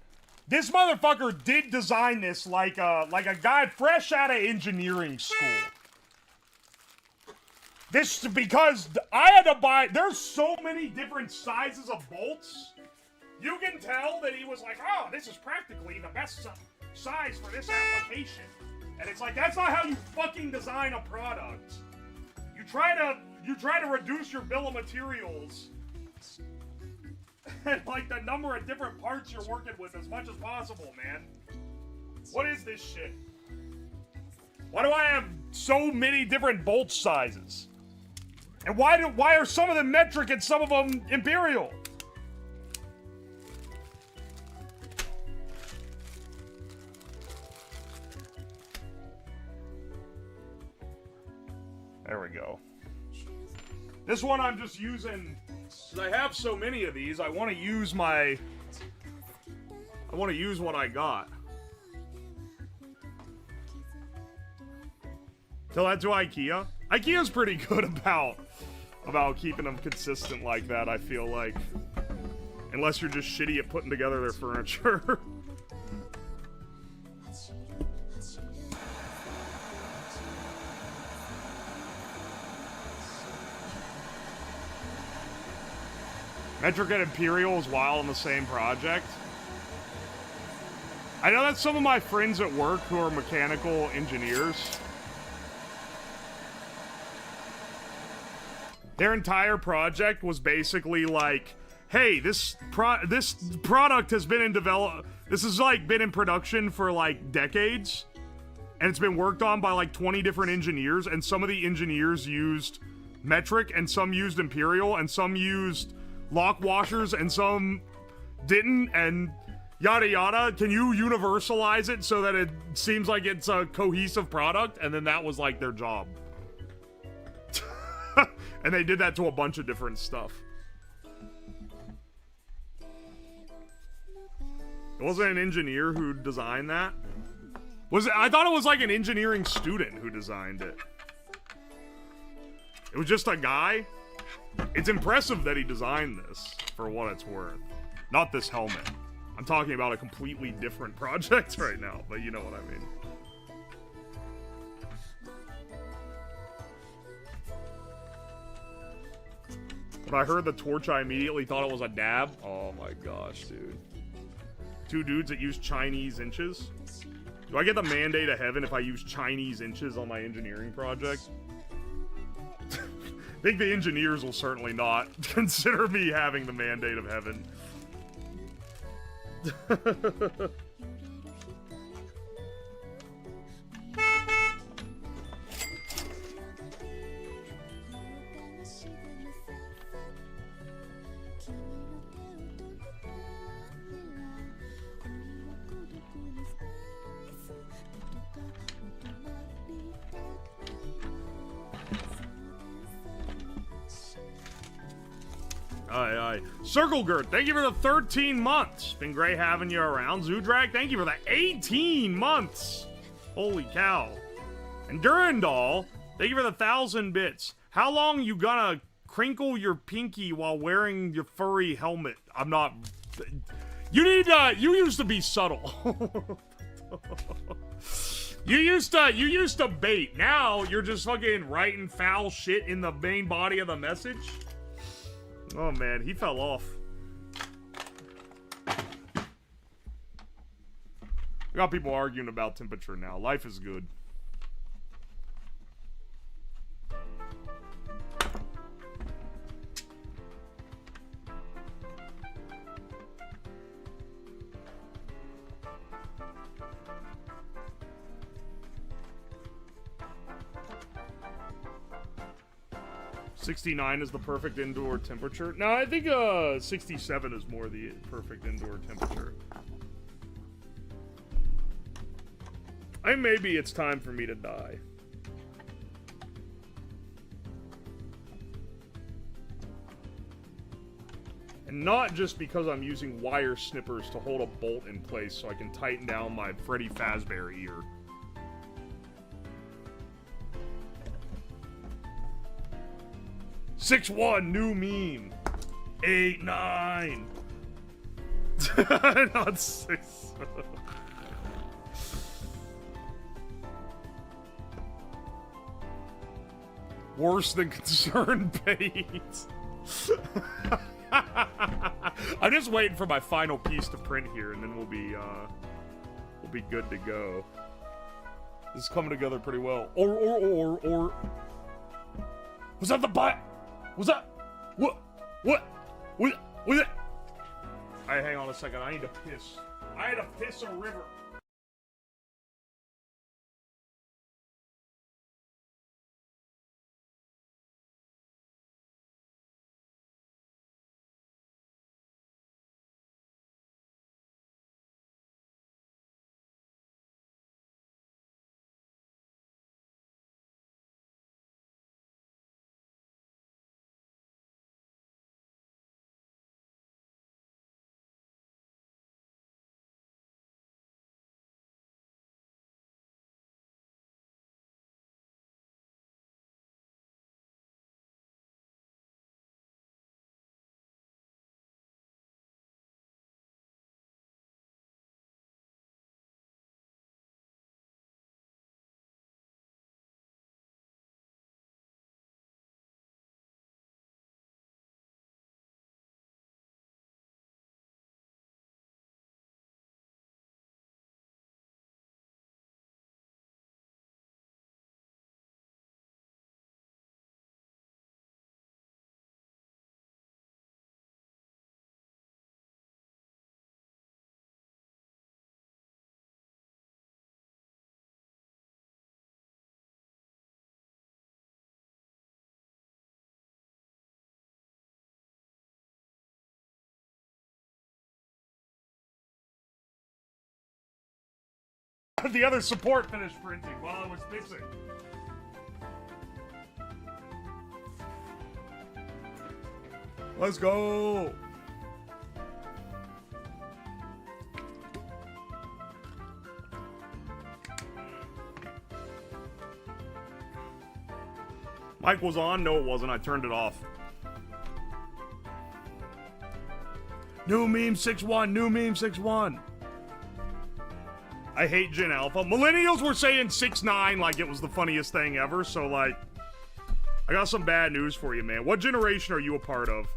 this motherfucker did design this like a guy fresh out of engineering school. This because I had to buy. There's so many different sizes of bolts. You can tell that he was like, "Oh, this is practically the best size for this application." And it's like that's not how you fucking design a product. You try to reduce your bill of materials and like the number of different parts you're working with as much as possible, man. What is this shit? Why do I have so many different bolt sizes? And why are some of them metric and some of them imperial? There we go. This one I'm just using, because I have so many of these, I want to use what I got. Tell that to IKEA. IKEA's pretty good about keeping them consistent like that, I feel like. Unless you're just shitty at putting together their furniture. Metric and Imperial is while on the same project. I know that some of my friends at work who are mechanical engineers, their entire project was basically like, hey, this product has been this has like been in production for like decades, and it's been worked on by like 20 different engineers, and some of the engineers used metric, and some used imperial, and some used lock washers, and some didn't, and yada yada. Can you universalize it so that it seems like it's a cohesive product? And then that was like their job. And they did that to a bunch of different stuff. It wasn't an engineer who designed that. I thought it was like an engineering student who designed it. It was just a guy. It's impressive that he designed this, for what it's worth. Not this helmet. I'm talking about a completely different project right now, but you know what I mean. When I heard the torch, I immediately thought it was a dab. Oh my gosh, dude. Two dudes that use Chinese inches. Do I get the mandate of heaven if I use Chinese inches on my engineering project? I think the engineers will certainly not consider me having the mandate of heaven. Aye. Circle Gert, thank you for the 13 months. Been great having you around. Zoodrag, thank you for the 18 months. Holy cow. And Durandal, thank you for the 1,000 bits. How long you gonna crinkle your pinky while wearing your furry helmet? I'm not... You used to be subtle. You used to bait. Now you're just fucking writing foul shit in the main body of the message. Oh man, he fell off. We got people arguing about temperature now. Life is good. .69 is the perfect indoor temperature. No, I think 67 is more the perfect indoor temperature. I think maybe it's time for me to die. And not just because I'm using wire snippers to hold a bolt in place so I can tighten down my Freddy Fazbear ear. .61 new meme. 8, 9. Not 6. Worse than concern bait. I'm just waiting for my final piece to print here, and then we'll be good to go. This is coming together pretty well. Or. Was that the butt? Was that? What? Was it? Alright, hang on a second. I need to piss. I had to piss a river. The other support finished printing while I was pissing. Let's go. Mic was on? No, it wasn't. I turned it off. New meme 6-1. New meme 6-1. I hate Gen Alpha. Millennials were saying 6-9 like it was the funniest thing ever, so like, I got some bad news for you, man. What generation are you a part of?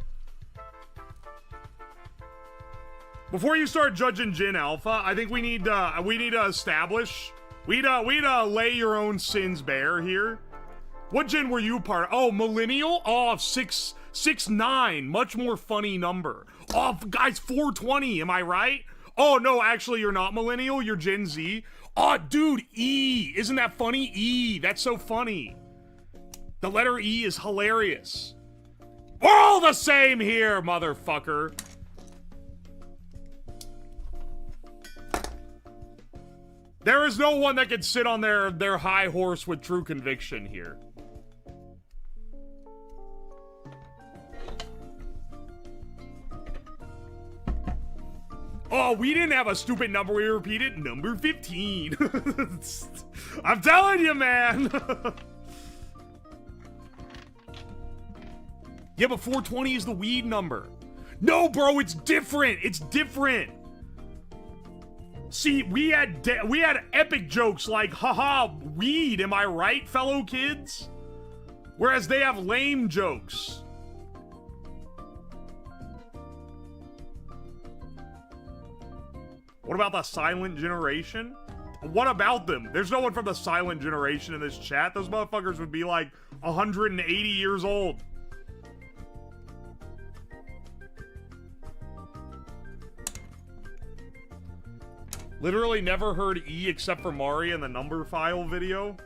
Before you start judging Gen Alpha, I think we need to establish, we need to lay your own sins bare here. What gen were you part of? Oh, millennial? Oh, 6-9. Much more funny number. Oh, guys, 420. Am I right? Oh, no, actually, you're not millennial. You're Gen Z. Oh, dude, E. Isn't that funny? E. That's so funny. The letter E is hilarious. We're all the same here, motherfucker. There is no one that can sit on their high horse with true conviction here. Oh, we didn't have a stupid number. We repeated number 15. I'm telling you, man. Yeah, but 420 is the weed number. No, bro, it's different. It's different. See, we had epic jokes like, haha, weed, am I right, fellow kids? Whereas they have lame jokes. What about the silent generation? What about them? There's no one from the silent generation in this chat. Those motherfuckers would be like 180 years old. Literally never heard E except for Mari in the number file video.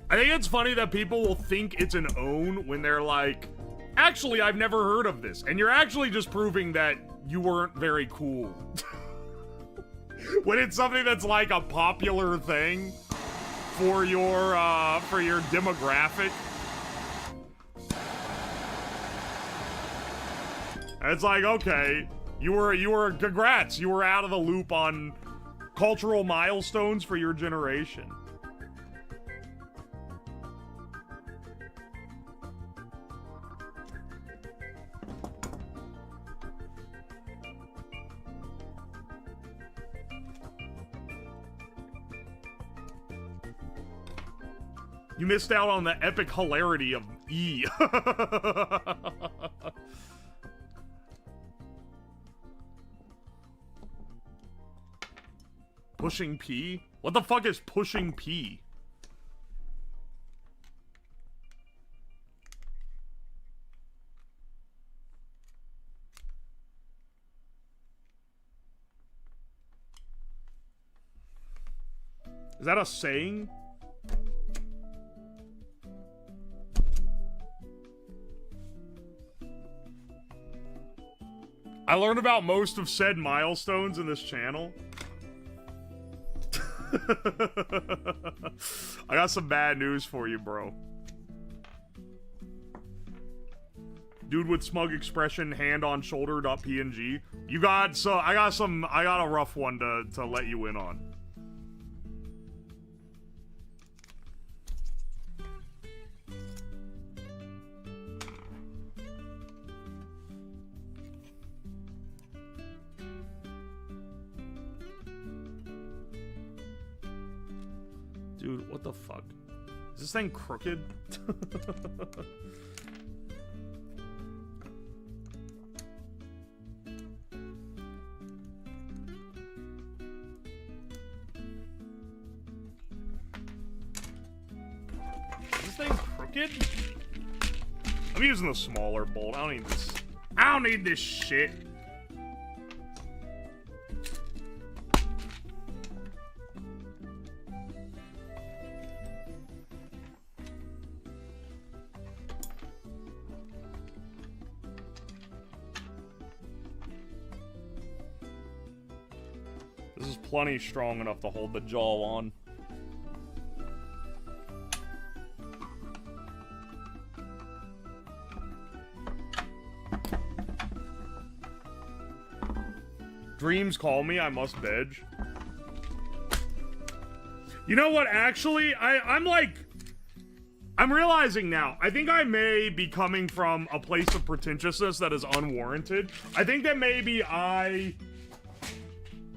I think it's funny that people will think it's an own when they're like, actually, I've never heard of this. And you're actually just proving that you weren't very cool. When it's something that's like a popular thing for your demographic. It's like, okay, you were congrats, you were out of the loop on cultural milestones for your generation. You missed out on the epic hilarity of E. Pushing P? What the fuck is pushing P? Is that a saying? I learned about most of said milestones in this channel. I got some bad news for you, bro. Dude with smug expression, hand on shoulder.png. You got I got a rough one to let you in on. Dude, what the fuck? Is this thing crooked? Is this thing crooked? I'm using the smaller bolt. I don't need this. I don't need this shit. This is plenty strong enough to hold the jaw on. Dreams call me, I must beg. You know what, actually, I'm realizing now, I think I may be coming from a place of pretentiousness that is unwarranted. I think that maybe I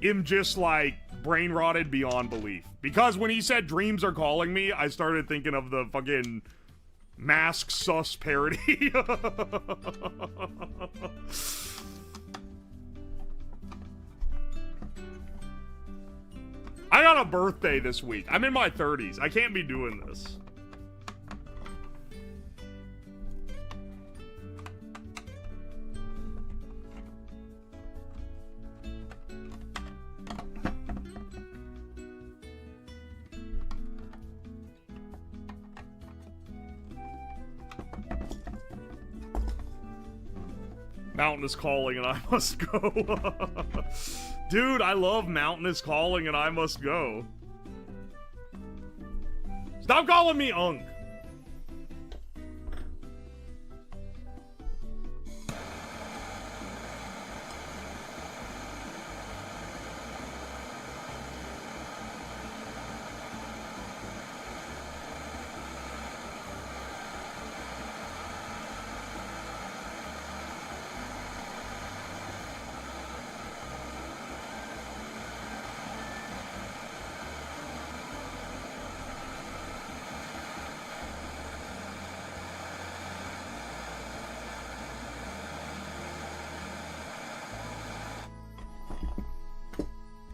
am just, like, brain rotted beyond belief. Because when he said dreams are calling me, I started thinking of the fucking Mask Sus parody. I got a birthday this week. I'm in my 30s. I can't be doing this. Mountain is calling and I must go. Dude, I love Mountain is calling and I must go. Stop calling me Unk.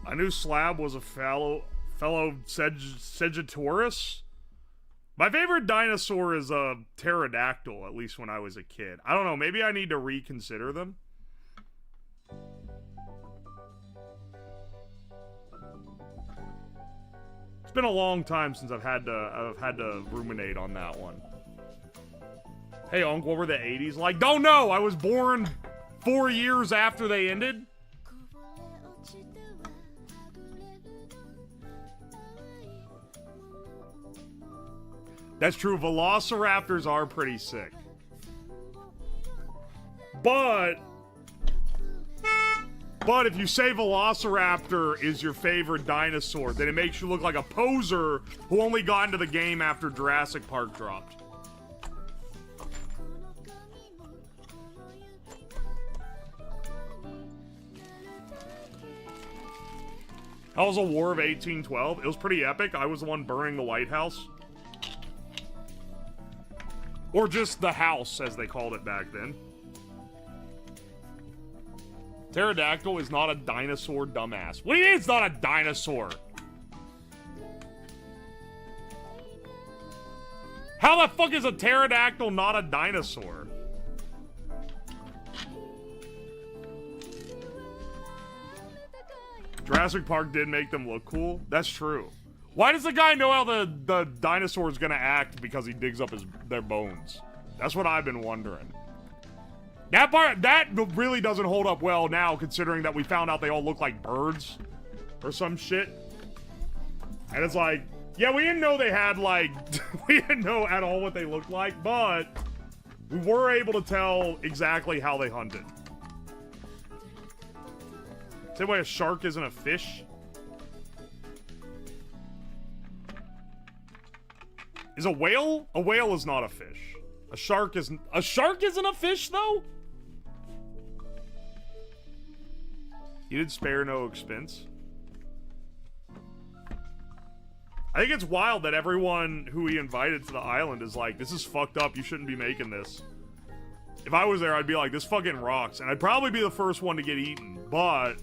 I knew Slab was a fellow Sagittarius. My favorite dinosaur is a pterodactyl, at least when I was a kid. I don't know, maybe I need to reconsider them. It's been a long time since I've had to ruminate on that one. Hey, Unc, what were the 80s like? Don't know! I was born 4 years after they ended. That's true, velociraptors are pretty sick. But if you say velociraptor is your favorite dinosaur, then it makes you look like a poser who only got into the game after Jurassic Park dropped. How was the War of 1812? It was pretty epic. I was the one burning the White House. Or just the house, as they called it back then. Pterodactyl is not a dinosaur, dumbass. What do you mean it's not a dinosaur? How the fuck is a pterodactyl not a dinosaur? Jurassic Park did make them look cool. That's true. Why does the guy know how the dinosaur is gonna act because he digs up their bones? That's what I've been wondering. That part, that really doesn't hold up well now, considering that we found out they all look like birds or some shit. And it's like, yeah, we didn't know they had, like, we didn't know at all what they looked like, but we were able to tell exactly how they hunted. Same way a shark isn't a fish. Is a whale? A whale is not a fish. A shark isn't a fish, though? He did spare no expense. I think it's wild that everyone who he invited to the island is like, this is fucked up, you shouldn't be making this. If I was there, I'd be like, this fucking rocks. And I'd probably be the first one to get eaten, but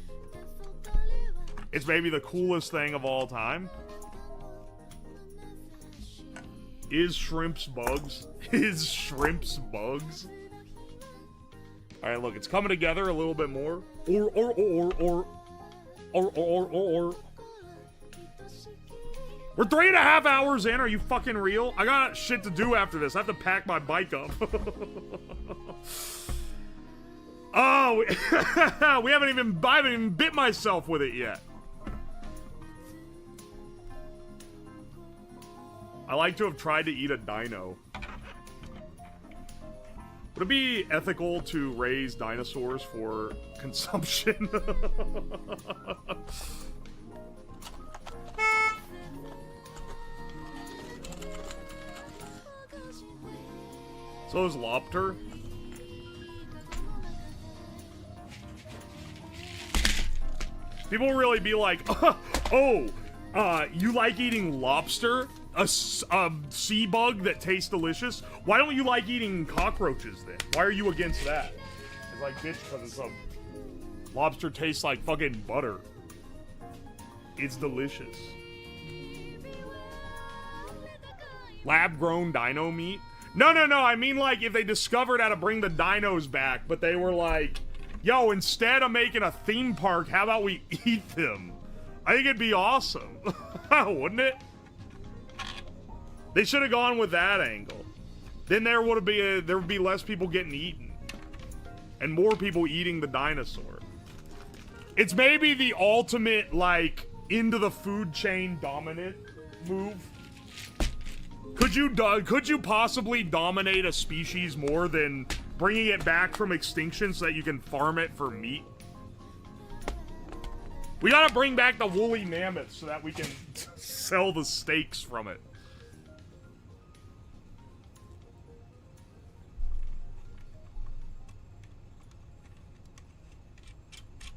it's maybe the coolest thing of all time. Is shrimps bugs? Is shrimps bugs? Alright, look, it's coming together a little bit more. Or. We're 3.5 hours in, are you fucking real? I got shit to do after this. I have to pack my bike up. Oh, I haven't even bit myself with it yet. I like to have tried to eat a dino. Would it be ethical to raise dinosaurs for consumption? So is lobster. People really be like, oh, you like eating lobster? A sea bug that tastes delicious? Why don't you like eating cockroaches then? Why are you against that? It's like, bitch, because it's lobster tastes like fucking butter. It's delicious. Lab-grown dino meat? No, I mean, like, if they discovered how to bring the dinos back, but they were like, yo, instead of making a theme park, how about we eat them? I think it'd be awesome. Wouldn't it? They should have gone with that angle. Then there would be less people getting eaten. And more people eating the dinosaur. It's maybe the ultimate, like, into the food chain dominant move. Could you possibly dominate a species more than bringing it back from extinction so that you can farm it for meat? We gotta bring back the woolly mammoth so that we can sell the steaks from it.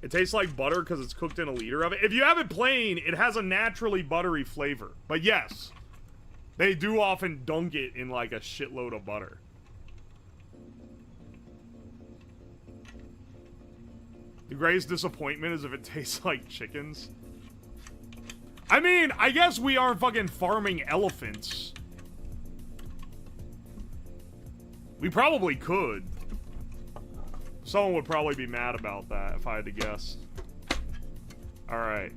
It tastes like butter because it's cooked in a liter of it. If you have it plain, it has a naturally buttery flavor. But yes, they do often dunk it in like a shitload of butter. The greatest disappointment is if it tastes like chickens. I mean, I guess we aren't fucking farming elephants. We probably could. Someone would probably be mad about that if I had to guess. Alright.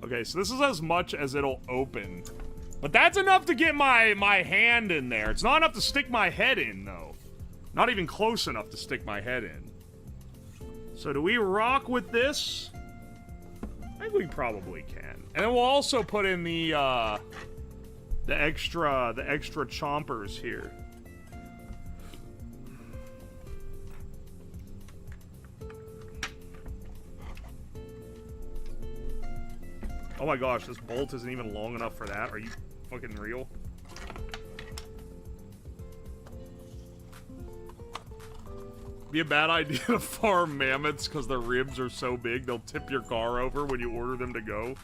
Okay, so this is as much as it'll open. But that's enough to get my hand in there. It's not enough to stick my head in, though. Not even close enough to stick my head in. So do we rock with this? I think we probably can. And then we'll also put in the extra chompers here. Oh my gosh, this bolt isn't even long enough for that. Are you fucking real? Be a bad idea to farm mammoths because their ribs are so big they'll tip your car over when you order them to go.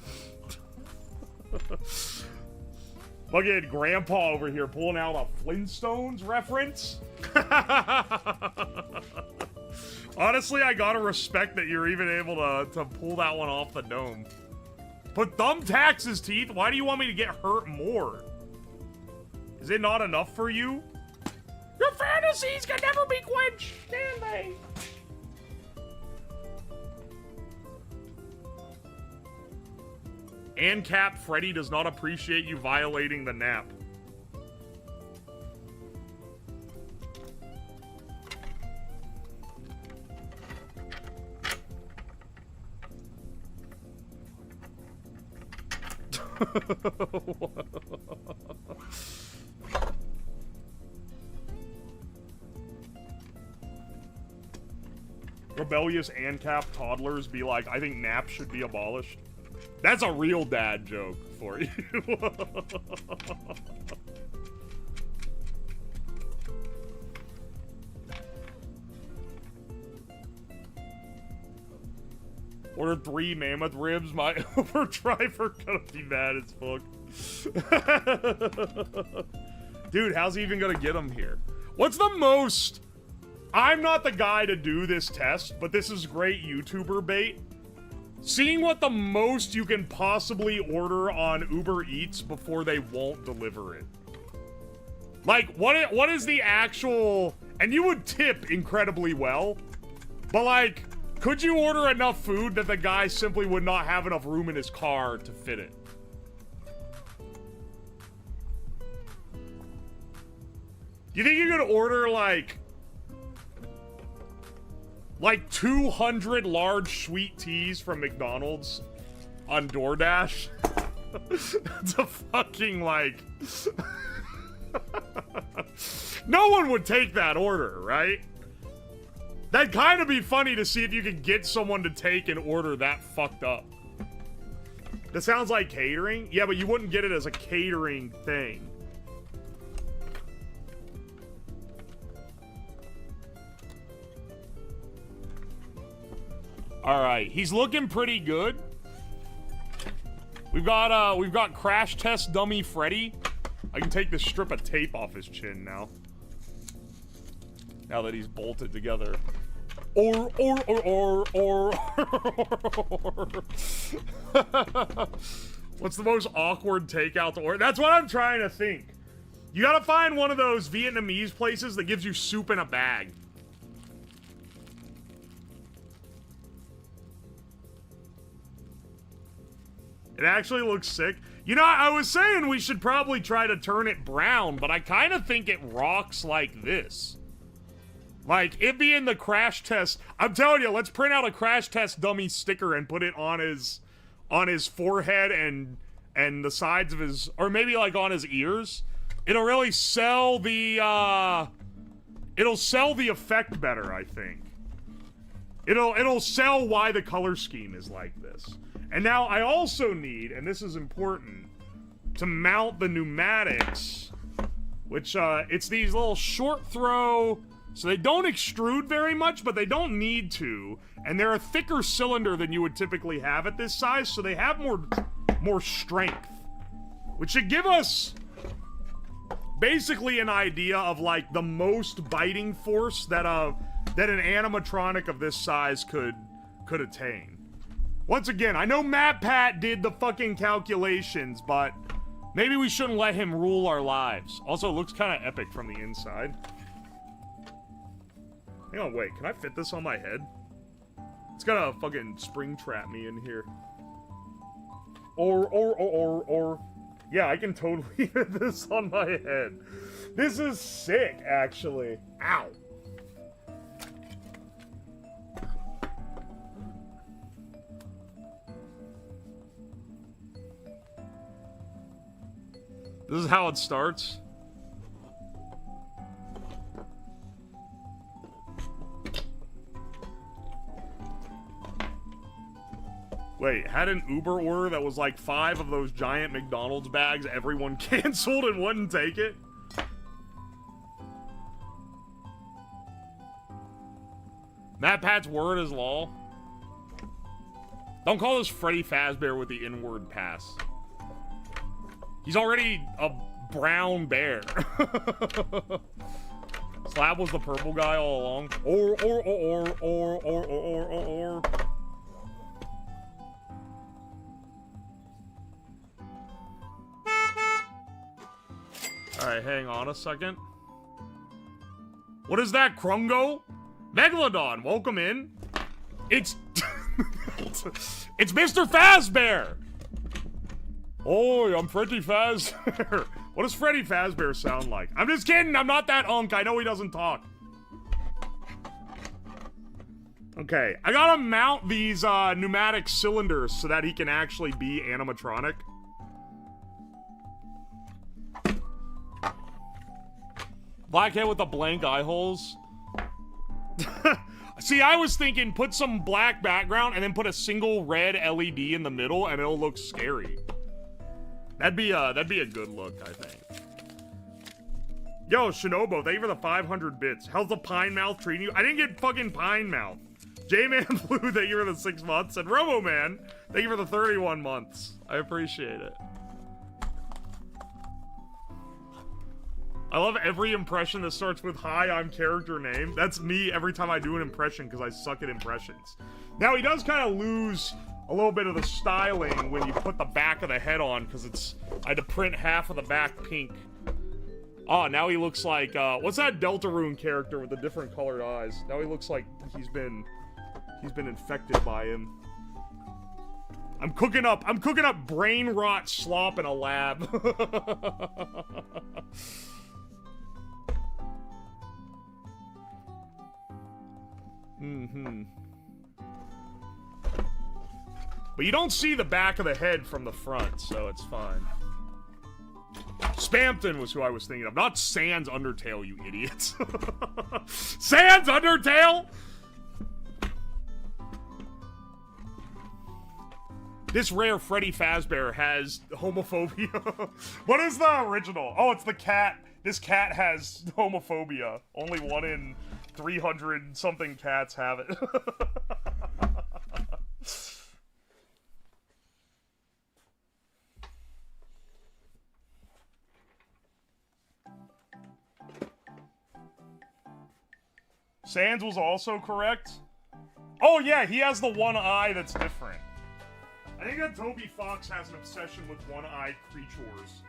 Fucking grandpa over here pulling out a Flintstones reference. Honestly, I gotta respect that you're even able to pull that one off the dome. But thumbtacks his teeth? Why do you want me to get hurt more? Is it not enough for you? Your fantasies can never be quenched, can they? And Cap Freddy does not appreciate you violating the nap. Rebellious ANCAP toddlers be like, I think naps should be abolished. That's a real dad joke for you. Order 3 mammoth ribs. My Uber driver gonna be mad as fuck. Dude, how's he even gonna get them here? What's the most... I'm not the guy to do this test, but this is great YouTuber bait. Seeing what the most you can possibly order on Uber Eats before they won't deliver it. Like, what is the actual... And you would tip incredibly well, but like, could you order enough food that the guy simply would not have enough room in his car to fit it? Do you think you could order like 200 large sweet teas from McDonald's on DoorDash? That's a fucking, like... No one would take that order, right? That'd kind of be funny to see if you could get someone to take an order that fucked up. That sounds like catering? Yeah, but you wouldn't get it as a catering thing. Alright, he's looking pretty good. We've got crash test dummy Freddy. I can take this strip of tape off his chin now. Now that he's bolted together. Or. What's the most awkward takeout to order? That's what I'm trying to think. You gotta find one of those Vietnamese places that gives you soup in a bag. It actually looks sick. You know, I was saying we should probably try to turn it brown, but I kind of think it rocks like this. Like, it being the crash test. I'm telling you, let's print out a crash test dummy sticker and put it on his forehead and the sides of his, or maybe like on his ears. It'll really sell the effect better, I think. It'll sell why the color scheme is like this. And now I also need, and this is important, to mount the pneumatics, which it's these little short throw. So they don't extrude very much, but they don't need to. And they're a thicker cylinder than you would typically have at this size, so they have more strength. Which should give us basically an idea of like the most biting force that an animatronic of this size could attain. Once again, I know matpat did the fucking calculations, but maybe we shouldn't let him rule our lives. Also, it looks kind of epic from the inside. Hang on, wait, can I fit this on my head? It's gonna fucking spring trap me in here. Or. Yeah, I can totally fit this on my head. This is sick, actually. Ow. This is how it starts. Wait, had an Uber order that was like 5 of those giant McDonald's bags, everyone canceled and wouldn't take it? matpat's word is law. Don't call this Freddy Fazbear with the inward pass. He's already a brown bear. Slab was the purple guy all along. Or. Alright, hang on a second. What is that, Krungo? Megalodon, welcome in. It's... it's Mr. Fazbear! Oi, I'm Freddy Fazbear. What does Freddy Fazbear sound like? I'm just kidding, I'm not that unk. I know he doesn't talk. Okay, I gotta mount these pneumatic cylinders so that he can actually be animatronic. Blackhead with the blank eye holes. See, I was thinking put some black background and then put a single red LED in the middle and it'll look scary. That'd be a good look, I think. Yo, Shinobo, thank you for the 500 bits. How's the Pine Mouth treating you? I didn't get fucking Pine Mouth. J-Man Blue, thank you for the 6 months. And Robo Man, thank you for the 31 months. I appreciate it. I love every impression that starts with, hi, I'm character name. That's me every time I do an impression because I suck at impressions. Now, he does kind of lose a little bit of the styling when you put the back of the head on because it's... I had to print half of the back pink. Oh, now he looks like, what's that Deltarune character with the different colored eyes? Now he looks like he's been infected by him. I'm cooking up brain rot slop in a lab. But you don't see the back of the head from the front, so it's fine. Spampton was who I was thinking of, not Sans Undertale, you idiots. Sans Undertale? This rare Freddy Fazbear has homophobia. What is the original? Oh, it's the cat. This cat has homophobia. Only 1 in 300 something cats have it. Sans was also correct. Oh yeah, he has the one eye that's different. I think that Toby Fox has an obsession with one-eyed creatures.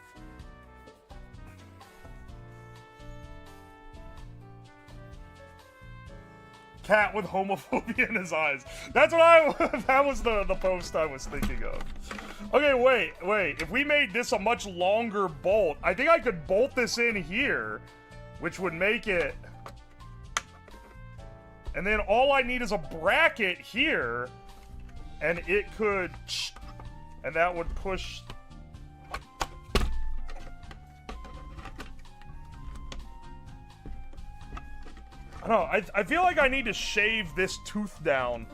Cat with homophobia in his eyes. That's what that was the post I was thinking of. Okay, wait. If we made this a much longer bolt, I think I could bolt this in here, which would make it... And then all I need is a bracket here, and it could... And that would push... I don't know, I feel like I need to shave this tooth down.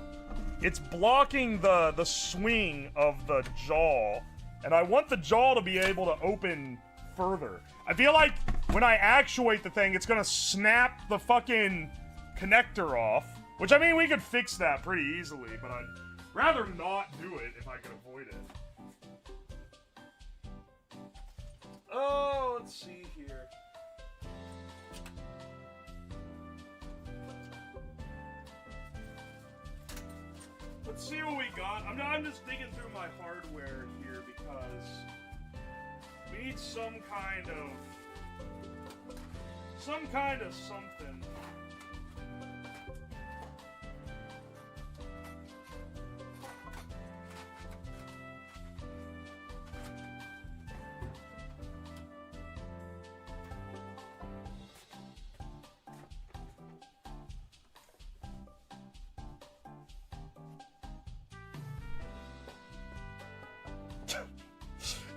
It's blocking the swing of the jaw, and I want the jaw to be able to open further. I feel like when I actuate the thing, it's gonna snap the fucking connector off, which, I mean, we could fix that pretty easily, but I'd rather not do it if I could avoid it. Oh, let's see here. Let's see what we got. I'm just digging through my hardware here because we need some kind of something.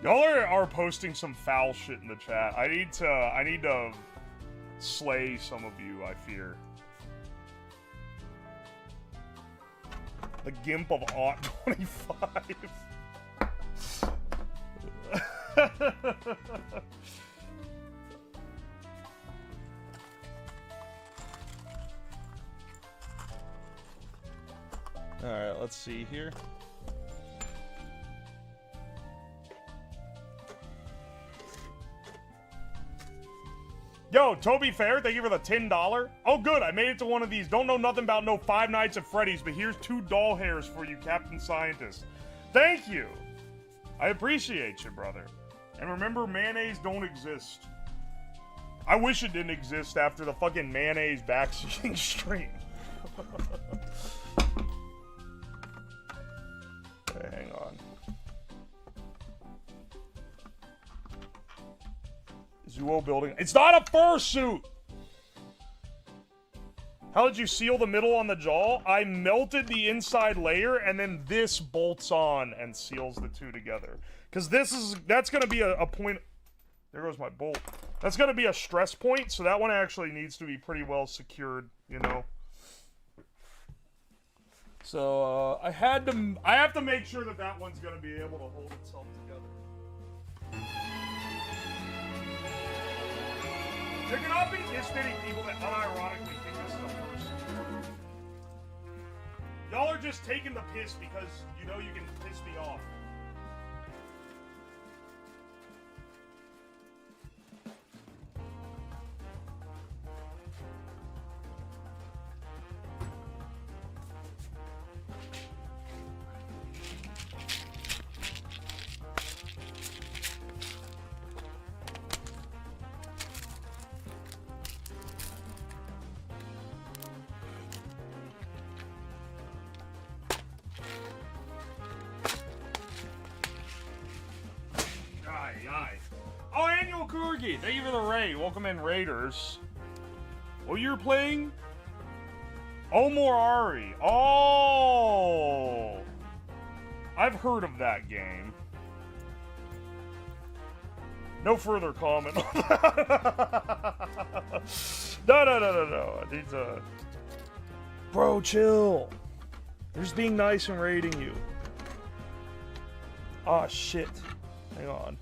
Y'all are posting some foul shit in the chat. I need to slay some of you, I fear. The Gimp of Aught 25. Alright, let's see here. Yo, Toby Fair, thank you for the $10. Oh, good, I made it to one of these. Don't know nothing about no Five Nights at Freddy's, but here's 2 doll hairs for you, Captain Scientist. Thank you. I appreciate you, brother. And remember, mayonnaise don't exist. I wish it didn't exist after the fucking mayonnaise backseating stream. Okay, hang on. Zuo building. It's not a fursuit! How did you seal the middle on the jaw? I melted the inside layer and then this bolts on and seals the two together. Because that's gonna be a point. There goes my bolt. That's gonna be a stress point, so that one actually needs to be pretty well secured, you know. So I have to make sure that that one's gonna be able to hold itself together. There cannot be this many people that unironically think this is the first. Y'all are just taking the piss because you know you can piss me off. Oh, Annual Kurgi, thank you for the raid. Welcome in, Raiders. What you're playing? Omorari. Oh! I've heard of that game. No further comment on that. No. I need to... Bro, chill. They're just being nice and raiding you. Ah, shit. Hang on.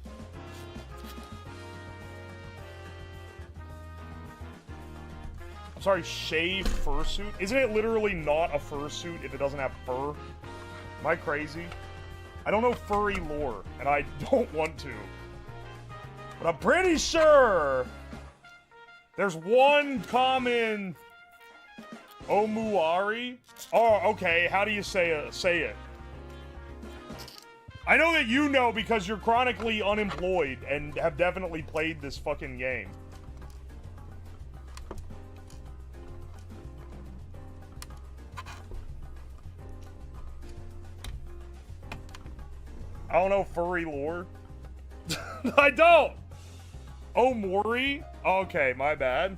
I'm sorry, shave fursuit? Isn't it literally not a fursuit if it doesn't have fur? Am I crazy? I don't know furry lore, and I don't want to. But I'm pretty sure there's one common Omuari. Oh, okay, how do you say it? I know that you know because you're chronically unemployed and have definitely played this fucking game. I don't know furry lore. I don't! Oh, Mori? Okay, my bad.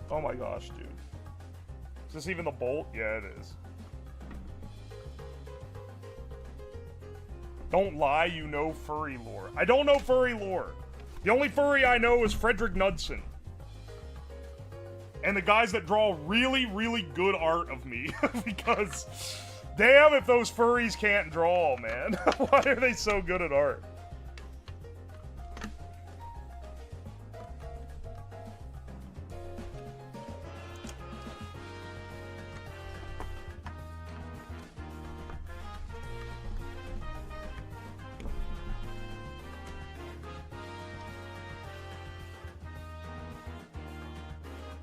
Oh my gosh, dude. Is this even the bolt? Yeah, it is. Don't lie, you know furry lore. I don't know furry lore. The only furry I know is Frederick Knudsen. And the guys that draw really, really good art of me. Because, damn if those furries can't draw, man. Why are they so good at art?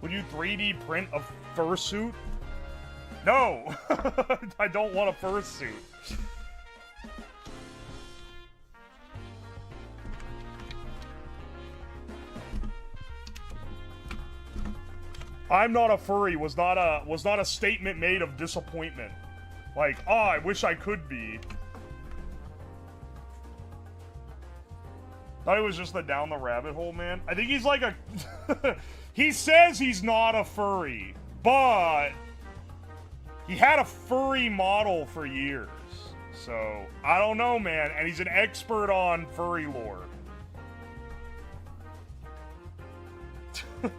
Would you 3D print a fursuit? No! I don't want a fursuit. I'm not a furry was not a statement made of disappointment. Like, oh, I wish I could be. Thought it was just the down the rabbit hole, man. I think he's like a... He says he's not a furry, but he had a furry model for years. So, I don't know, man. And he's an expert on furry lore. Do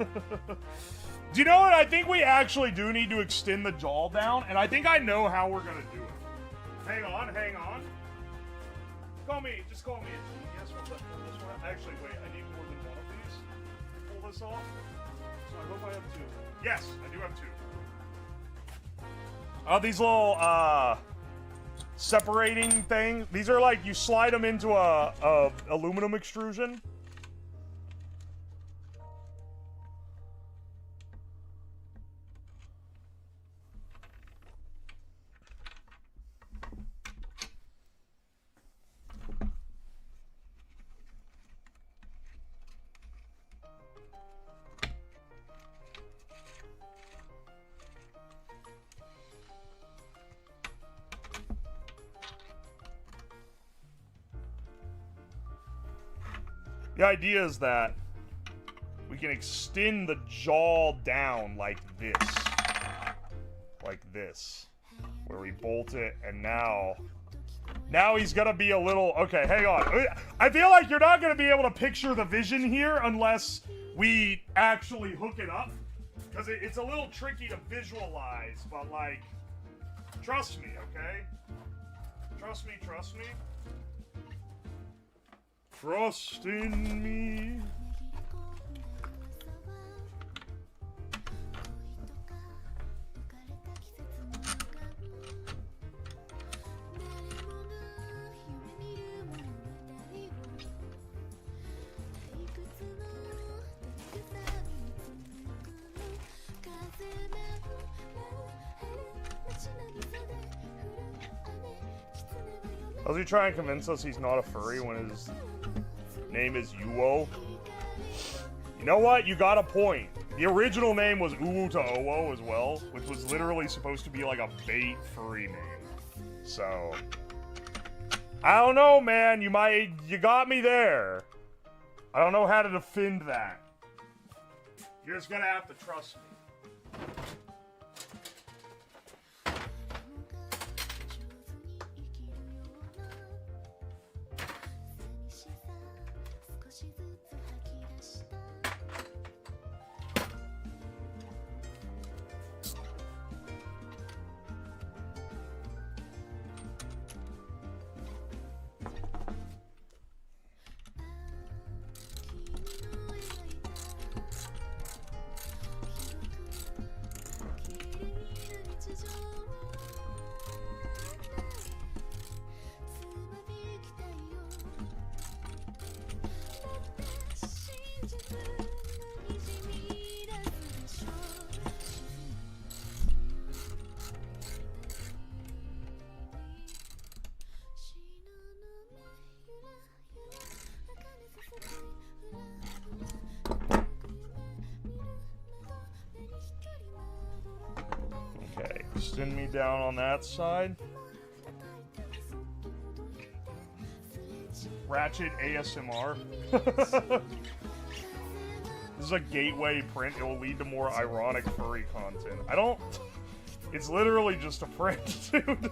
you know what? I think we actually do need to extend the jaw down, and I think I know how we're gonna do it. Hang on. Just call me a genius. Pull this one. Actually, wait, I need more than one of these to pull this off. So I hope I have 2. Yes, I do have 2. these little, separating things. These are like, you slide them into a aluminum extrusion. The idea is that we can extend the jaw down like this, where we bolt it, and now he's gonna be a little, okay, hang on. I feel like you're not gonna be able to picture the vision here unless we actually hook it up, because it's a little tricky to visualize, but like, trust me, okay? Trust me. Trust in me. Does he try and convince us he's not a furry when his name is Uwo? You know what? You got a point. The original name was Uwu to Owo as well, which was literally supposed to be like a bait furry name. So, I don't know, man. You got me there. I don't know how to defend that. You're just gonna have to trust me. Extend me down on that side. Ratchet ASMR. This is a gateway print. It will lead to more ironic furry content. It's literally just a print, dude.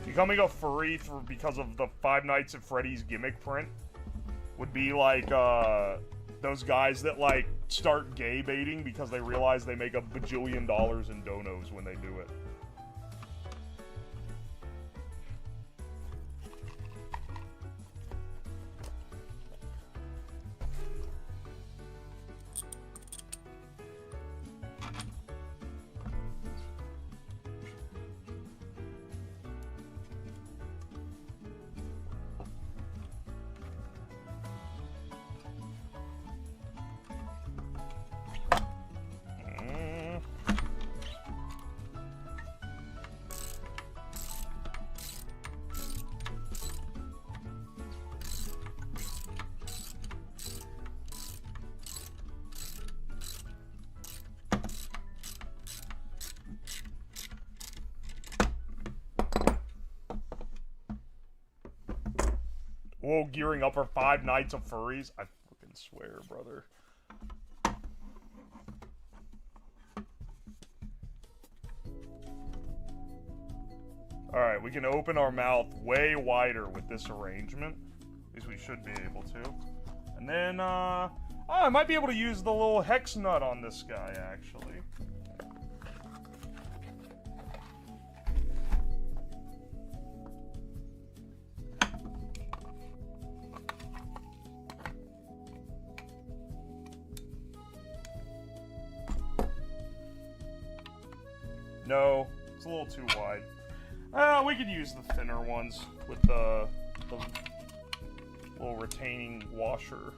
Becoming a furry because of the Five Nights at Freddy's gimmick print would be like those guys that like start gay baiting because they realize they make $1 bajillion in donos when they do it. Whoa, gearing up for 5 Nights of Furries? I fucking swear, brother. Alright, we can open our mouth way wider with this arrangement. At least we should be able to. And then, I might be able to use the little hex nut on this guy, actually. No, it's a little too wide. We could use the thinner ones with the little retaining washer.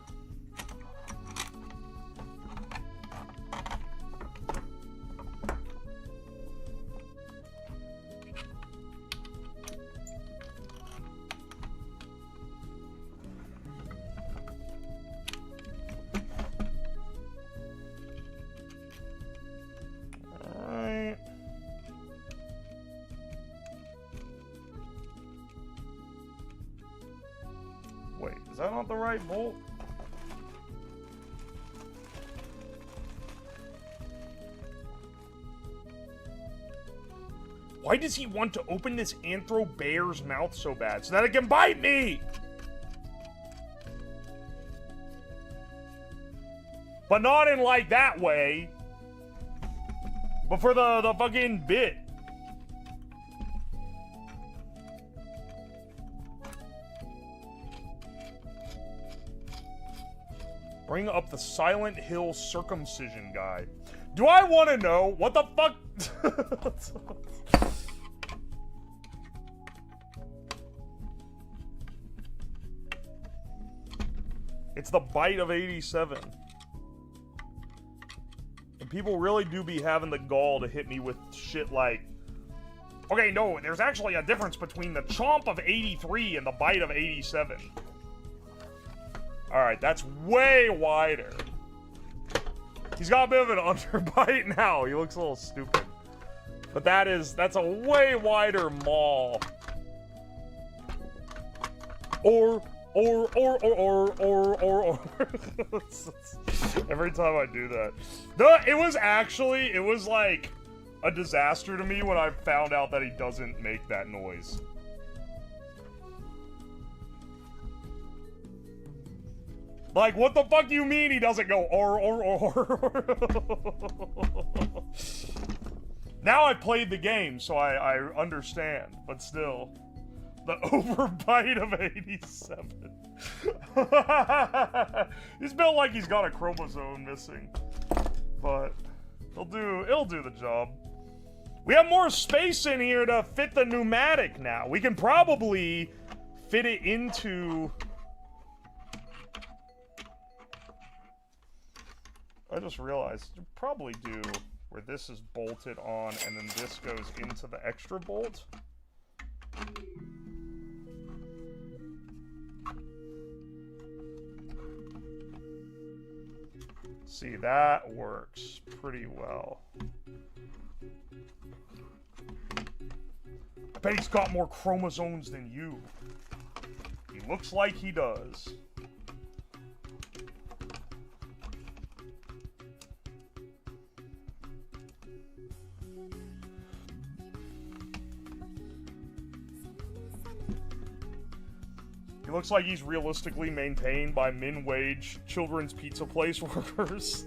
Wait, is that not the right bolt? Why does he want to open this anthro bear's mouth so bad? So that it can bite me! But not in like that way. But for the fucking bit. Bring up the Silent Hill circumcision guy. Do I want to know what the fuck? It's the bite of 87. And people really do be having the gall to hit me with shit like, okay, no, there's actually a difference between the chomp of 83 and the bite of 87. Alright, that's way wider. He's got a bit of an underbite now. He looks a little stupid. But that's a way wider maul. Or. Every time I do that. It was like a disaster to me when I found out that he doesn't make that noise. Like, what the fuck do you mean he doesn't go or? Now I've played the game, so I understand, but still. The overbite of 87. He's built like he's got a chromosome missing. But it'll do the job. We have more space in here to fit the pneumatic now. We can probably fit it into... I just realized you probably do where this is bolted on and then this goes into the extra bolt. See, that works pretty well. I bet he's got more chromosomes than you. He looks like he does. He looks like he's realistically maintained by min-wage children's pizza place workers.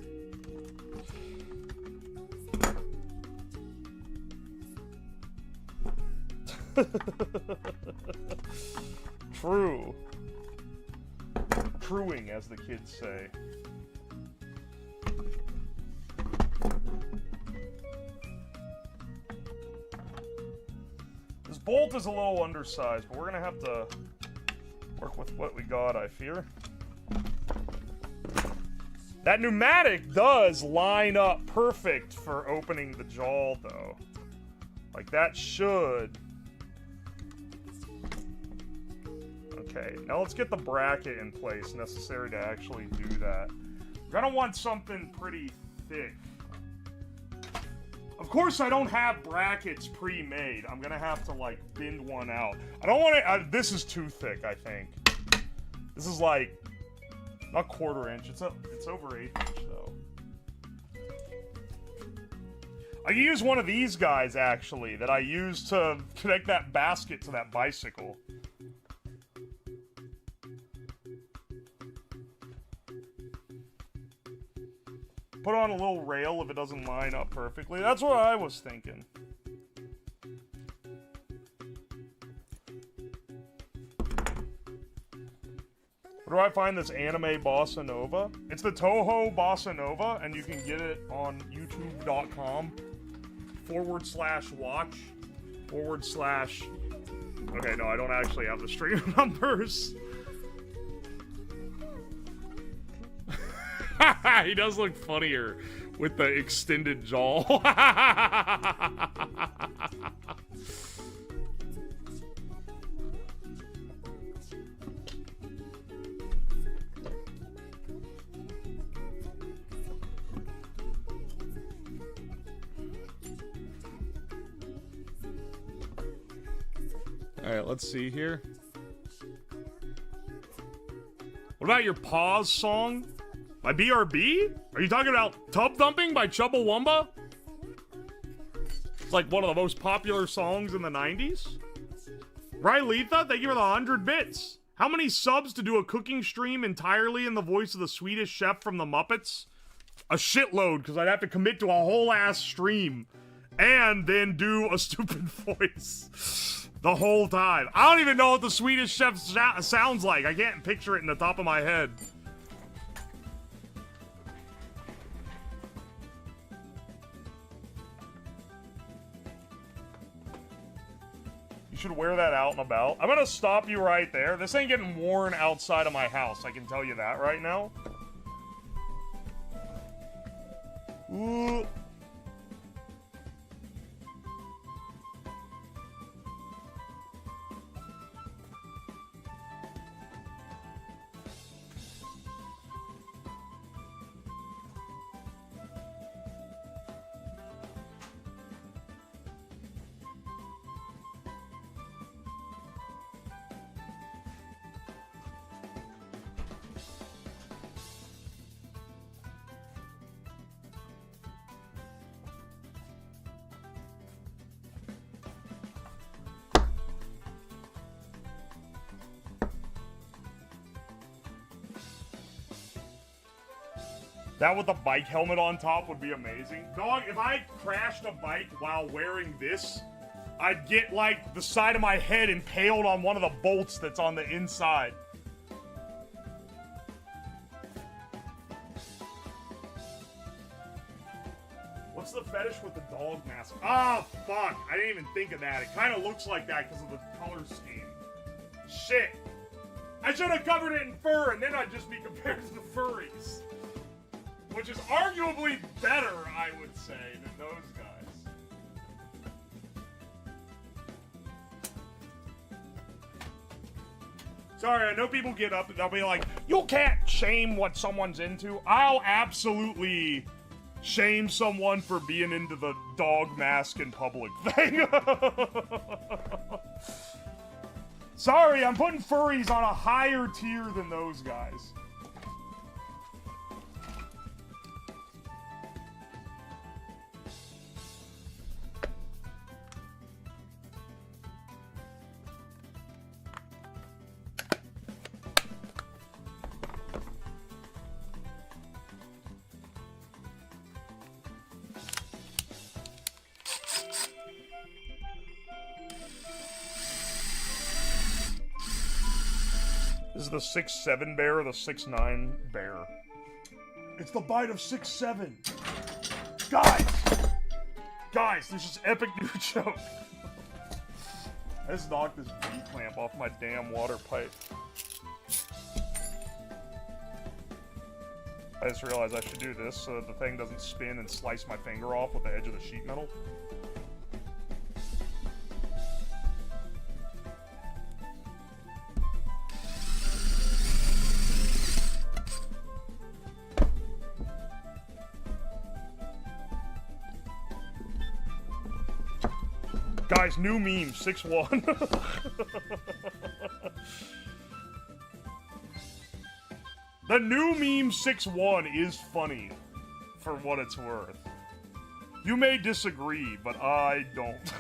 True. Truing, as the kids say. This bolt is a little undersized, but we're gonna have to work with what we got, I fear. That pneumatic does line up perfect for opening the jaw, though. Like, that should. Okay, now let's get the bracket in place necessary to actually do that. We're gonna want something pretty thick. Of course, I don't have brackets pre-made. I'm gonna have to, like, bend one out. I don't want to... this is too thick, I think. This is, like, not quarter-inch. It's over 1/8 inch, though. I can use one of these guys, actually, that I use to connect that basket to that bicycle. Put on a little rail if it doesn't line up perfectly. That's what I was thinking. Where do I find this anime Bossa Nova? It's the Toho Bossa Nova, and you can get it on YouTube.com. /watch / okay, no, I don't actually have the stream numbers. He does look funnier with the extended jaw. Alright, let's see here. What about your Pause song? By BRB? Are you talking about Tub Thumping by Chubbawamba? It's like one of the most popular songs in the 90s. Ryletha, thank you for the 100 bits. How many subs to do a cooking stream entirely in the voice of the Swedish chef from the Muppets? A shitload, because I'd have to commit to a whole ass stream. And then do a stupid voice. The whole time. I don't even know what the Swedish chef sounds like. I can't picture it in the top of my head. You should wear that out and about. I'm gonna stop you right there. This ain't getting worn outside of my house. I can tell you that right now. Ooh. That with the bike helmet on top would be amazing. Dog, if I crashed a bike while wearing this, I'd get, like, the side of my head impaled on one of the bolts that's on the inside. What's the fetish with the dog mask? Ah, fuck. I didn't even think of that. It kind of looks like that because of the color scheme. Shit. I should have covered it in fur, and then I'd just be compared to the furries. Which is arguably better, I would say, than those guys. Sorry, I know people get up and they'll be like, you can't shame what someone's into. I'll absolutely shame someone for being into the dog mask in public thing. Sorry, I'm putting furries on a higher tier than those guys. This is the 6'7" bear or the 6'9" bear? It's the bite of 6'7". Guys, there's this epic new joke. I just knocked this V-clamp off my damn water pipe. I just realized I should do this so that the thing doesn't spin and slice my finger off with the edge of the sheet metal. Guys, new meme, 6'1". The new meme 6'1" is funny, for what it's worth. You may disagree, but I don't.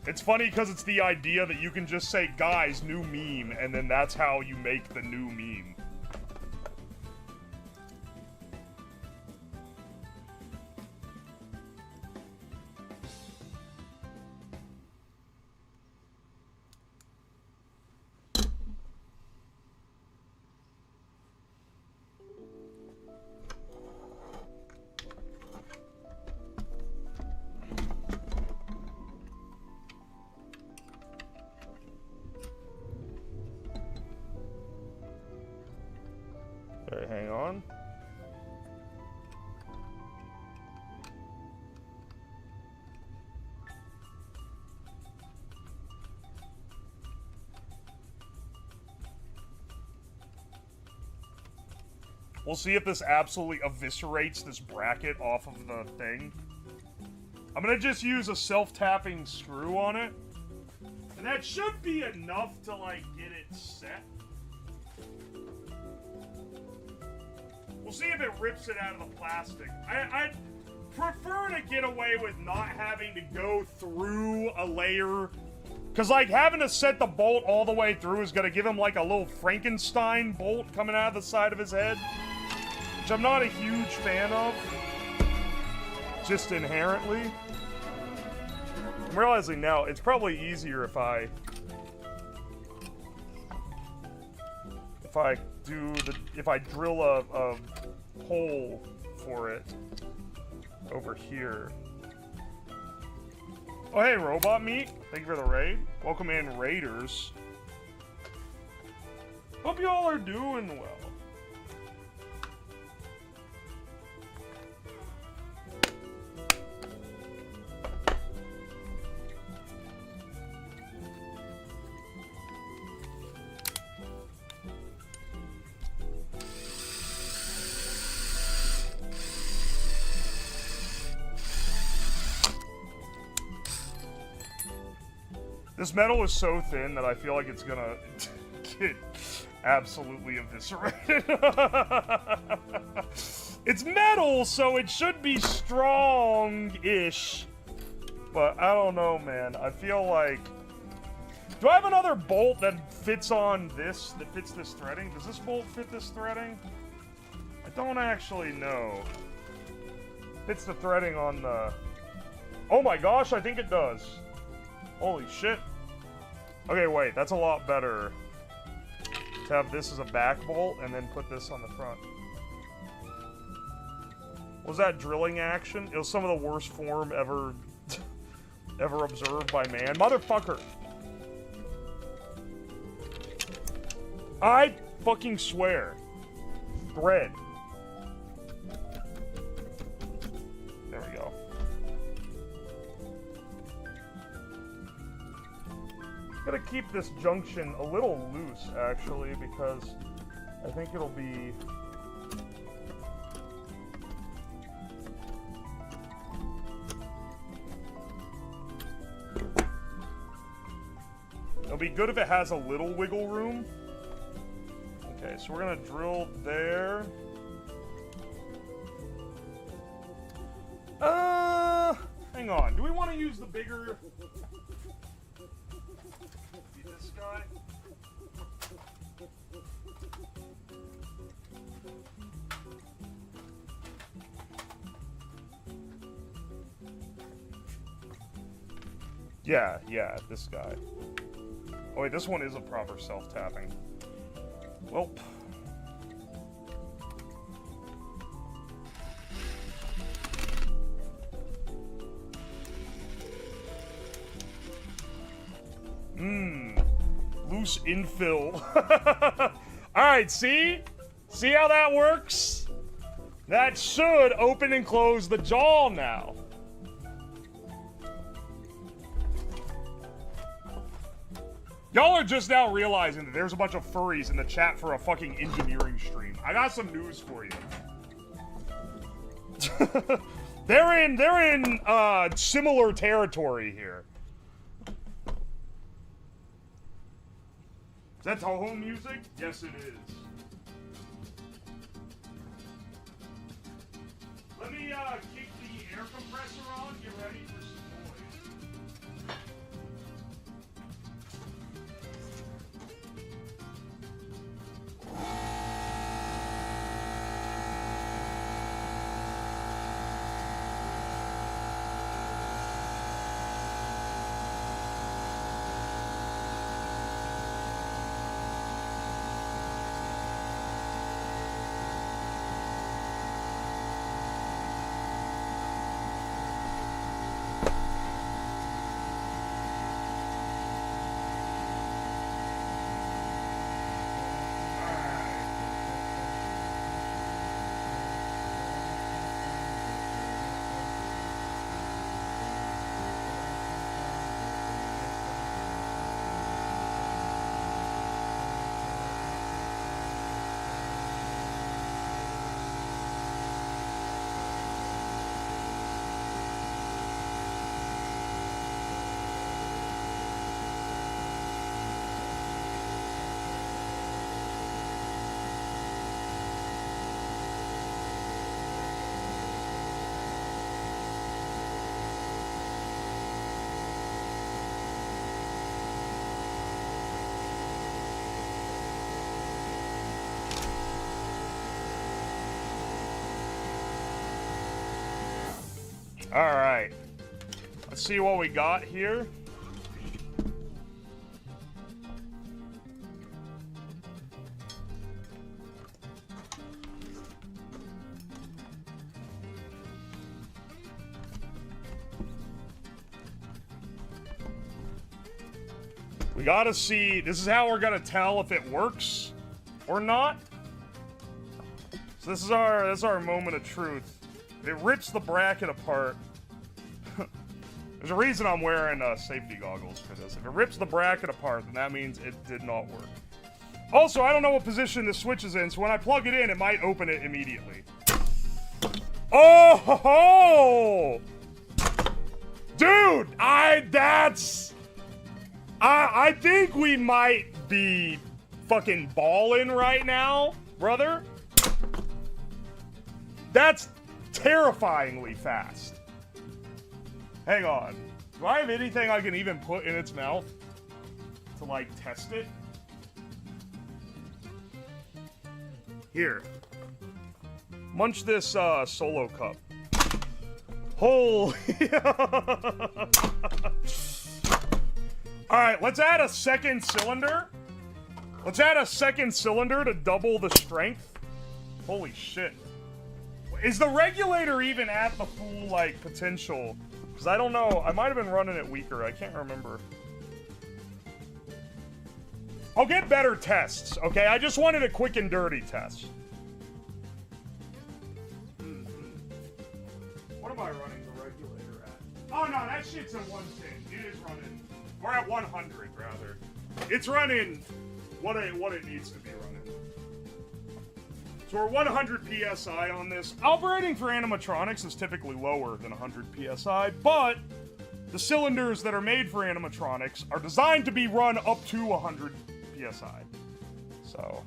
It's funny because it's the idea that you can just say, guys, new meme, and then that's how you make the new meme. We'll see if this absolutely eviscerates this bracket off of the thing. I'm gonna just use a self-tapping screw on it. And that should be enough to, like, get it set. We'll see if it rips it out of the plastic. I'd prefer to get away with not having to go through a layer. Because, like, having to set the bolt all the way through is going to give him, like, a little Frankenstein bolt coming out of the side of his head. Which I'm not a huge fan of. Just inherently. I'm realizing now, it's probably easier if I drill a hole for it over here. Oh, hey, Robot Meat. Thank you for the raid. Welcome in, Raiders. Hope you all are doing well. This metal is so thin that I feel like it's gonna get absolutely eviscerated. It's metal, so it should be strong-ish. But I don't know, man. I feel like... Do I have another bolt that fits on this, that fits this threading? Does this bolt fit this threading? I don't actually know. Fits the threading on the... Oh my gosh, I think it does. Holy shit. Okay, wait, that's a lot better to have this as a back bolt and then put this on the front. Was that drilling action? It was some of the worst form ever ever observed by man. Motherfucker! I fucking swear. Thread. There we go. Gotta keep this junction a little loose, actually, because I think it'll be... It'll be good if it has a little wiggle room. Okay, so we're gonna drill there. Hang on. Do we want to use the bigger... This guy? Yeah, this guy. Oh wait, this one is a proper self-tapping. Well... Loose infill. Alright, see? See how that works? That should open and close the jaw now. Y'all are just now realizing that there's a bunch of furries in the chat for a fucking engineering stream. I got some news for you. They're in similar territory here. Is that Toho music? Yes, it is. Let me kick the air compressor on. Get ready for some All right. Let's see what we got here. We gotta see, this is how we're gonna tell if it works or not. So this is our moment of truth. If it rips the bracket apart, there's a reason I'm wearing safety goggles for this. If it rips the bracket apart, then that means it did not work. Also, I don't know what position the switch is in, so when I plug it in, it might open it immediately. Oh ho ho! Dude, I think we might be fucking balling right now, brother. That's terrifyingly fast. Hang on. Do I have anything I can even put in its mouth to, like, test it? Here. Munch this, solo cup. Holy... Alright, let's add a second cylinder. Let's add a second cylinder to double the strength. Holy shit. Is the regulator even at the full, like, potential? Because I don't know. I might have been running it weaker. I can't remember. I'll get better tests, okay? I just wanted a quick and dirty test. What am I running the regulator at? Oh, no, that shit's at 110. It is running... Or at 100, rather. It's running what it needs to be running. So we're 100 PSI on this. Operating for animatronics is typically lower than 100 PSI, but the cylinders that are made for animatronics are designed to be run up to 100 PSI. So...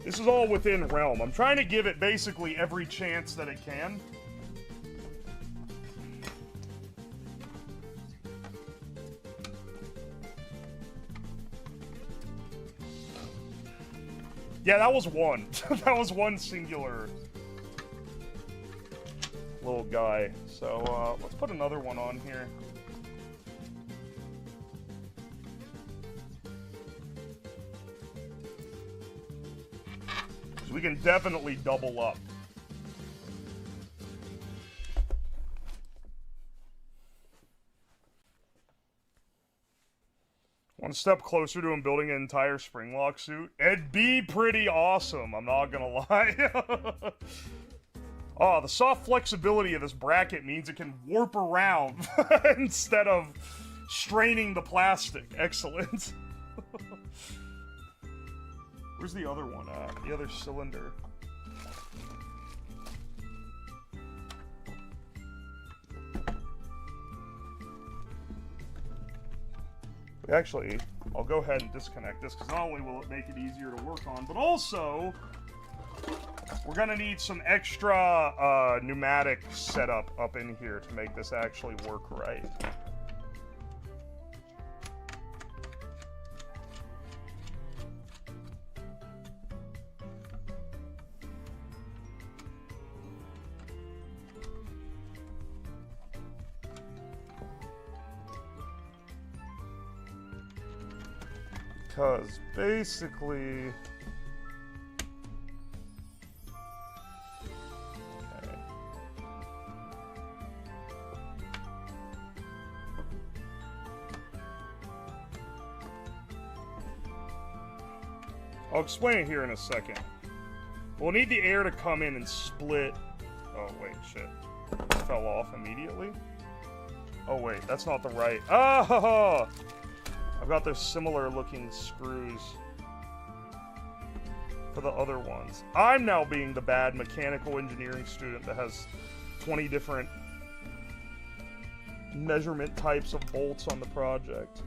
this is all within realm. I'm trying to give it basically every chance that it can. Yeah, that was one. That was one singular little guy. So, let's put another one on here. So we can definitely double up. One step closer to him building an entire spring lock suit. It'd be pretty awesome, I'm not gonna lie. Oh, the soft flexibility of this bracket means it can warp around instead of straining the plastic. Excellent. Where's the other one at? The other cylinder. Actually, I'll go ahead and disconnect this, because not only will it make it easier to work on, but also, we're going to need some extra pneumatic setup up in here to make this actually work right. Because basically... okay. I'll explain it here in a second. We'll need the air to come in and split... oh, wait, shit. It fell off immediately? Oh, wait, that's not the right... oh! I've got those similar looking screws for the other ones. I'm now being the bad mechanical engineering student that has 20 different measurement types of bolts on the project.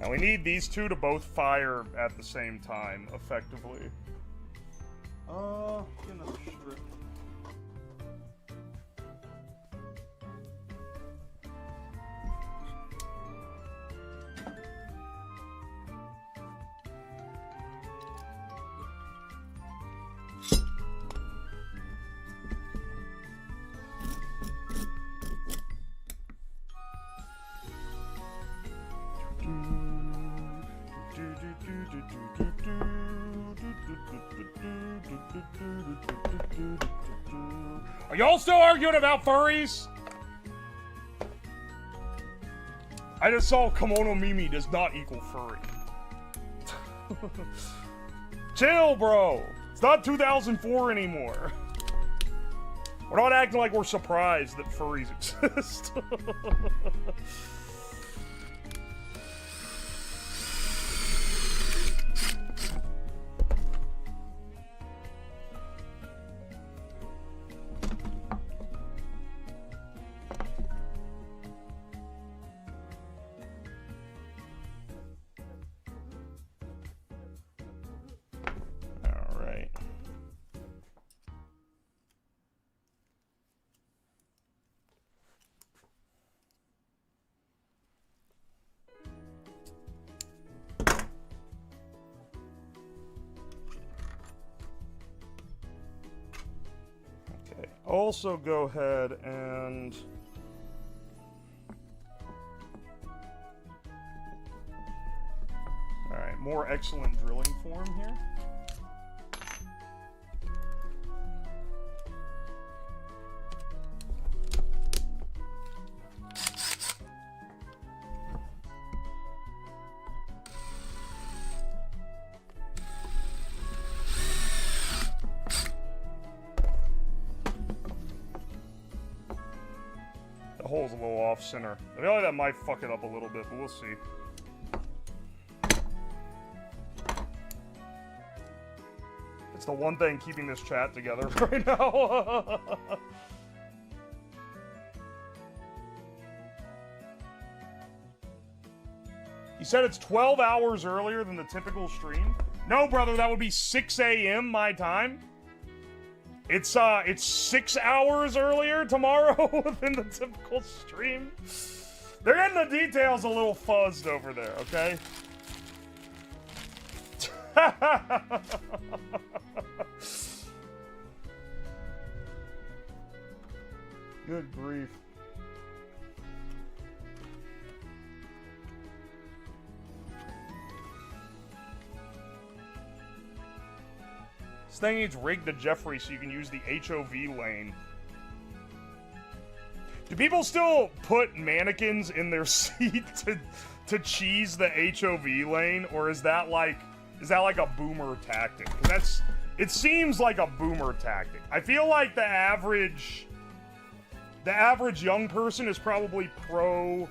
Now we need these two to both fire at the same time, effectively. Get another strip. Are y'all still arguing about furries? I just saw Kimono Mimi does not equal furry. Chill, bro. It's not 2004 anymore. We're not acting like we're surprised that furries exist. Also go ahead and alright, more excellent drilling form here. Hole's a little off center. I feel like that might fuck it up a little bit, but we'll see. It's the one thing keeping this chat together right now. You said it's 12 hours earlier than the typical stream? No, brother, that would be 6 a.m. my time. It's 6 hours earlier tomorrow than the typical stream. They're getting the details a little fuzzed over there, okay? Good grief. This thing needs rigged to Jeffrey so you can use the HOV lane. Do people still put mannequins in their seat to cheese the HOV lane, or is that like a boomer tactic? It seems like a boomer tactic. I feel like the average young person is probably pro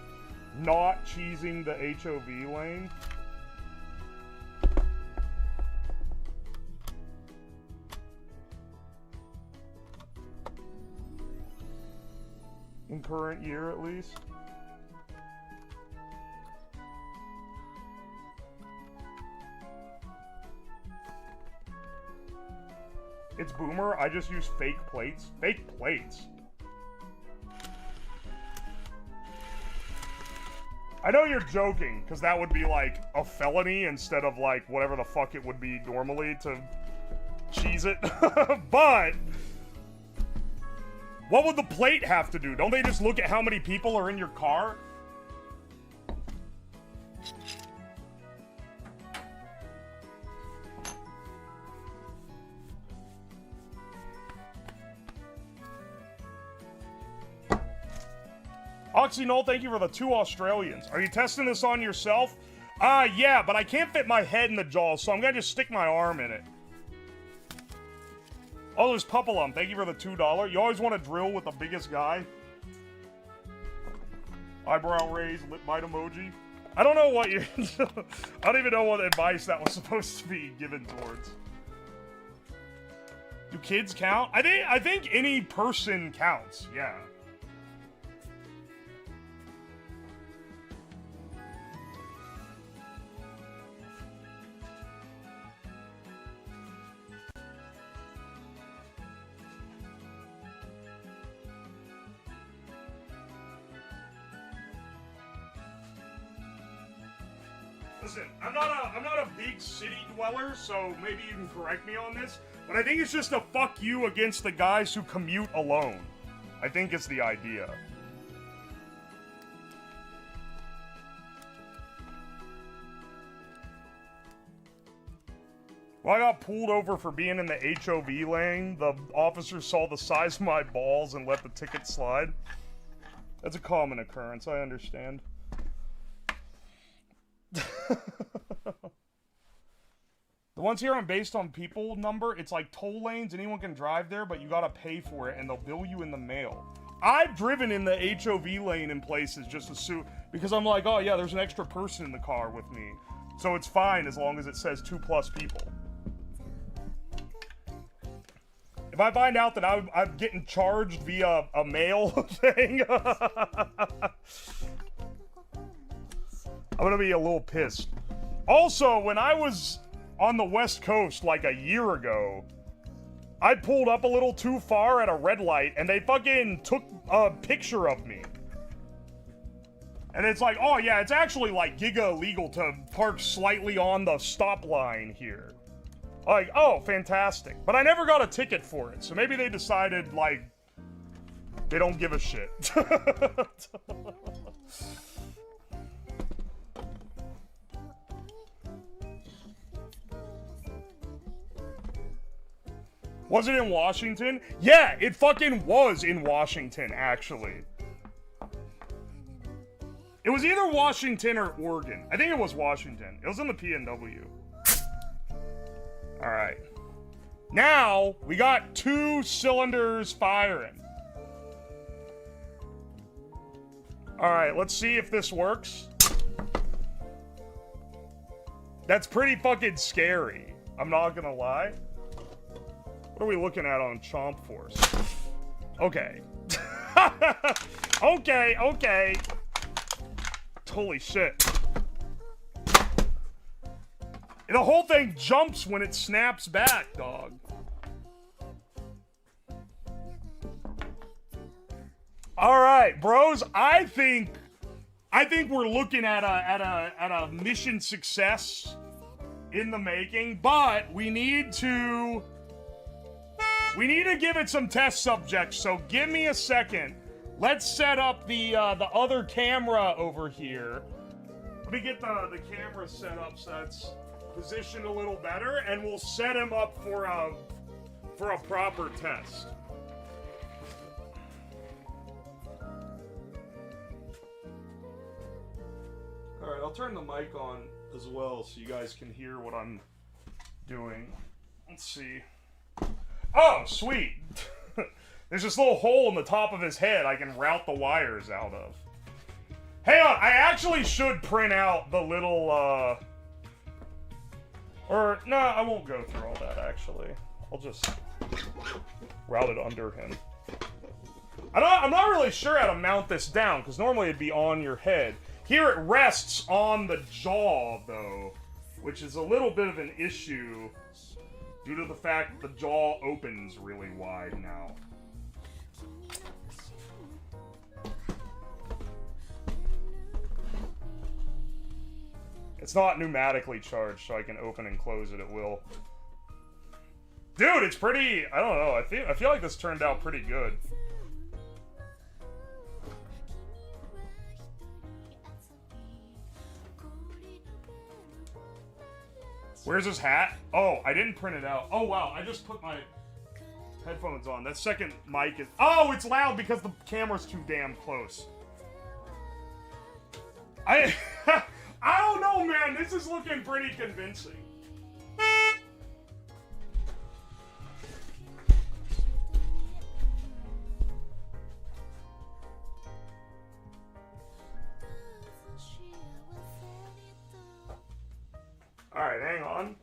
not cheesing the HOV lane. In current year, at least. It's boomer. I just use fake plates. Fake plates? I know you're joking, because that would be like a felony instead of like whatever the fuck it would be normally to cheese it. But what would the plate have to do? Don't they just look at how many people are in your car? Oxynol, thank you for the 2 Australians. Are you testing this on yourself? Yeah, but I can't fit my head in the jaws, so I'm gonna just stick my arm in it. Oh, there's Puppalum. Thank you for the $2. You always want to drill with the biggest guy. Eyebrow raise, lip bite emoji. I don't know what you... I don't even know what advice that was supposed to be given towards. Do kids count? I think any person counts, yeah. Listen, I'm not a big city dweller, so maybe you can correct me on this, but I think it's just a fuck you against the guys who commute alone. I think it's the idea. Well, I got pulled over for being in the HOV lane. The officer saw the size of my balls and let the ticket slide. That's a common occurrence, I understand. The ones here are based on people number. It's like toll lanes. Anyone can drive there, but you gotta pay for it, and they'll bill you in the mail. I've driven in the HOV lane in places just to sue because I'm like, oh yeah, there's an extra person in the car with me, so it's fine as long as it says 2+ people. If I find out that I'm getting charged via a mail thing, I'm gonna be a little pissed. Also, when I was on the West Coast like a year ago, I pulled up a little too far at a red light and they fucking took a picture of me. And it's like, oh yeah, it's actually like giga illegal to park slightly on the stop line here. Like, oh, fantastic. But I never got a ticket for it, so maybe they decided, like, they don't give a shit. Was it in Washington? Yeah, it fucking was in Washington, actually. It was either Washington or Oregon. I think it was Washington. It was in the PNW. Alright. Now, we got 2 cylinders firing. Alright, let's see if this works. That's pretty fucking scary. I'm not gonna lie. What are we looking at on Chomp Force? Okay. Okay. Holy shit. And the whole thing jumps when it snaps back, dog. Alright, bros. I think we're looking at a mission success in the making, but we need to give it some test subjects, so give me a second. Let's set up the other camera over here. Let me get the camera set up so that's positioned a little better, and we'll set him up for a proper test. Alright, I'll turn the mic on as well so you guys can hear what I'm doing. Let's see. Oh, sweet! There's this little hole in the top of his head I can route the wires out of. Hang on, I actually should print out the little, or, no, I won't go through all that, actually. I'll just route it under him. I'm not really sure how to mount this down, because normally it'd be on your head. Here it rests on the jaw, though, which is a little bit of an issue due to the fact that the jaw opens really wide now. It's not pneumatically charged, so I can open and close it at will. Dude, it's pretty, I don't know, I feel like this turned out pretty good. Where's his hat? Oh, I didn't print it out. Oh, wow. I just put my headphones on. That second mic is... Oh, it's loud because the camera's too damn close. I don't know, man. This is looking pretty convincing. Alright, hang on.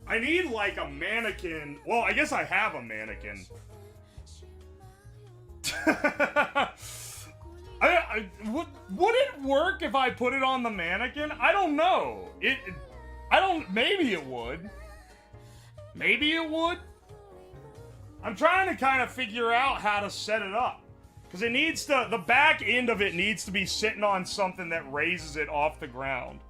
I need, like, a mannequin. Well, I guess I have a mannequin. Would it work if I put it on the mannequin? I don't know. Maybe it would. Maybe it would. I'm trying to kind of figure out how to set it up. Because it needs to, the back end of it needs to be sitting on something that raises it off the ground.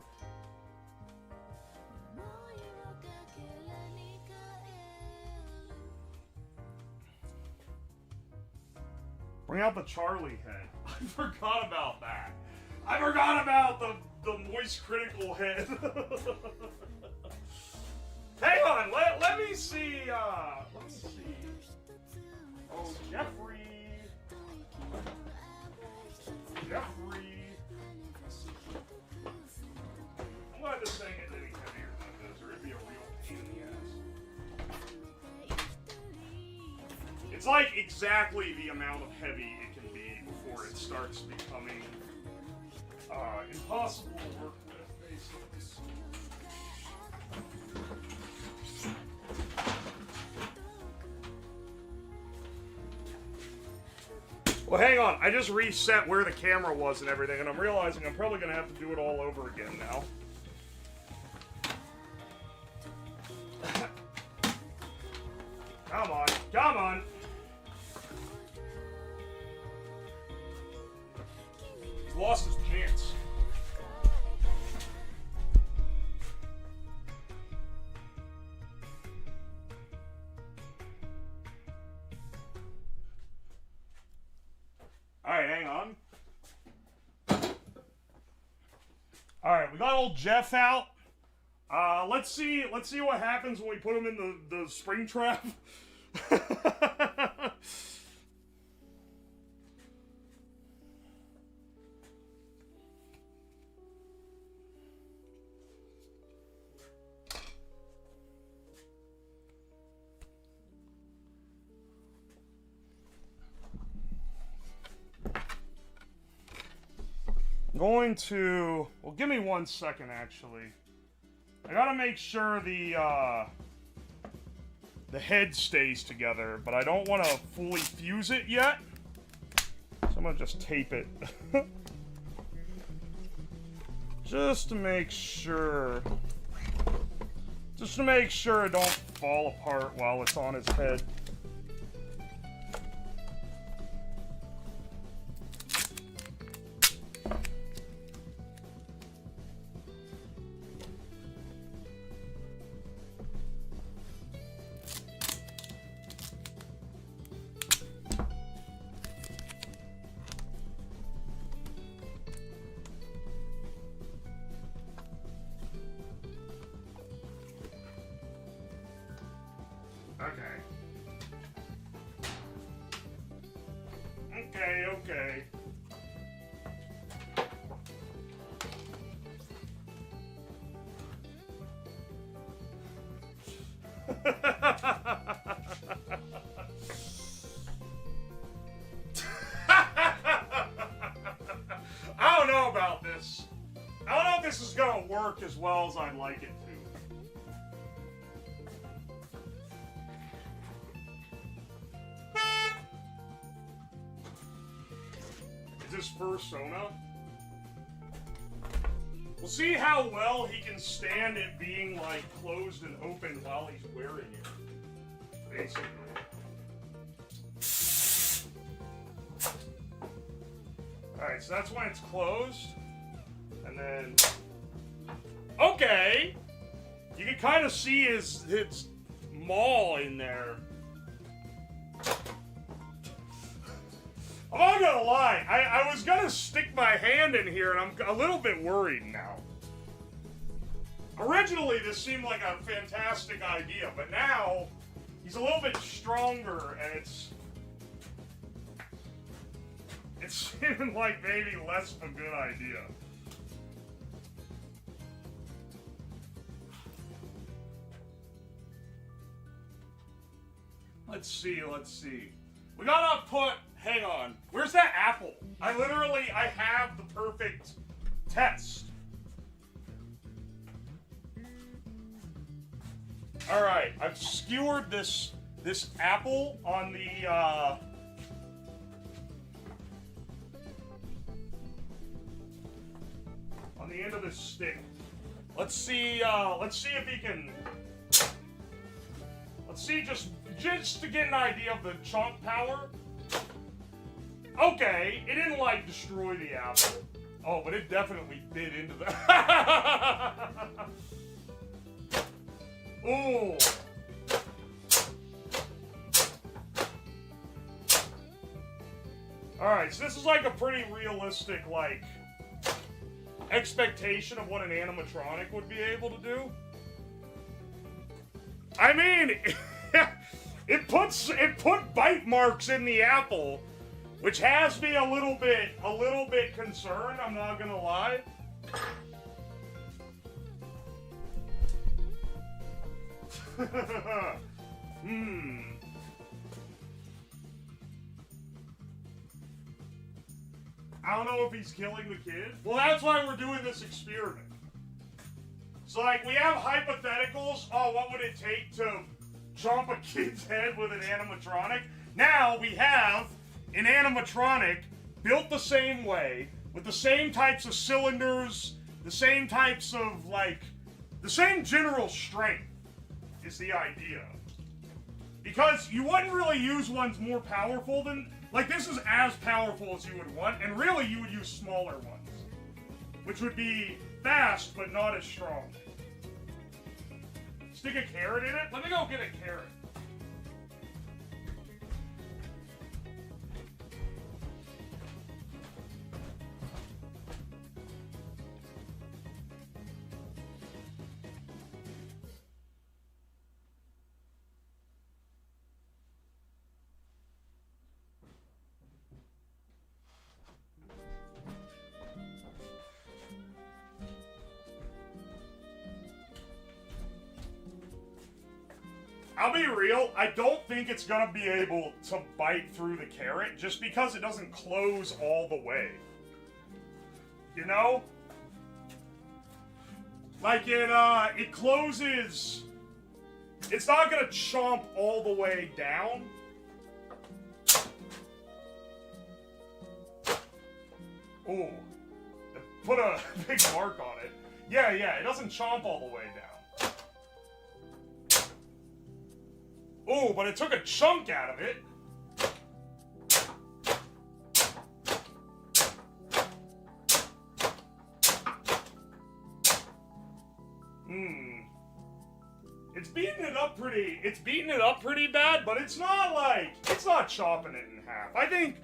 Bring out the Charlie head. I forgot about that. I forgot about the moist critical head. Hang on, let me see, let me see. Oh, Jeffrey. I'm glad this thing isn't any heavier than this, or it'd be a real pain in the ass. It's like exactly the amount of heavy it can be before it starts becoming impossible to work with, basically. Well, hang on. I just reset where the camera was and everything, and I'm realizing I'm probably going to have to do it all over again now. Come on. Come on. He's lost his pants. Alright, hang on. Alright, we got old Jeff out. Let's see what happens when we put him in the spring trap. Going to, well, give me 1 second, actually. I gotta make sure the head stays together, but I don't want to fully fuse it yet. So I'm gonna just tape it. Just to make sure it don't fall apart while it's on his head. Okay. I don't know about this. I don't know if this is gonna work as well as I'd like it to. His first Sona. We'll see how well he can stand it being like closed and open while he's wearing it. Basically. Alright, so that's when it's closed. And then okay. You can kind of see his maw in there. I'm not gonna lie, I was gonna stick my hand in here, and I'm a little bit worried now. Originally, this seemed like a fantastic idea, but now he's a little bit stronger, and it's seeming like maybe less of a good idea. Let's see. We gotta put. Hang on. Where's that apple? I have the perfect test. Alright, I've skewered this apple on the, on the end of this stick. Let's see if he can. Let's see, just to get an idea of the chunk power. Okay, it didn't like destroy the apple. Oh, but it definitely bit into the. Ooh. Alright, so this is like a pretty realistic, like, expectation of what an animatronic would be able to do. I mean, it put bite marks in the apple, which has me a little bit concerned, I'm not gonna lie. I don't know if he's killing the kid. Well, that's why we're doing this experiment. So, like, we have hypotheticals. Oh, what would it take to jump a kid's head with an animatronic? Now we have an animatronic built the same way, with the same types of cylinders, the same types of, like, the same general strength is the idea. Because you wouldn't really use ones more powerful than... Like, this is as powerful as you would want, and really you would use smaller ones. Which would be fast, but not as strong. Stick a carrot in it? Let me go get a carrot. I'll be real, I don't think it's gonna be able to bite through the carrot just because it doesn't close all the way. You know? Like it closes... It's not gonna chomp all the way down. Ooh. Put a big mark on it. Yeah, it doesn't chomp all the way down. Ooh, but it took a chunk out of it. It's beating it up pretty bad, but it's not like, it's not chopping it in half. I think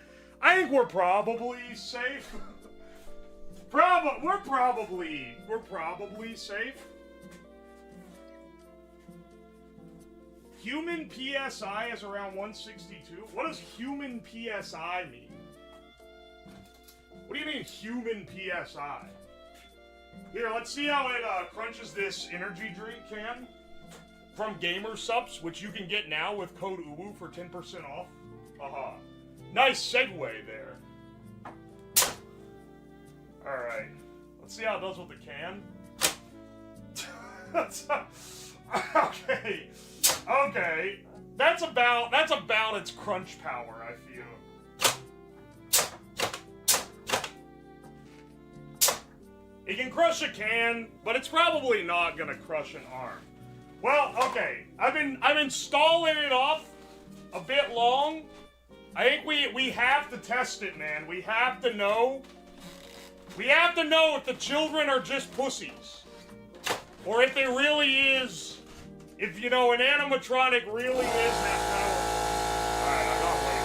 we're probably safe. We're probably safe. Human PSI is around 162. What does human PSI mean? What do you mean human PSI? Here, let's see how it crunches this energy drink can from Gamer Subs, which you can get now with code UWU for 10% off. Haha. Nice segue there. Alright. Let's see how it does with the can. Okay. That's about its crunch power, I feel. It can crush a can, but it's probably not gonna crush an arm. Well, okay. I've been stalling it off a bit long. I think we have to test it, man. We have to know. We have to know if the children are just pussies. Or if there really is, if, you know, an animatronic really is that powerful. Alright, I got way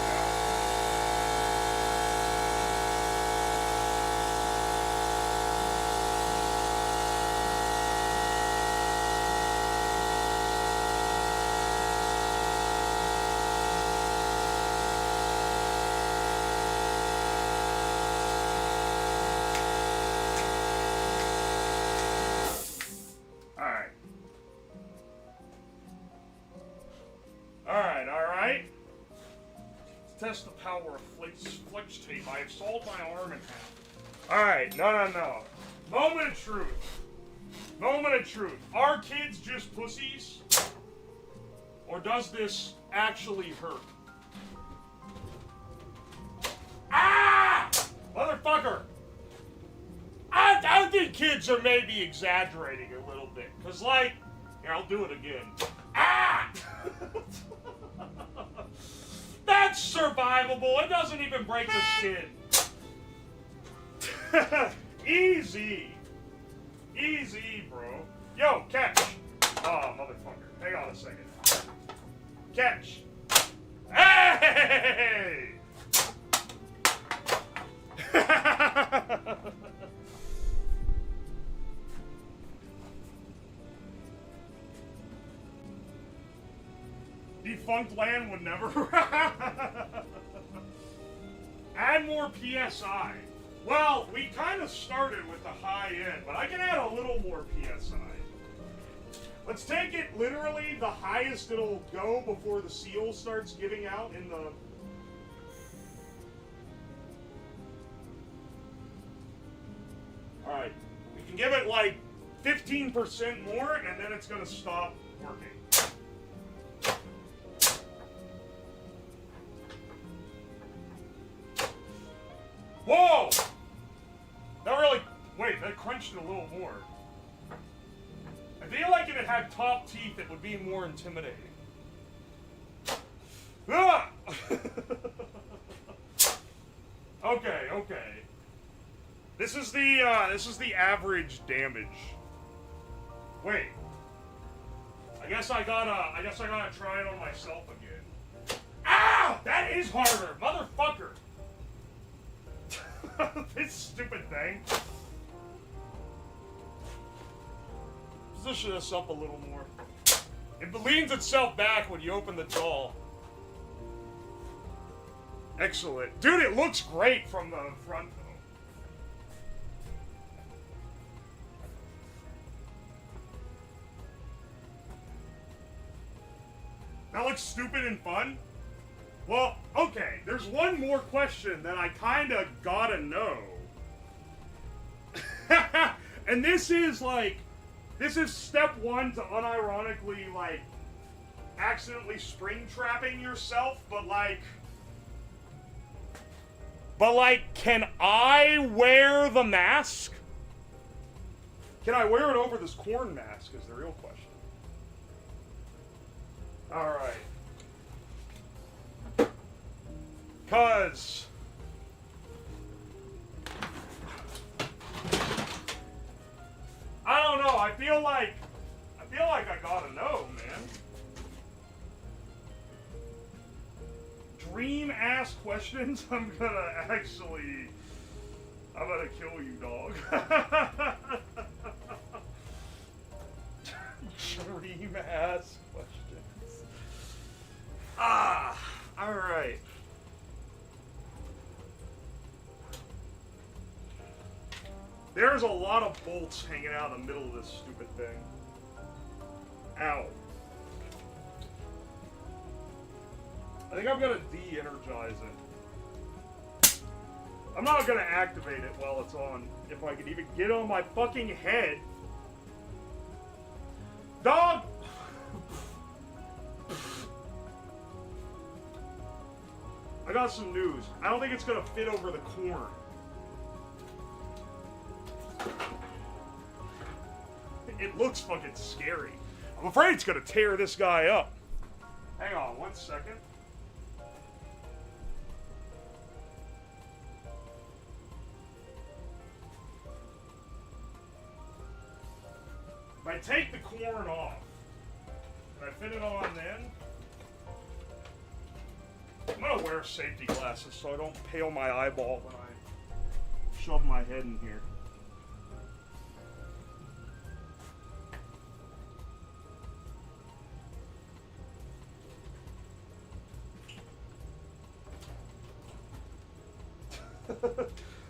Alright. Test the power of flex tape. I have sawed my arm in half. Alright, no. Moment of truth. Moment of truth. Are kids just pussies? Or does this actually hurt? Ah! Motherfucker! I don't think kids hundreds are maybe exaggerating a little bit. Because, like, here, I'll do it again. Ah! That's survivable. It doesn't even break the skin. Easy. Easy, bro. Yo, catch. Oh, motherfucker. Hang on a second. Catch. Hey! Defunct land would never. Add more PSI. Well, we kind of started with the high end, but I can add a little more PSI. Let's take it literally the highest it'll go before the seal starts giving out in the... Alright, we can give it like 15% more and then it's going to stop working. Whoa! That really... Wait, that crunched it a little more. I feel like if it had top teeth, it would be more intimidating. Ah! Okay, okay. This is the average damage. Wait. I guess I gotta try it on myself again. Ow! That is harder, motherfucker. This stupid thing. Position this up a little more. It leans itself back when you open the jaw. Excellent. Dude, it looks great from the front, though. That looks stupid and fun? Well, okay, there's one more question that I kinda gotta know. And this is like... This is step one to unironically, like, accidentally spring trapping yourself, but like, can I wear the mask? Can I wear it over this corn mask is the real question. Alright. 'Cause... I don't know, I feel like I gotta know, man. Dream-ass questions? I'm gonna kill you, dog. Dream-ass questions. Ah, alright. There's a lot of bolts hanging out in the middle of this stupid thing. Ow. I think I'm gonna de-energize it. I'm not gonna activate it while it's on. If I could even get on my fucking head. Dog! I got some news. I don't think it's gonna fit over the corn. It looks fucking scary. I'm afraid it's gonna tear this guy up. Hang on 1 second. If I take the corn off, can I fit it on then? I'm gonna wear safety glasses so I don't pale my eyeball when I shove my head in here.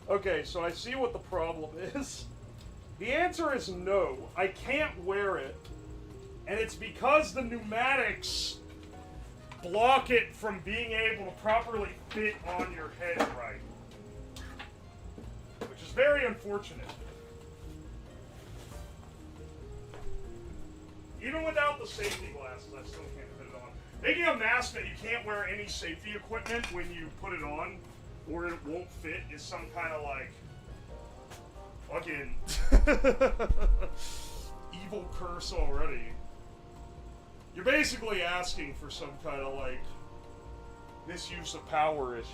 Okay, so I see what the problem is. The answer is no, I can't wear it. And it's because the pneumatics block it from being able to properly fit on your head right. Which is very unfortunate. Even without the safety glasses, I still can't fit it on. Making a mask that you can't wear any safety equipment when you put it on, or it won't fit, is some kind of like Fucking evil curse already. You're basically asking for some kind of, like, misuse of power issue.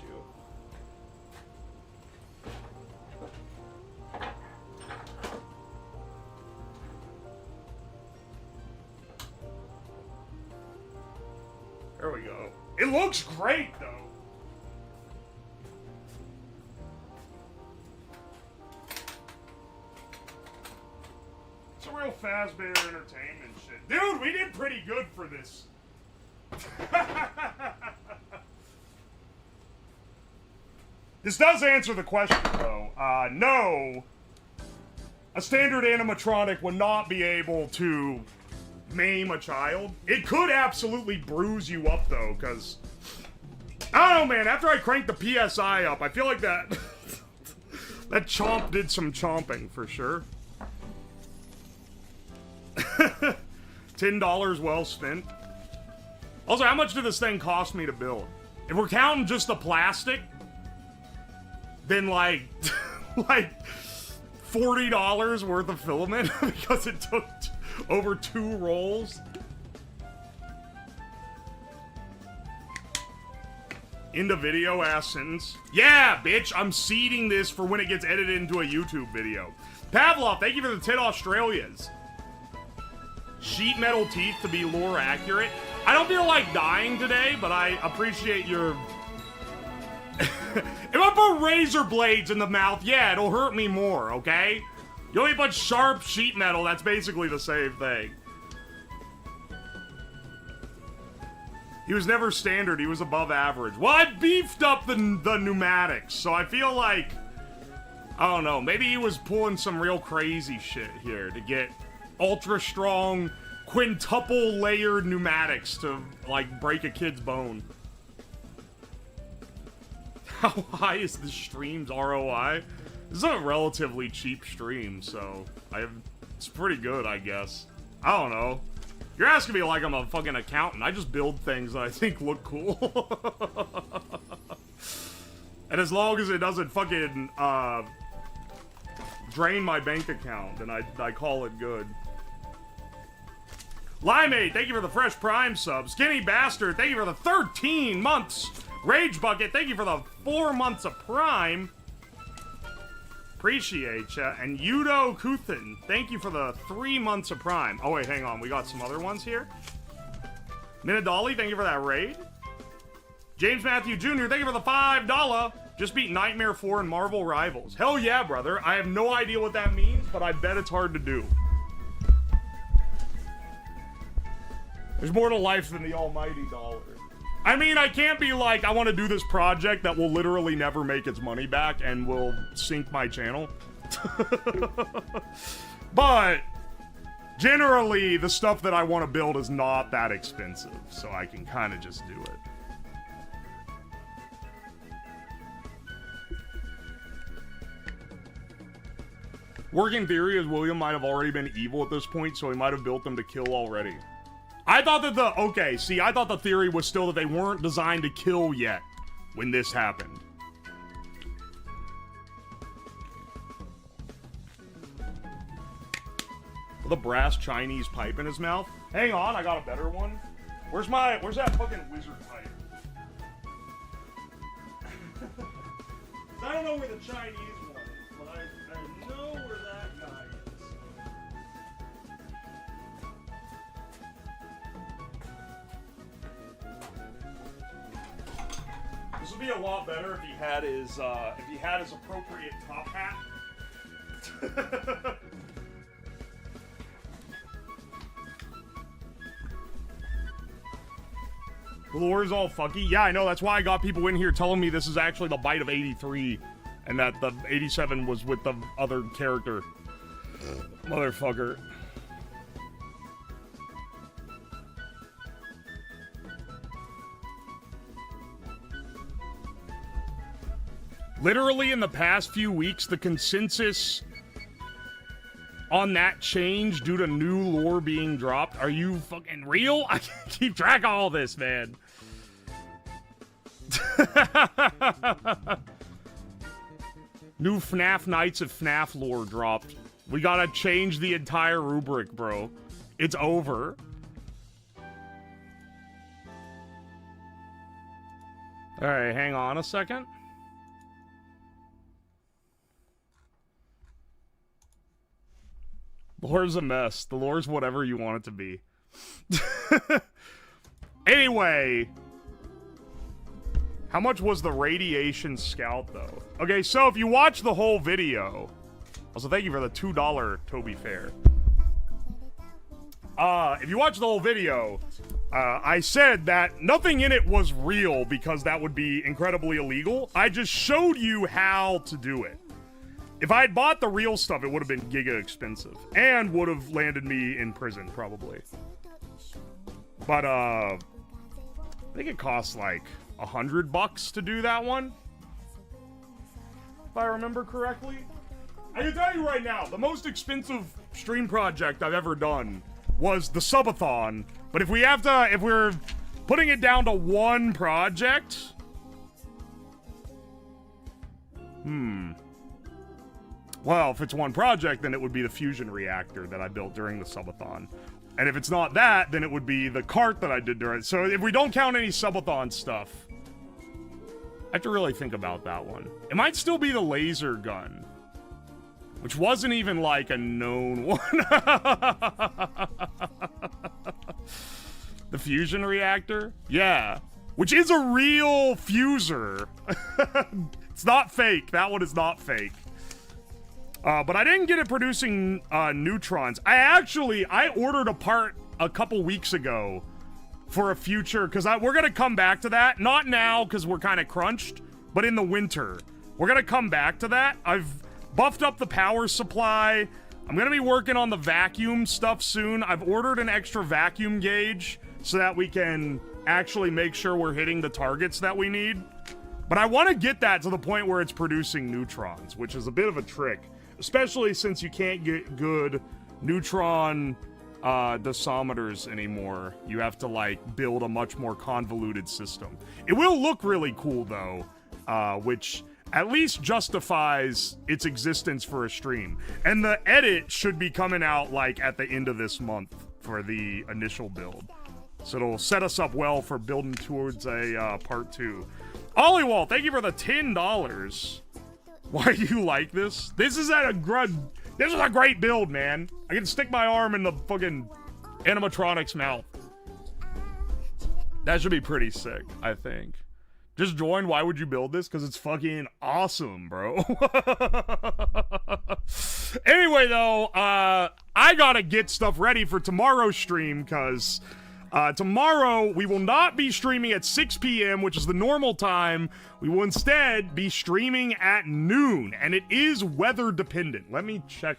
There we go. It looks great, though. It's a real Fazbear Entertainment shit. Dude, we did pretty good for this. This does answer the question, though. No. A standard animatronic would not be able to maim a child. It could absolutely bruise you up, though, because... I don't know, man. After I cranked the PSI up, I feel like that... that chomp did some chomping, for sure. $10 well spent. Also, how much did this thing cost me to build? If we're counting just the plastic, then like, like $40 worth of filament because it took over 2 rolls. End of video ass sentence. Yeah, bitch, I'm seeding this for when it gets edited into a YouTube video. Pavlov, thank you for the 10 Australias. Sheet metal teeth to be lore accurate. I don't feel like dying today, but I appreciate your... If I put razor blades in the mouth, yeah, it'll hurt me more, okay? You only put sharp sheet metal, that's basically the same thing. He was never standard, he was above average. Well, I beefed up the pneumatics, so I feel like... I don't know, maybe he was pulling some real crazy shit here to get ultra strong, quintuple layered pneumatics to, like, break a kid's bone. How high is the stream's ROI? This is a relatively cheap stream, so it's pretty good, I guess. I don't know. You're asking me like I'm a fucking accountant. I just build things that I think look cool. And as long as it doesn't fucking, drain my bank account, then I call it good. Limeade, thank you for the fresh Prime sub. Skinny Bastard, thank you for the 13 months. Rage Bucket, thank you for the 4 months of Prime. Appreciate ya. And Yudo Kuthin, thank you for the 3 months of Prime. Oh wait, hang on, we got some other ones here. Minadali, thank you for that raid. James Matthew Jr., thank you for the $5. Just beat Nightmare 4 and Marvel Rivals. Hell yeah, brother. I have no idea what that means, but I bet it's hard to do. There's more to life than the almighty dollar. I mean, I can't be like, I want to do this project that will literally never make its money back and will sink my channel. But generally, the stuff that I want to build is not that expensive, so I can kind of just do it. Working theory is William might have already been evil at this point, so he might have built them to kill already. I thought that I thought the theory was still that they weren't designed to kill yet when this happened. With a brass Chinese pipe in his mouth. Hang on, I got a better one. Where's that fucking wizard pipe? I don't know where the Chinese one is, but I know where that guy is. This would be a lot better if he had his appropriate top hat. The lore is all fucky. Yeah, I know. That's why I got people in here telling me this is actually the bite of 83, and that the 87 was with the other character. Motherfucker. Literally in the past few weeks, the consensus on that change due to new lore being dropped. Are you fucking real? I can't keep track of all this, man. New FNAF Nights at FNAF lore dropped. We gotta change the entire rubric, bro. It's over. Alright, hang on a second. Lore's a mess. The lore's whatever you want it to be. Anyway. How much was the radiation scout, though? Okay, so if you watch the whole video... Also, thank you for the $2 Toby Fair. If you watch the whole video, I said that nothing in it was real because that would be incredibly illegal. I just showed you how to do it. If I had bought the real stuff, it would have been giga expensive. And would have landed me in prison, probably. But, I think it costs, like, $100 to do that one. If I remember correctly. I can tell you right now, the most expensive stream project I've ever done was the subathon. But if we're putting it down to one project... Well, if it's one project, then it would be the fusion reactor that I built during the subathon. And if it's not that, then it would be the cart that I did during... So if we don't count any subathon stuff... I have to really think about that one. It might still be the laser gun. Which wasn't even, like, a known one. The fusion reactor? Yeah. Which is a real fuser. It's not fake. That one is not fake. But I didn't get it producing neutrons. I ordered a part a couple weeks ago for a future, because we're going to come back to that. Not now, because we're kind of crunched, but in the winter. We're going to come back to that. I've buffed up the power supply. I'm going to be working on the vacuum stuff soon. I've ordered an extra vacuum gauge so that we can actually make sure we're hitting the targets that we need. But I want to get that to the point where it's producing neutrons, which is a bit of a trick. Especially since you can't get good neutron dosimeters anymore. You have to, like, build a much more convoluted system. It will look really cool, though, which at least justifies its existence for a stream. And the edit should be coming out, like, at the end of this month for the initial build. So it'll set us up well for building towards a part 2. Ollywall, thank you for the $10. Why do you like this? This is a great build, man. I can stick my arm in the fucking animatronic's mouth. That should be pretty sick, I think. Just join. Why would you build this? Because it's fucking awesome, bro. Anyway, though, I gotta get stuff ready for tomorrow's stream, because tomorrow we will not be streaming at 6 p.m., which is the normal time. We will instead be streaming at noon, and it is weather dependent. Let me check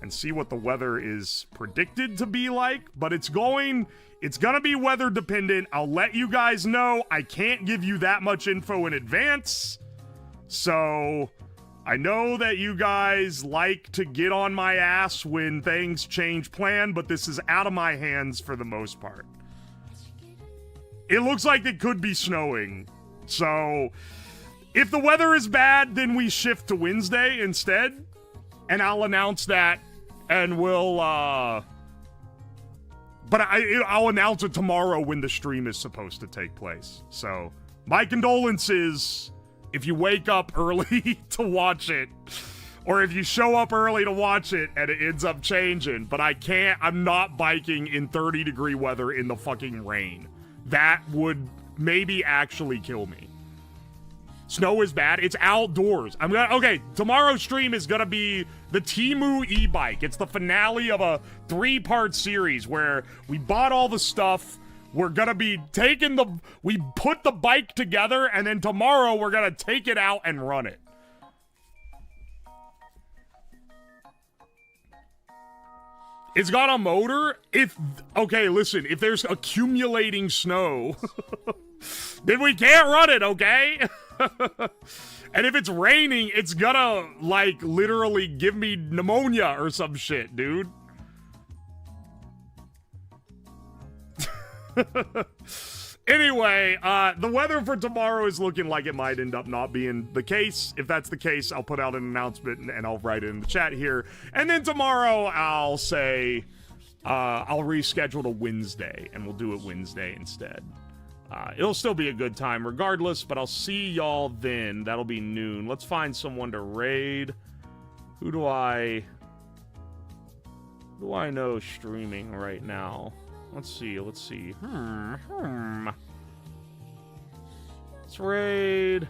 and see what the weather is predicted to be like, but it's gonna be weather dependent. I'll let you guys know. I can't give you that much info in advance, so I know that you guys like to get on my ass when things change plan, but this is out of my hands for the most part. It looks like it could be snowing, so if the weather is bad, then we shift to Wednesday instead, and I'll announce that, and we'll, but I'll announce it tomorrow when the stream is supposed to take place. So, my condolences if you wake up early to watch it, or if you show up early to watch it and it ends up changing, but I'm not biking in 30-degree weather in the fucking rain. That would maybe actually kill me. Snow is bad. It's outdoors. Okay, tomorrow's stream is gonna be the Temu e-bike. It's the finale of a 3-part series where we bought all the stuff. We're gonna be we put the bike together, and then tomorrow we're gonna take it out and run it. It's got a motor. Okay, listen, if there's accumulating snow, then we can't run it, okay? And if it's raining, it's gonna, like, literally give me pneumonia or some shit, dude. Anyway, the weather for tomorrow is looking like it might end up not being the case. If that's the case, I'll put out an announcement and I'll write it in the chat here. And then tomorrow I'll say, I'll reschedule to Wednesday and we'll do it Wednesday instead. It'll still be a good time regardless, but I'll see y'all then. That'll be noon. Let's find someone to raid. Who do I know streaming right now? Let's see. Let's raid.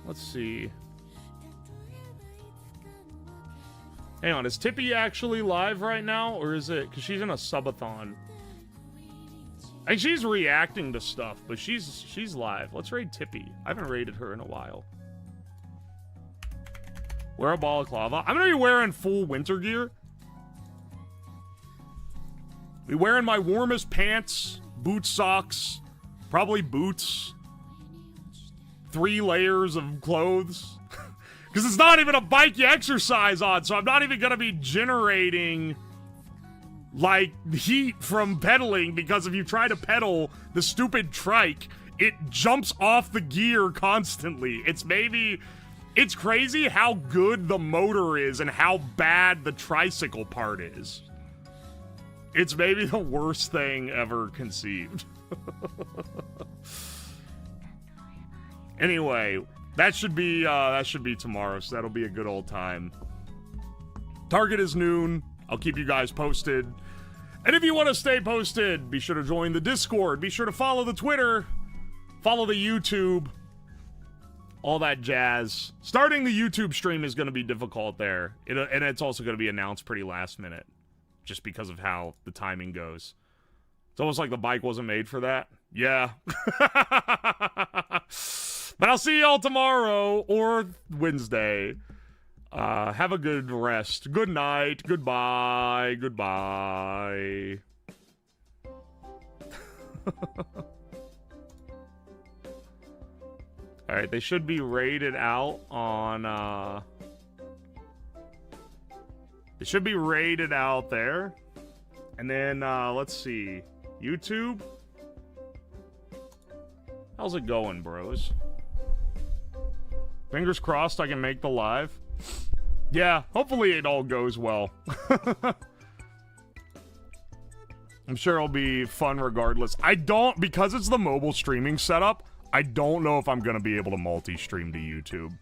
Let's see. Hang on, is Tippy actually live right now? Or is it? Because she's in a subathon. I think she's reacting to stuff, but she's live. Let's raid Tippy. I haven't raided her in a while. Wear a balaclava. I'm gonna be wearing full winter gear. Be wearing my warmest pants, boot socks, probably boots, 3 layers of clothes. Because it's not even a bike you exercise on, so I'm not even gonna be generating like heat from pedaling, because if you try to pedal the stupid trike, it jumps off the gear constantly. It's crazy how good the motor is and how bad the tricycle part is. It's maybe the worst thing ever conceived. Anyway, that should be tomorrow, so that'll be a good old time. Target is noon. I'll keep you guys posted. And if you want to stay posted, be sure to join the Discord. Be sure to follow the Twitter. Follow the YouTube. All that jazz. Starting the YouTube stream is going to be difficult there. And it's also going to be announced pretty last minute. Just because of how the timing goes. It's almost like the bike wasn't made for that. Yeah. But I'll see y'all tomorrow or Wednesday. Have a good rest. Good night. Goodbye. Goodbye. Alright, they should be rated out on, They should be rated out there. And then, let's see. YouTube? How's it going, bros? Fingers crossed I can make the live. Yeah, hopefully it all goes well. I'm sure it'll be fun regardless. Because it's the mobile streaming setup, I don't know if I'm gonna be able to multi-stream to YouTube.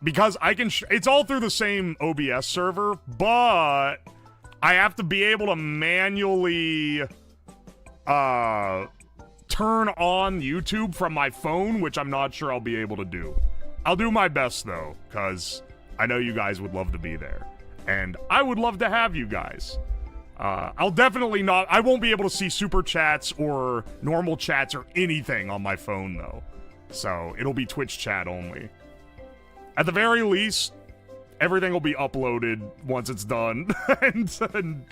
Because I can, it's all through the same OBS server, but I have to be able to manually, turn on YouTube from my phone, which I'm not sure I'll be able to do. I'll do my best though, because I know you guys would love to be there. And I would love to have you guys. I'll definitely not, I won't be able to see super chats or normal chats or anything on my phone though. So it'll be Twitch chat only. At the very least, everything will be uploaded once it's done. and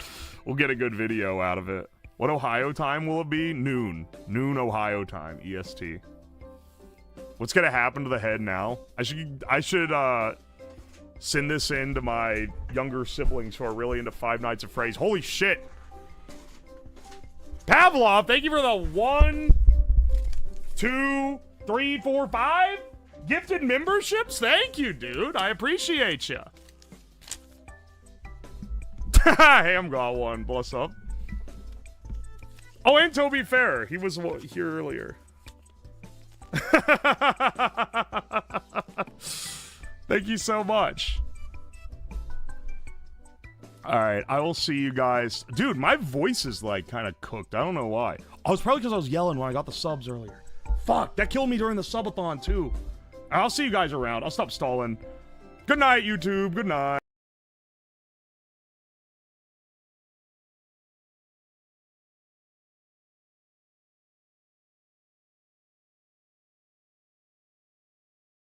we'll get a good video out of it. What Ohio time will it be? Noon. Noon Ohio time, EST. What's gonna happen to the head now? I should send this in to my younger siblings who are really into Five Nights at Freddy's. Holy shit! Pavlov, thank you for the 1, 2, 3, 4, 5 gifted memberships. Thank you, dude. I appreciate you. Ham got one. Bless up. Oh, and Toby Fair. He was here earlier. Thank you so much. Alright, I will see you guys. Dude, my voice is like kind of cooked. I don't know why. Oh, it's probably because I was yelling when I got the subs earlier. Fuck, that killed me during the subathon too. I'll see you guys around. I'll stop stalling. Good night, YouTube. Good night.